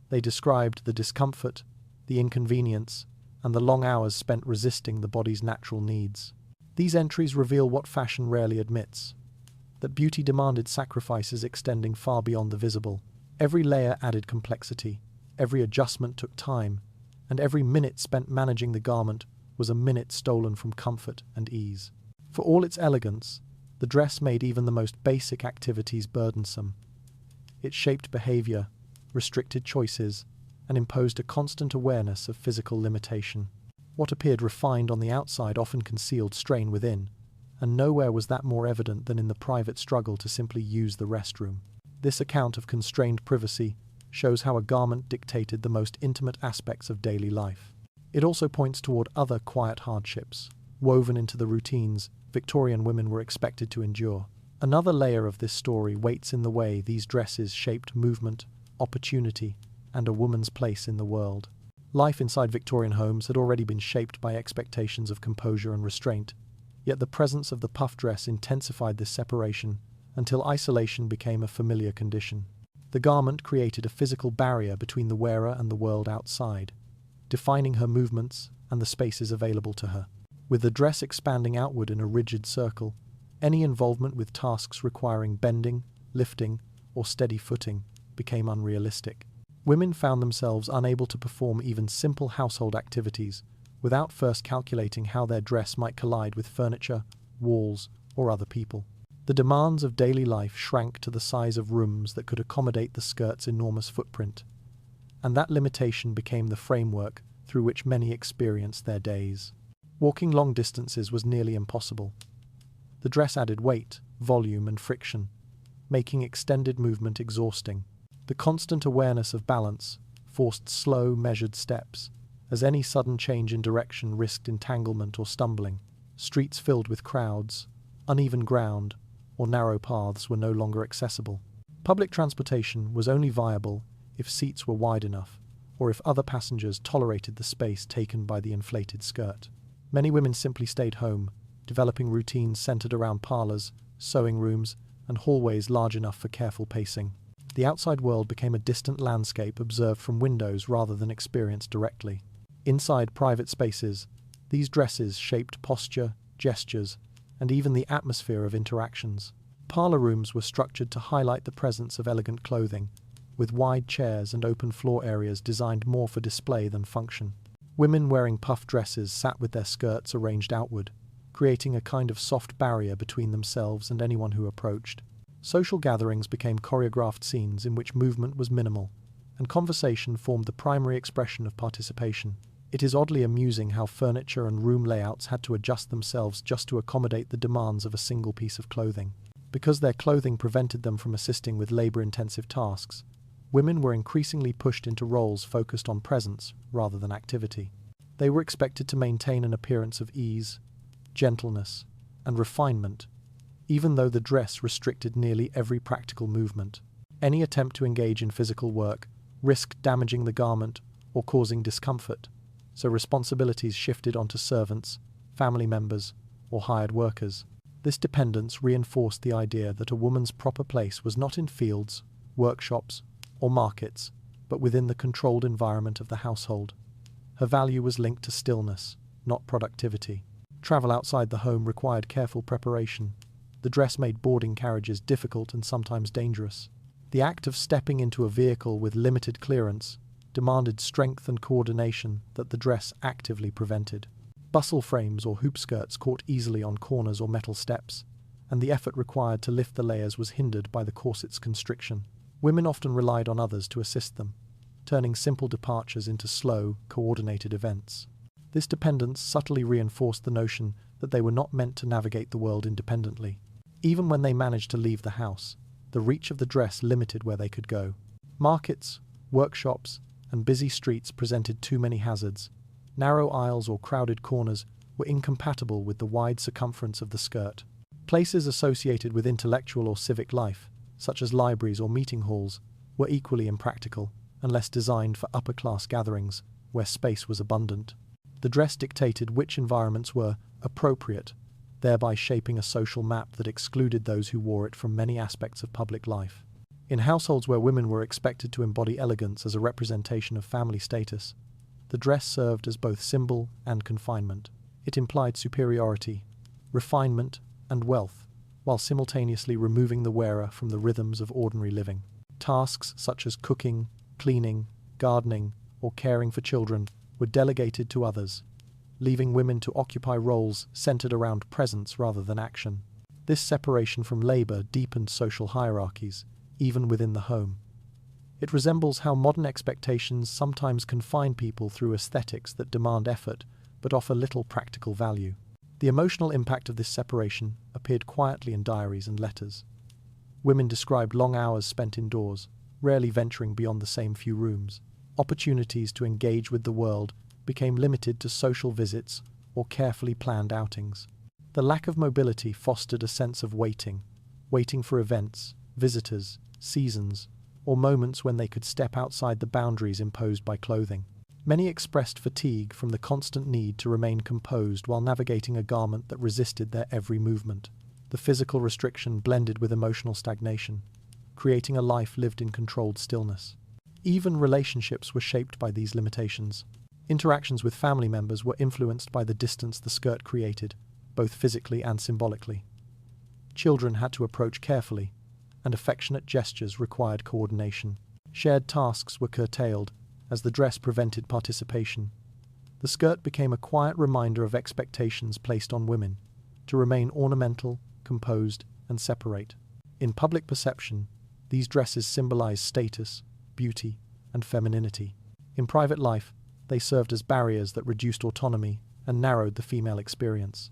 They described the discomfort, the inconvenience, and the long hours spent resisting the body's natural needs. These entries reveal what fashion rarely admits, that beauty demanded sacrifices extending far beyond the visible. Every layer added complexity, every adjustment took time, and every minute spent managing the garment was a minute stolen from comfort and ease. For all its elegance, the dress made even the most basic activities burdensome. It shaped behavior, restricted choices, and imposed a constant awareness of physical limitation. What appeared refined on the outside often concealed strain within, and nowhere was that more evident than in the private struggle to simply use the restroom. This account of constrained privacy shows how a garment dictated the most intimate aspects of daily life. It also points toward other quiet hardships, woven into the routines Victorian women were expected to endure. Another layer of this story waits in the way these dresses shaped movement, opportunity, and a woman's place in the world. Life inside Victorian homes had already been shaped by expectations of composure and restraint, yet the presence of the puff dress intensified this separation until isolation became a familiar condition. The garment created a physical barrier between the wearer and the world outside, defining her movements and the spaces available to her. With the dress expanding outward in a rigid circle, any involvement with tasks requiring bending, lifting, or steady footing became unrealistic. Women found themselves unable to perform even simple household activities without first calculating how their dress might collide with furniture, walls, or other people. The demands of daily life shrank to the size of rooms that could accommodate the skirt's enormous footprint, and that limitation became the framework through which many experienced their days. Walking long distances was nearly impossible. The dress added weight, volume, and friction, making extended movement exhausting. The constant awareness of balance forced slow, measured steps, as any sudden change in direction risked entanglement or stumbling. Streets filled with crowds, uneven ground, or narrow paths were no longer accessible. Public transportation was only viable if seats were wide enough, or if other passengers tolerated the space taken by the inflated skirt. Many women simply stayed home, developing routines centered around parlors, sewing rooms, and hallways large enough for careful pacing. The outside world became a distant landscape observed from windows rather than experienced directly. Inside private spaces, these dresses shaped posture, gestures, and even the atmosphere of interactions. Parlor rooms were structured to highlight the presence of elegant clothing, with wide chairs and open floor areas designed more for display than function. Women wearing puff dresses sat with their skirts arranged outward, creating a kind of soft barrier between themselves and anyone who approached. Social gatherings became choreographed scenes in which movement was minimal, and conversation formed the primary expression of participation. It is oddly amusing how furniture and room layouts had to adjust themselves just to accommodate the demands of a single piece of clothing. Because their clothing prevented them from assisting with labor-intensive tasks, women were increasingly pushed into roles focused on presence rather than activity. They were expected to maintain an appearance of ease, gentleness, and refinement, even though the dress restricted nearly every practical movement. Any attempt to engage in physical work risked damaging the garment or causing discomfort, so responsibilities shifted onto servants, family members, or hired workers. This dependence reinforced the idea that a woman's proper place was not in fields, workshops, or markets, but within the controlled environment of the household. Her value was linked to stillness, not productivity. Travel outside the home required careful preparation. The dress made boarding carriages difficult and sometimes dangerous. The act of stepping into a vehicle with limited clearance demanded strength and coordination that the dress actively prevented. Bustle frames or hoop skirts caught easily on corners or metal steps, and the effort required to lift the layers was hindered by the corset's constriction. Women often relied on others to assist them, turning simple departures into slow, coordinated events. This dependence subtly reinforced the notion that they were not meant to navigate the world independently. Even when they managed to leave the house, the reach of the dress limited where they could go. Markets, workshops, and busy streets presented too many hazards. Narrow aisles or crowded corners were incompatible with the wide circumference of the skirt. Places associated with intellectual or civic life, such as libraries or meeting halls, were equally impractical, unless designed for upper-class gatherings, where space was abundant. The dress dictated which environments were appropriate, thereby shaping a social map that excluded those who wore it from many aspects of public life. In households where women were expected to embody elegance as a representation of family status, the dress served as both symbol and confinement. It implied superiority, refinement, and wealth, while simultaneously removing the wearer from the rhythms of ordinary living. Tasks such as cooking, cleaning, gardening, or caring for children were delegated to others, leaving women to occupy roles centered around presence rather than action. This separation from labor deepened social hierarchies, even within the home. It resembles how modern expectations sometimes confine people through aesthetics that demand effort but offer little practical value. The emotional impact of this separation appeared quietly in diaries and letters. Women described long hours spent indoors, rarely venturing beyond the same few rooms. Opportunities to engage with the world became limited to social visits or carefully planned outings. The lack of mobility fostered a sense of waiting for events, visitors, seasons, or moments when they could step outside the boundaries imposed by clothing. Many expressed fatigue from the constant need to remain composed while navigating a garment that resisted their every movement. The physical restriction blended with emotional stagnation, creating a life lived in controlled stillness. Even relationships were shaped by these limitations. Interactions with family members were influenced by the distance the skirt created, both physically and symbolically. Children had to approach carefully, and affectionate gestures required coordination. Shared tasks were curtailed, as the dress prevented participation. The skirt became a quiet reminder of expectations placed on women, to remain ornamental, composed, and separate. In public perception, these dresses symbolized status, beauty, and femininity. In private life, they served as barriers that reduced autonomy and narrowed the female experience.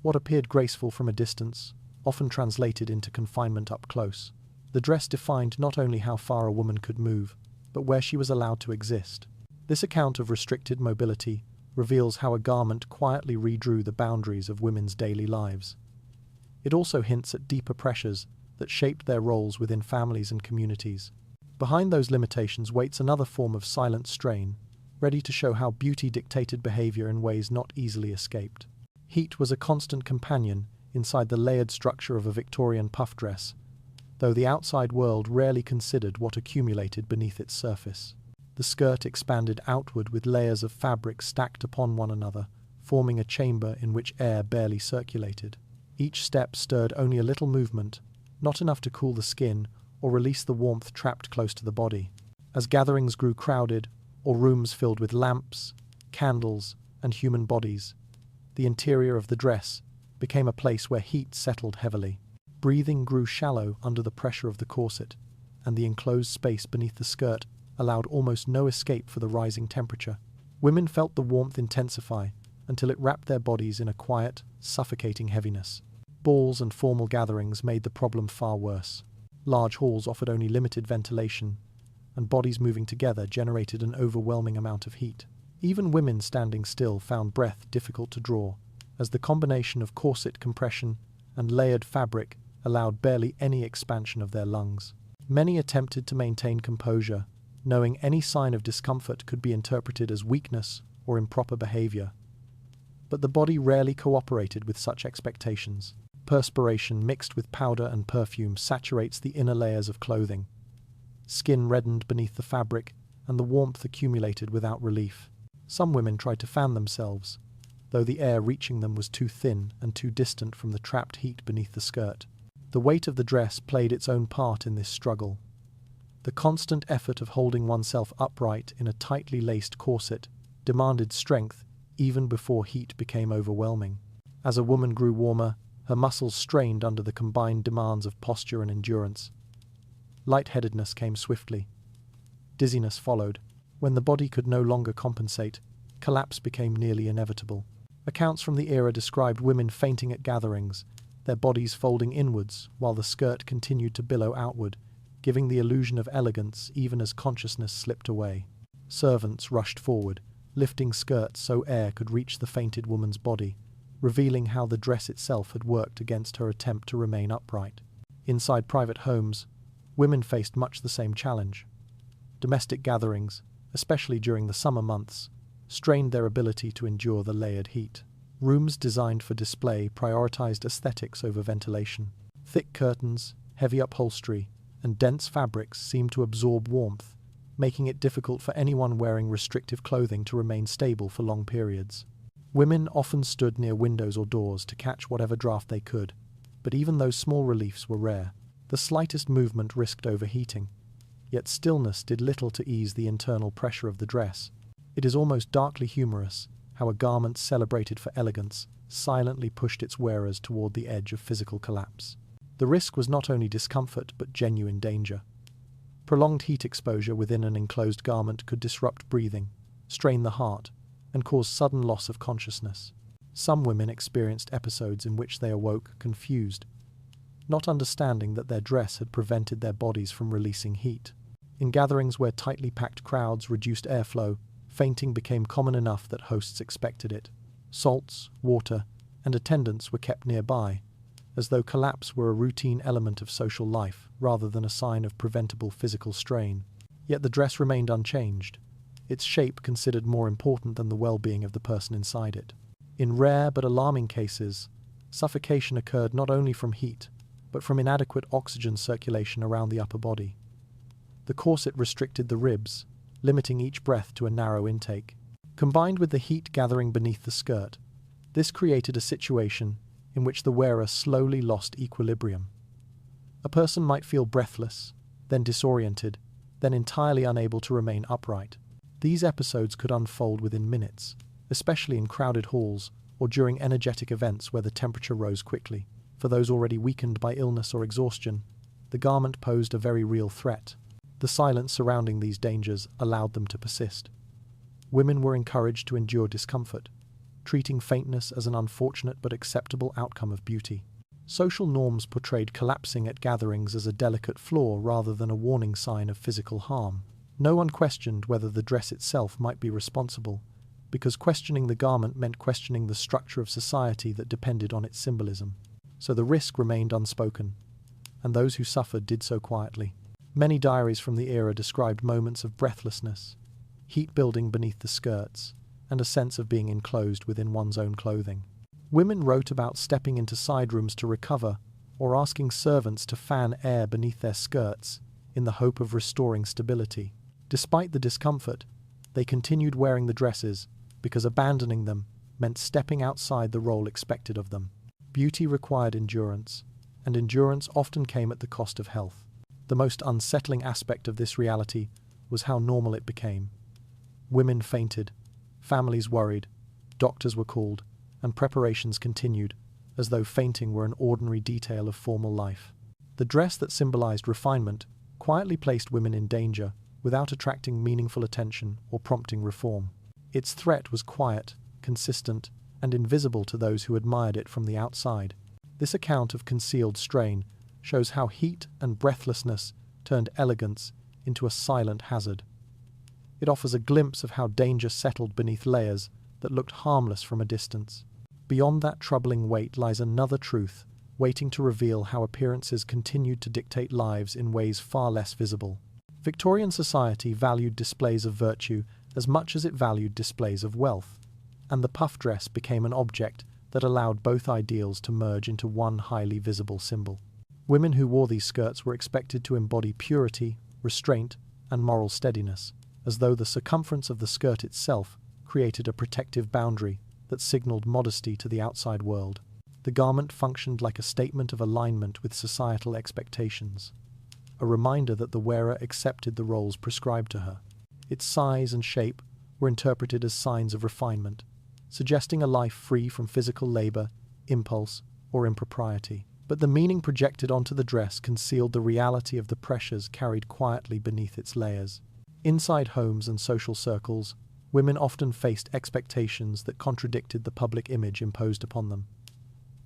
What appeared graceful from a distance often translated into confinement up close. The dress defined not only how far a woman could move, but where she was allowed to exist. This account of restricted mobility reveals how a garment quietly redrew the boundaries of women's daily lives. It also hints at deeper pressures that shaped their roles within families and communities. Behind those limitations waits another form of silent strain, ready to show how beauty dictated behavior in ways not easily escaped. Heat was a constant companion inside the layered structure of a Victorian puff dress, though the outside world rarely considered what accumulated beneath its surface. The skirt expanded outward with layers of fabric stacked upon one another, forming a chamber in which air barely circulated. Each step stirred only a little movement, not enough to cool the skin or release the warmth trapped close to the body. As gatherings grew crowded, or rooms filled with lamps, candles, and human bodies, the interior of the dress became a place where heat settled heavily. Breathing grew shallow under the pressure of the corset, and the enclosed space beneath the skirt allowed almost no escape for the rising temperature. Women felt the warmth intensify until it wrapped their bodies in a quiet, suffocating heaviness. Balls and formal gatherings made the problem far worse. Large halls offered only limited ventilation, and bodies moving together generated an overwhelming amount of heat. Even women standing still found breath difficult to draw, as the combination of corset compression and layered fabric allowed barely any expansion of their lungs. Many attempted to maintain composure, knowing any sign of discomfort could be interpreted as weakness or improper behavior. But the body rarely cooperated with such expectations. Perspiration mixed with powder and perfume saturates the inner layers of clothing. Skin reddened beneath the fabric, and the warmth accumulated without relief. Some women tried to fan themselves, though the air reaching them was too thin and too distant from the trapped heat beneath the skirt. The weight of the dress played its own part in this struggle. The constant effort of holding oneself upright in a tightly laced corset demanded strength even before heat became overwhelming. As a woman grew warmer, her muscles strained under the combined demands of posture and endurance. Lightheadedness came swiftly. Dizziness followed. When the body could no longer compensate, collapse became nearly inevitable. Accounts from the era described women fainting at gatherings, their bodies folding inwards while the skirt continued to billow outward, giving the illusion of elegance even as consciousness slipped away. Servants rushed forward, lifting skirts so air could reach the fainted woman's body, revealing how the dress itself had worked against her attempt to remain upright. Inside private homes, women faced much the same challenge. Domestic gatherings, especially during the summer months, strained their ability to endure the layered heat. Rooms designed for display prioritized aesthetics over ventilation. Thick curtains, heavy upholstery, and dense fabrics seemed to absorb warmth, making it difficult for anyone wearing restrictive clothing to remain stable for long periods. Women often stood near windows or doors to catch whatever draft they could, but even those small reliefs were rare. The slightest movement risked overheating, yet stillness did little to ease the internal pressure of the dress. It is almost darkly humorous how a garment celebrated for elegance silently pushed its wearers toward the edge of physical collapse. The risk was not only discomfort but genuine danger. Prolonged heat exposure within an enclosed garment could disrupt breathing, strain the heart, and cause sudden loss of consciousness. Some women experienced episodes in which they awoke confused, not understanding that their dress had prevented their bodies from releasing heat. In gatherings where tightly packed crowds reduced airflow, fainting became common enough that hosts expected it. Salts, water, and attendants were kept nearby, as though collapse were a routine element of social life rather than a sign of preventable physical strain. Yet the dress remained unchanged, its shape considered more important than the well-being of the person inside it. In rare but alarming cases, suffocation occurred not only from heat, but from inadequate oxygen circulation around the upper body. The corset restricted the ribs, limiting each breath to a narrow intake. Combined with the heat gathering beneath the skirt, this created a situation in which the wearer slowly lost equilibrium. A person might feel breathless, then disoriented, then entirely unable to remain upright. These episodes could unfold within minutes, especially in crowded halls or during energetic events where the temperature rose quickly. For those already weakened by illness or exhaustion, the garment posed a very real threat. The silence surrounding these dangers allowed them to persist. Women were encouraged to endure discomfort, treating faintness as an unfortunate but acceptable outcome of beauty. Social norms portrayed collapsing at gatherings as a delicate flaw rather than a warning sign of physical harm. No one questioned whether the dress itself might be responsible, because questioning the garment meant questioning the structure of society that depended on its symbolism. So the risk remained unspoken, and those who suffered did so quietly. Many diaries from the era described moments of breathlessness, heat building beneath the skirts, and a sense of being enclosed within one's own clothing. Women wrote about stepping into side rooms to recover, or asking servants to fan air beneath their skirts in the hope of restoring stability. Despite the discomfort, they continued wearing the dresses because abandoning them meant stepping outside the role expected of them. Beauty required endurance, and endurance often came at the cost of health. The most unsettling aspect of this reality was how normal it became. Women fainted, Families worried, doctors were called, and preparations continued, as though fainting were an ordinary detail of formal life. The dress that symbolized refinement quietly placed women in danger without attracting meaningful attention or prompting reform. Its threat was quiet, consistent, and invisible to those who admired it from the outside. This account of concealed strain shows how heat and breathlessness turned elegance into a silent hazard. It offers a glimpse of how danger settled beneath layers that looked harmless from a distance. Beyond that troubling weight lies another truth, waiting to reveal how appearances continued to dictate lives in ways far less visible. Victorian society valued displays of virtue as much as it valued displays of wealth, and the puff dress became an object that allowed both ideals to merge into one highly visible symbol. Women who wore these skirts were expected to embody purity, restraint, and moral steadiness, as though the circumference of the skirt itself created a protective boundary that signaled modesty to the outside world. The garment functioned like a statement of alignment with societal expectations, a reminder that the wearer accepted the roles prescribed to her. Its size and shape were interpreted as signs of refinement, suggesting a life free from physical labor, impulse, or impropriety. But the meaning projected onto the dress concealed the reality of the pressures carried quietly beneath its layers. Inside homes and social circles, women often faced expectations that contradicted the public image imposed upon them.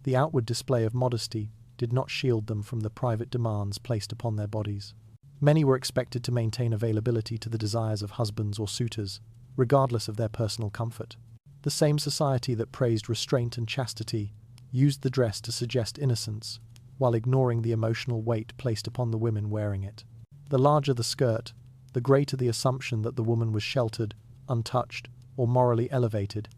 The outward display of modesty did not shield them from the private demands placed upon their bodies. Many were expected to maintain availability to the desires of husbands or suitors, regardless of their personal comfort. The same society that praised restraint and chastity used the dress to suggest innocence, while ignoring the emotional weight placed upon the women wearing it. The larger the skirt, the greater the assumption that the woman was sheltered, untouched, or morally elevated.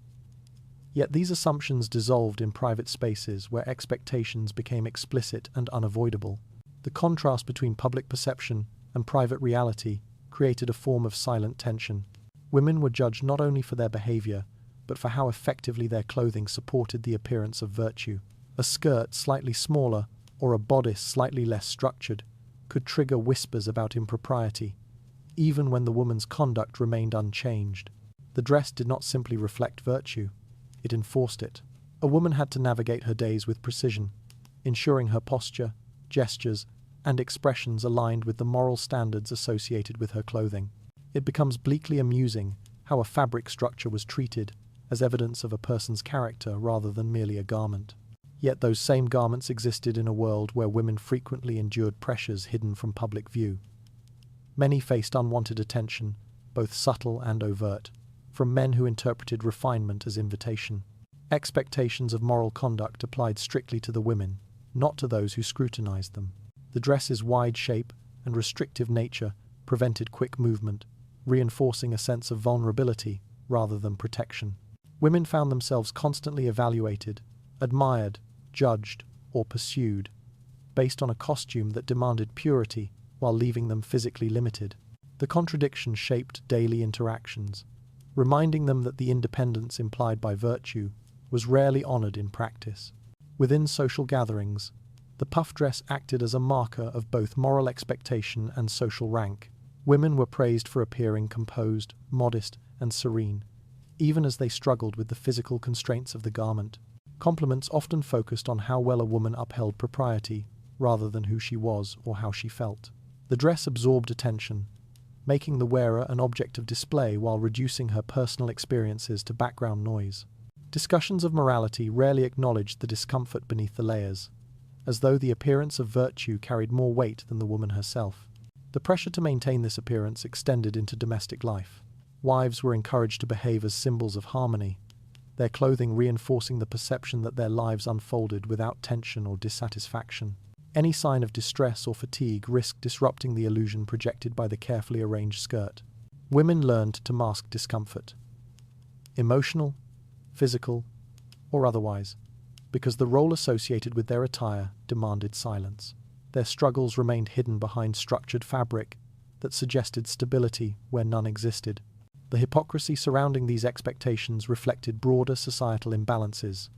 Yet these assumptions dissolved in private spaces where expectations became explicit and unavoidable. The contrast between public perception and private reality created a form of silent tension. Women were judged not only for their behavior, but for how effectively their clothing supported the appearance of virtue. A skirt slightly smaller, or a bodice slightly less structured, could trigger whispers about impropriety, even when the woman's conduct remained unchanged. The dress did not simply reflect virtue, it enforced it. A woman had to navigate her days with precision, ensuring her posture, gestures, and expressions aligned with the moral standards associated with her clothing. It becomes bleakly amusing how a fabric structure was treated as evidence of a person's character rather than merely a garment. Yet those same garments existed in a world where women frequently endured pressures hidden from public view. Many faced unwanted attention, both subtle and overt, from men who interpreted refinement as invitation. Expectations of moral conduct applied strictly to the women, not to those who scrutinized them. The dress's wide shape and restrictive nature prevented quick movement, reinforcing a sense of vulnerability rather than protection. Women found themselves constantly evaluated, admired, judged, or pursued, based on a costume that demanded purity while leaving them physically limited. The contradiction shaped daily interactions, reminding them that the independence implied by virtue was rarely honored in practice. Within social gatherings, the puff dress acted as a marker of both moral expectation and social rank. Women were praised for appearing composed, modest, and serene, even as they struggled with the physical constraints of the garment. Compliments often focused on how well a woman upheld propriety, rather than who she was or how she felt. The dress absorbed attention, making the wearer an object of display while reducing her personal experiences to background noise. Discussions of morality rarely acknowledged the discomfort beneath the layers, as though the appearance of virtue carried more weight than the woman herself. The pressure to maintain this appearance extended into domestic life. Wives were encouraged to behave as symbols of harmony, their clothing reinforcing the perception that their lives unfolded without tension or dissatisfaction. Any sign of distress or fatigue risked disrupting the illusion projected by the carefully arranged skirt. Women learned to mask discomfort, emotional, physical, or otherwise, because the role associated with their attire demanded silence. Their struggles remained hidden behind structured fabric that suggested stability where none existed. The hypocrisy surrounding these expectations reflected broader societal imbalances.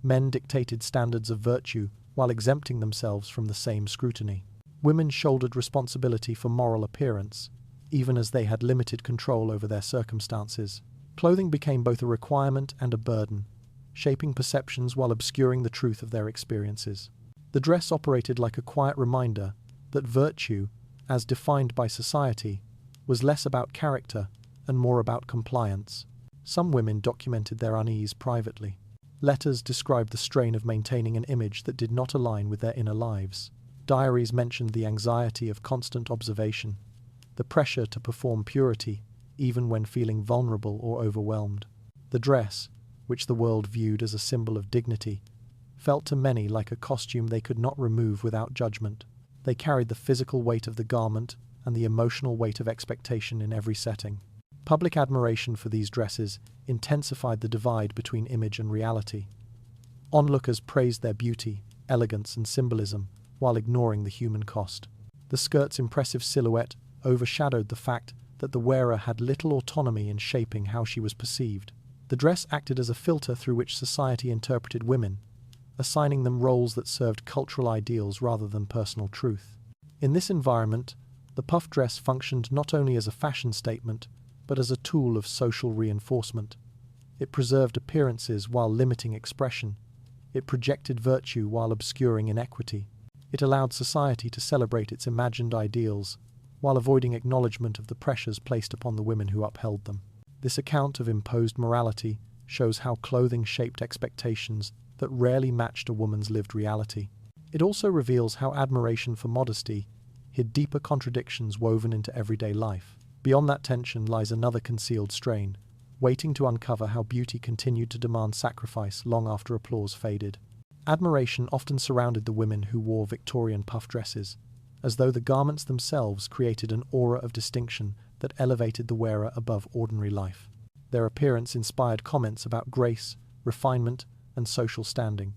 Men dictated standards of virtue while exempting themselves from the same scrutiny. Women shouldered responsibility for moral appearance, even as they had limited control over their circumstances. Clothing became both a requirement and a burden, shaping perceptions while obscuring the truth of their experiences. The dress operated like a quiet reminder that virtue, as defined by society, was less about character and more about compliance. Some women documented their unease privately. Letters described the strain of maintaining an image that did not align with their inner lives. Diaries mentioned the anxiety of constant observation, the pressure to perform purity, even when feeling vulnerable or overwhelmed. The dress, which the world viewed as a symbol of dignity, felt to many like a costume they could not remove without judgment. They carried the physical weight of the garment and the emotional weight of expectation in every setting. Public admiration for these dresses intensified the divide between image and reality. Onlookers praised their beauty, elegance, and symbolism, while ignoring the human cost. The skirt's impressive silhouette overshadowed the fact that the wearer had little autonomy in shaping how she was perceived. The dress acted as a filter through which society interpreted women, assigning them roles that served cultural ideals rather than personal truth. In this environment, the puff dress functioned not only as a fashion statement, but as a tool of social reinforcement. It preserved appearances while limiting expression. It projected virtue while obscuring inequity. It allowed society to celebrate its imagined ideals, while avoiding acknowledgement of the pressures placed upon the women who upheld them. This account of imposed morality shows how clothing shaped expectations that rarely matched a woman's lived reality. It also reveals how admiration for modesty hid deeper contradictions woven into everyday life. Beyond that tension lies another concealed strain, waiting to uncover how beauty continued to demand sacrifice long after applause faded. Admiration often surrounded the women who wore Victorian puff dresses, as though the garments themselves created an aura of distinction that elevated the wearer above ordinary life. Their appearance inspired comments about grace, refinement, and social standing,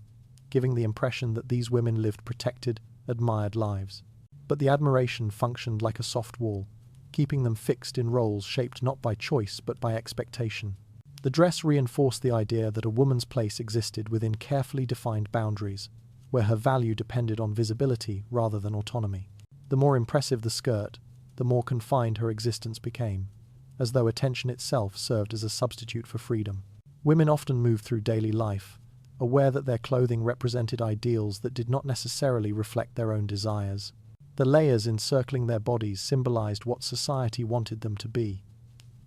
giving the impression that these women lived protected, admired lives. But the admiration functioned like a soft wall, keeping them fixed in roles shaped not by choice but by expectation. The dress reinforced the idea that a woman's place existed within carefully defined boundaries, where her value depended on visibility rather than autonomy. The more impressive the skirt, the more confined her existence became, as though attention itself served as a substitute for freedom. Women often moved through daily life, aware that their clothing represented ideals that did not necessarily reflect their own desires. The layers encircling their bodies symbolized what society wanted them to be: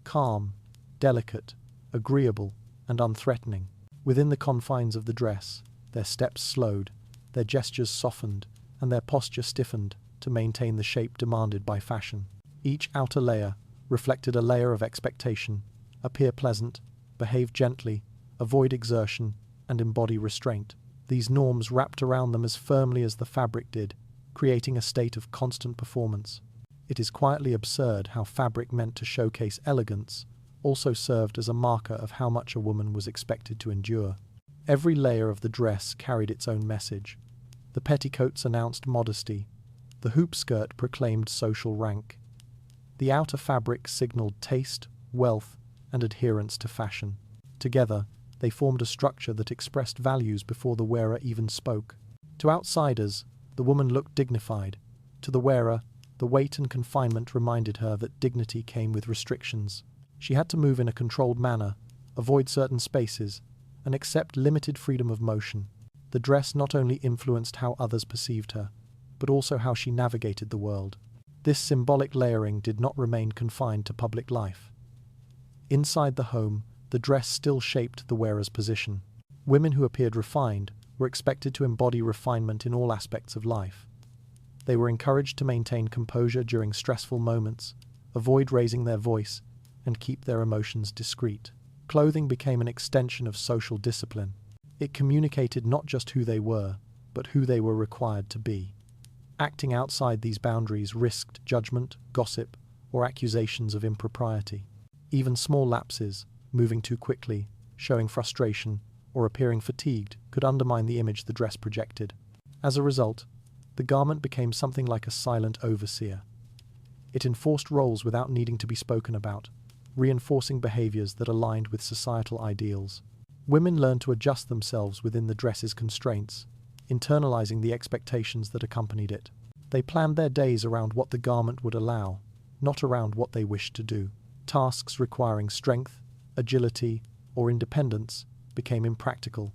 calm, delicate, agreeable, and unthreatening. Within the confines of the dress, their steps slowed, their gestures softened, and their posture stiffened to maintain the shape demanded by fashion. Each outer layer reflected a layer of expectation: appear pleasant, behave gently, avoid exertion, and embody restraint. These norms wrapped around them as firmly as the fabric did, creating a state of constant performance. It is quietly absurd how fabric meant to showcase elegance also served as a marker of how much a woman was expected to endure. Every layer of the dress carried its own message. The petticoats announced modesty, the hoop skirt proclaimed social rank. The outer fabric signaled taste, wealth, and adherence to fashion. Together, they formed a structure that expressed values before the wearer even spoke. To outsiders, the woman looked dignified. To the wearer, the weight and confinement reminded her that dignity came with restrictions. She had to move in a controlled manner, avoid certain spaces, and accept limited freedom of motion. The dress not only influenced how others perceived her, but also how she navigated the world. This symbolic layering did not remain confined to public life. Inside the home, the dress still shaped the wearer's position. Women who appeared refined were expected to embody refinement in all aspects of life. They were encouraged to maintain composure during stressful moments, avoid raising their voice, and keep their emotions discreet. Clothing became an extension of social discipline. It communicated not just who they were, but who they were required to be. Acting outside these boundaries risked judgment, gossip, or accusations of impropriety. Even small lapses, moving too quickly, showing frustration, or appearing fatigued, could undermine the image the dress projected. As a result, the garment became something like a silent overseer. It enforced roles without needing to be spoken about, reinforcing behaviors that aligned with societal ideals. Women learned to adjust themselves within the dress's constraints, internalizing the expectations that accompanied it. They planned their days around what the garment would allow, not around what they wished to do. Tasks requiring strength, agility, or independence became impractical,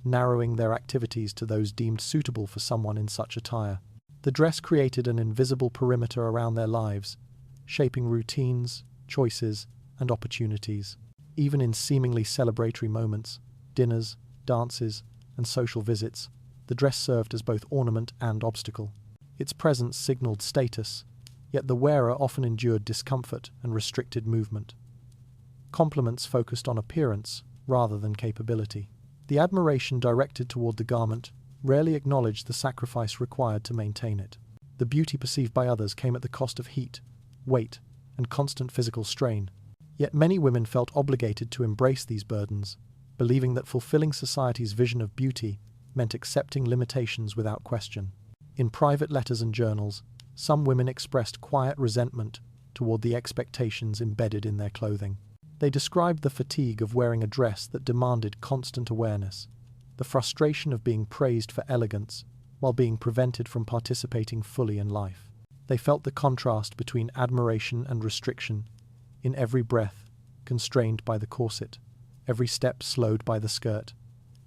narrowing their activities to those deemed suitable for someone in such attire. The dress created an invisible perimeter around their lives, shaping routines, choices, and opportunities. Even in seemingly celebratory moments, dinners, dances, and social visits, the dress served as both ornament and obstacle. Its presence signaled status, yet the wearer often endured discomfort and restricted movement. Compliments focused on appearance rather than capability. The admiration directed toward the garment rarely acknowledged the sacrifice required to maintain it. The beauty perceived by others came at the cost of heat, weight, and constant physical strain. Yet many women felt obligated to embrace these burdens, believing that fulfilling society's vision of beauty meant accepting limitations without question. In private letters and journals, some women expressed quiet resentment toward the expectations embedded in their clothing. They described the fatigue of wearing a dress that demanded constant awareness, the frustration of being praised for elegance while being prevented from participating fully in life. They felt the contrast between admiration and restriction, in every breath constrained by the corset, every step slowed by the skirt,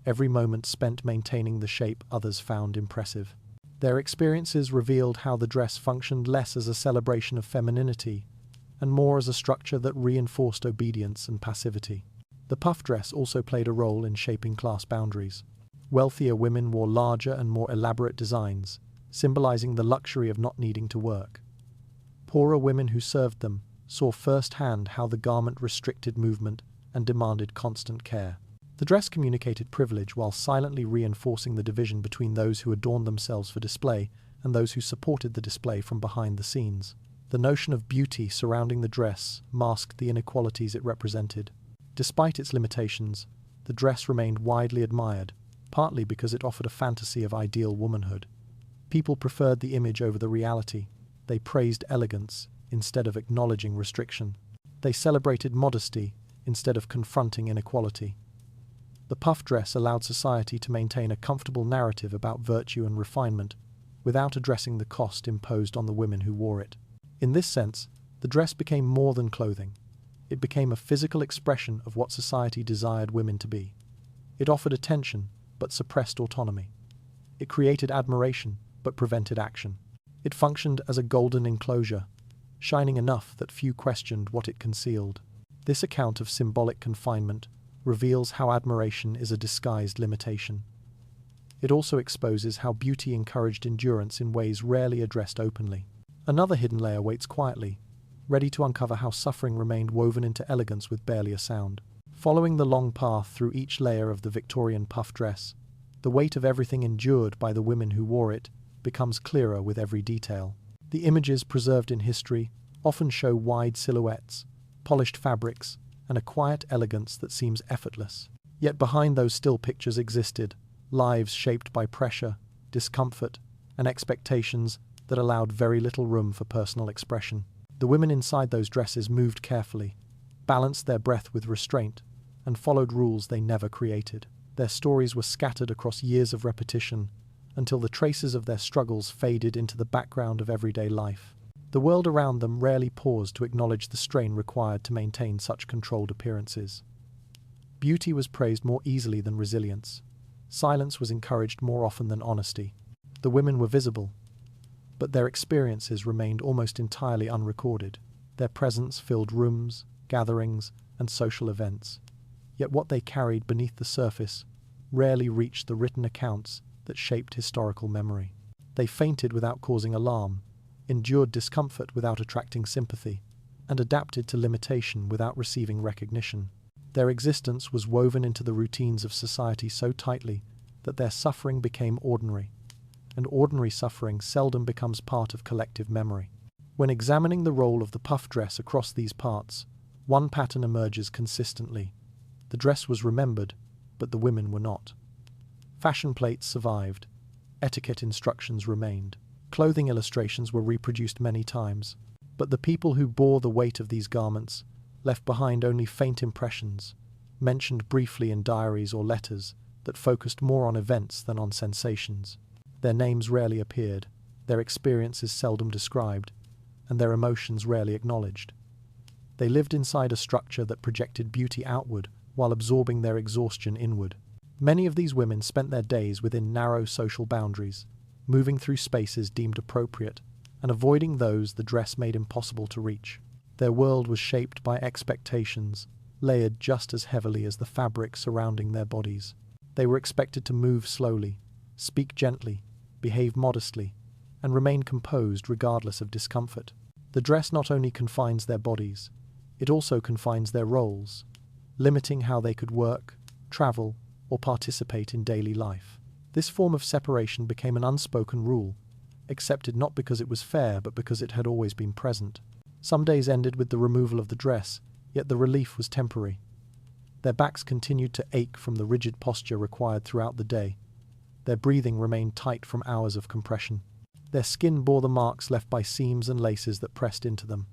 every moment spent maintaining the shape others found impressive. Their experiences revealed how the dress functioned less as a celebration of femininity and more as a structure that reinforced obedience and passivity. The puff dress also played a role in shaping class boundaries. Wealthier women wore larger and more elaborate designs, symbolizing the luxury of not needing to work. Poorer women who served them saw firsthand how the garment restricted movement and demanded constant care. The dress communicated privilege while silently reinforcing the division between those who adorned themselves for display and those who supported the display from behind the scenes. The notion of beauty surrounding the dress masked the inequalities it represented. Despite its limitations, the dress remained widely admired, partly because it offered a fantasy of ideal womanhood. People preferred the image over the reality. They praised elegance instead of acknowledging restriction. They celebrated modesty instead of confronting inequality. The puff dress allowed society to maintain a comfortable narrative about virtue and refinement without addressing the cost imposed on the women who wore it. In this sense, the dress became more than clothing. It became a physical expression of what society desired women to be. It offered attention, but suppressed autonomy. It created admiration, but prevented action. It functioned as a golden enclosure, shining enough that few questioned what it concealed. This account of symbolic confinement reveals how admiration is a disguised limitation. It also exposes how beauty encouraged endurance in ways rarely addressed openly. Another hidden layer waits quietly, ready to uncover how suffering remained woven into elegance with barely a sound. Following the long path through each layer of the Victorian puff dress, the weight of everything endured by the women who wore it becomes clearer with every detail. The images preserved in history often show wide silhouettes, polished fabrics, and a quiet elegance that seems effortless. Yet behind those still pictures existed lives shaped by pressure, discomfort, and expectations that allowed very little room for personal expression. The women inside those dresses moved carefully, balanced their breath with restraint, and followed rules they never created. Their stories were scattered across years of repetition until the traces of their struggles faded into the background of everyday life. The world around them rarely paused to acknowledge the strain required to maintain such controlled appearances. Beauty was praised more easily than resilience. Silence was encouraged more often than honesty. The women were visible, but their experiences remained almost entirely unrecorded. Their presence filled rooms, gatherings, and social events. Yet what they carried beneath the surface rarely reached the written accounts that shaped historical memory. They fainted without causing alarm, endured discomfort without attracting sympathy, and adapted to limitation without receiving recognition. Their existence was woven into the routines of society so tightly that their suffering became ordinary, and ordinary suffering seldom becomes part of collective memory. When examining the role of the puff dress across these parts, one pattern emerges consistently. The dress was remembered, but the women were not. Fashion plates survived. Etiquette instructions remained. Clothing illustrations were reproduced many times, but the people who bore the weight of these garments left behind only faint impressions, mentioned briefly in diaries or letters that focused more on events than on sensations. Their names rarely appeared, their experiences seldom described, and their emotions rarely acknowledged. They lived inside a structure that projected beauty outward while absorbing their exhaustion inward. Many of these women spent their days within narrow social boundaries, moving through spaces deemed appropriate and avoiding those the dress made impossible to reach. Their world was shaped by expectations, layered just as heavily as the fabric surrounding their bodies. They were expected to move slowly, speak gently, behave modestly, and remain composed regardless of discomfort. The dress not only confines their bodies, it also confines their roles, limiting how they could work, travel, or participate in daily life. This form of separation became an unspoken rule, accepted not because it was fair but because it had always been present. Some days ended with the removal of the dress, yet the relief was temporary. Their backs continued to ache from the rigid posture required throughout the day. Their breathing remained tight from hours of compression. Their skin bore the marks left by seams and laces that pressed into them.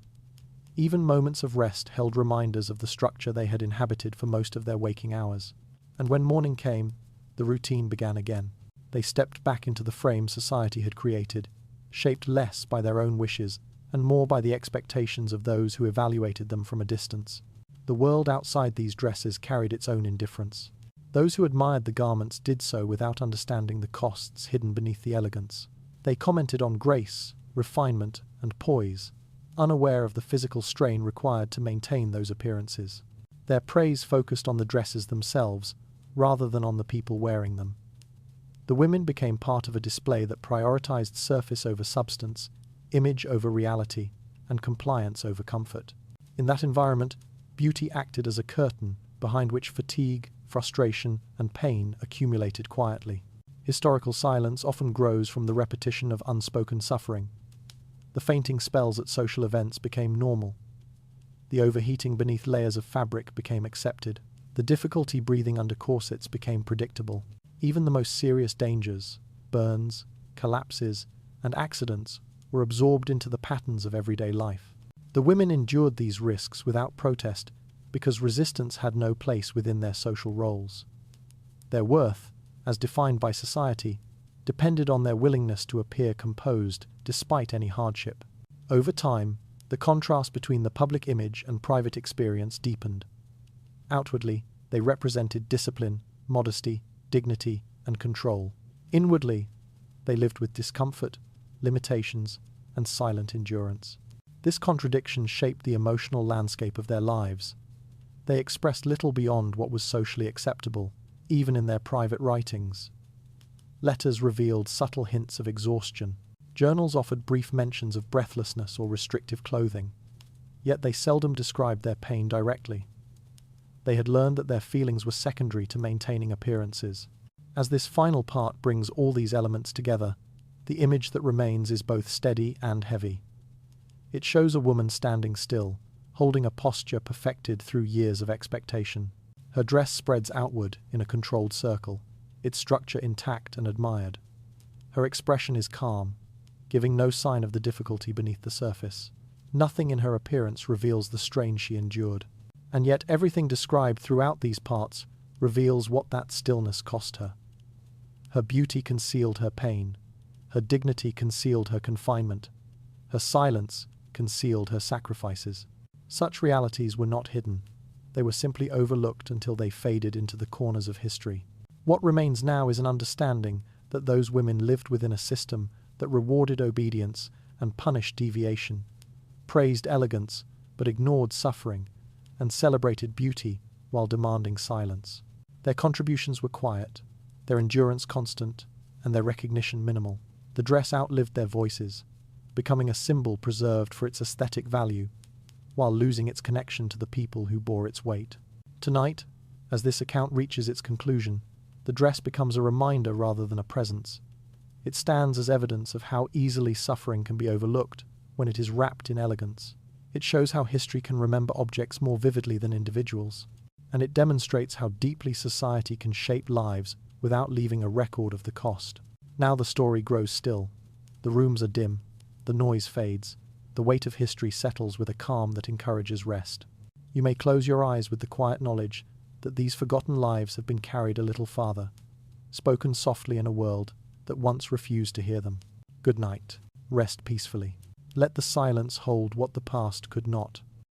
Even moments of rest held reminders of the structure they had inhabited for most of their waking hours. And when morning came, the routine began again. They stepped back into the frame society had created, shaped less by their own wishes and more by the expectations of those who evaluated them from a distance. The world outside these dresses carried its own indifference. Those who admired the garments did so without understanding the costs hidden beneath the elegance. They commented on grace, refinement, and poise, unaware of the physical strain required to maintain those appearances. Their praise focused on the dresses themselves, rather than on the people wearing them. The women became part of a display that prioritized surface over substance, image over reality, and compliance over comfort. In that environment, beauty acted as a curtain behind which fatigue, frustration, and pain accumulated quietly. Historical silence often grows from the repetition of unspoken suffering. The fainting spells at social events became normal. The overheating beneath layers of fabric became accepted. The difficulty breathing under corsets became predictable. Even the most serious dangers, burns, collapses, and accidents were absorbed into the patterns of everyday life. The women endured these risks without protest because resistance had no place within their social roles. Their worth, as defined by society, depended on their willingness to appear composed despite any hardship. Over time, the contrast between the public image and private experience deepened. Outwardly, they represented discipline, modesty, dignity, and control. Inwardly, they lived with discomfort, limitations, and silent endurance. This contradiction shaped the emotional landscape of their lives. They expressed little beyond what was socially acceptable, even in their private writings. Letters revealed subtle hints of exhaustion. Journals offered brief mentions of breathlessness or restrictive clothing, yet they seldom described their pain directly. They had learned that their feelings were secondary to maintaining appearances. As this final part brings all these elements together, the image that remains is both steady and heavy. It shows a woman standing still, holding a posture perfected through years of expectation. Her dress spreads outward in a controlled circle, its structure intact and admired. Her expression is calm, giving no sign of the difficulty beneath the surface. Nothing in her appearance reveals the strain she endured. And yet everything described throughout these parts reveals what that stillness cost her. Her beauty concealed her pain. Her dignity concealed her confinement. Her silence concealed her sacrifices. Such realities were not hidden. They were simply overlooked until they faded into the corners of history. What remains now is an understanding that those women lived within a system that rewarded obedience and punished deviation, praised elegance but ignored suffering, and celebrated beauty while demanding silence. Their contributions were quiet, their endurance constant, and their recognition minimal. The dress outlived their voices, becoming a symbol preserved for its aesthetic value, while losing its connection to the people who bore its weight. Tonight, as this account reaches its conclusion, the dress becomes a reminder rather than a presence. It stands as evidence of how easily suffering can be overlooked when it is wrapped in elegance. It shows how history can remember objects more vividly than individuals, and it demonstrates how deeply society can shape lives without leaving a record of the cost. Now the story grows still. The rooms are dim, the noise fades, the weight of history settles with a calm that encourages rest. You may close your eyes with the quiet knowledge that these forgotten lives have been carried a little farther, spoken softly in a world that once refused to hear them. Good night. Rest peacefully. Let the silence hold what the past could not.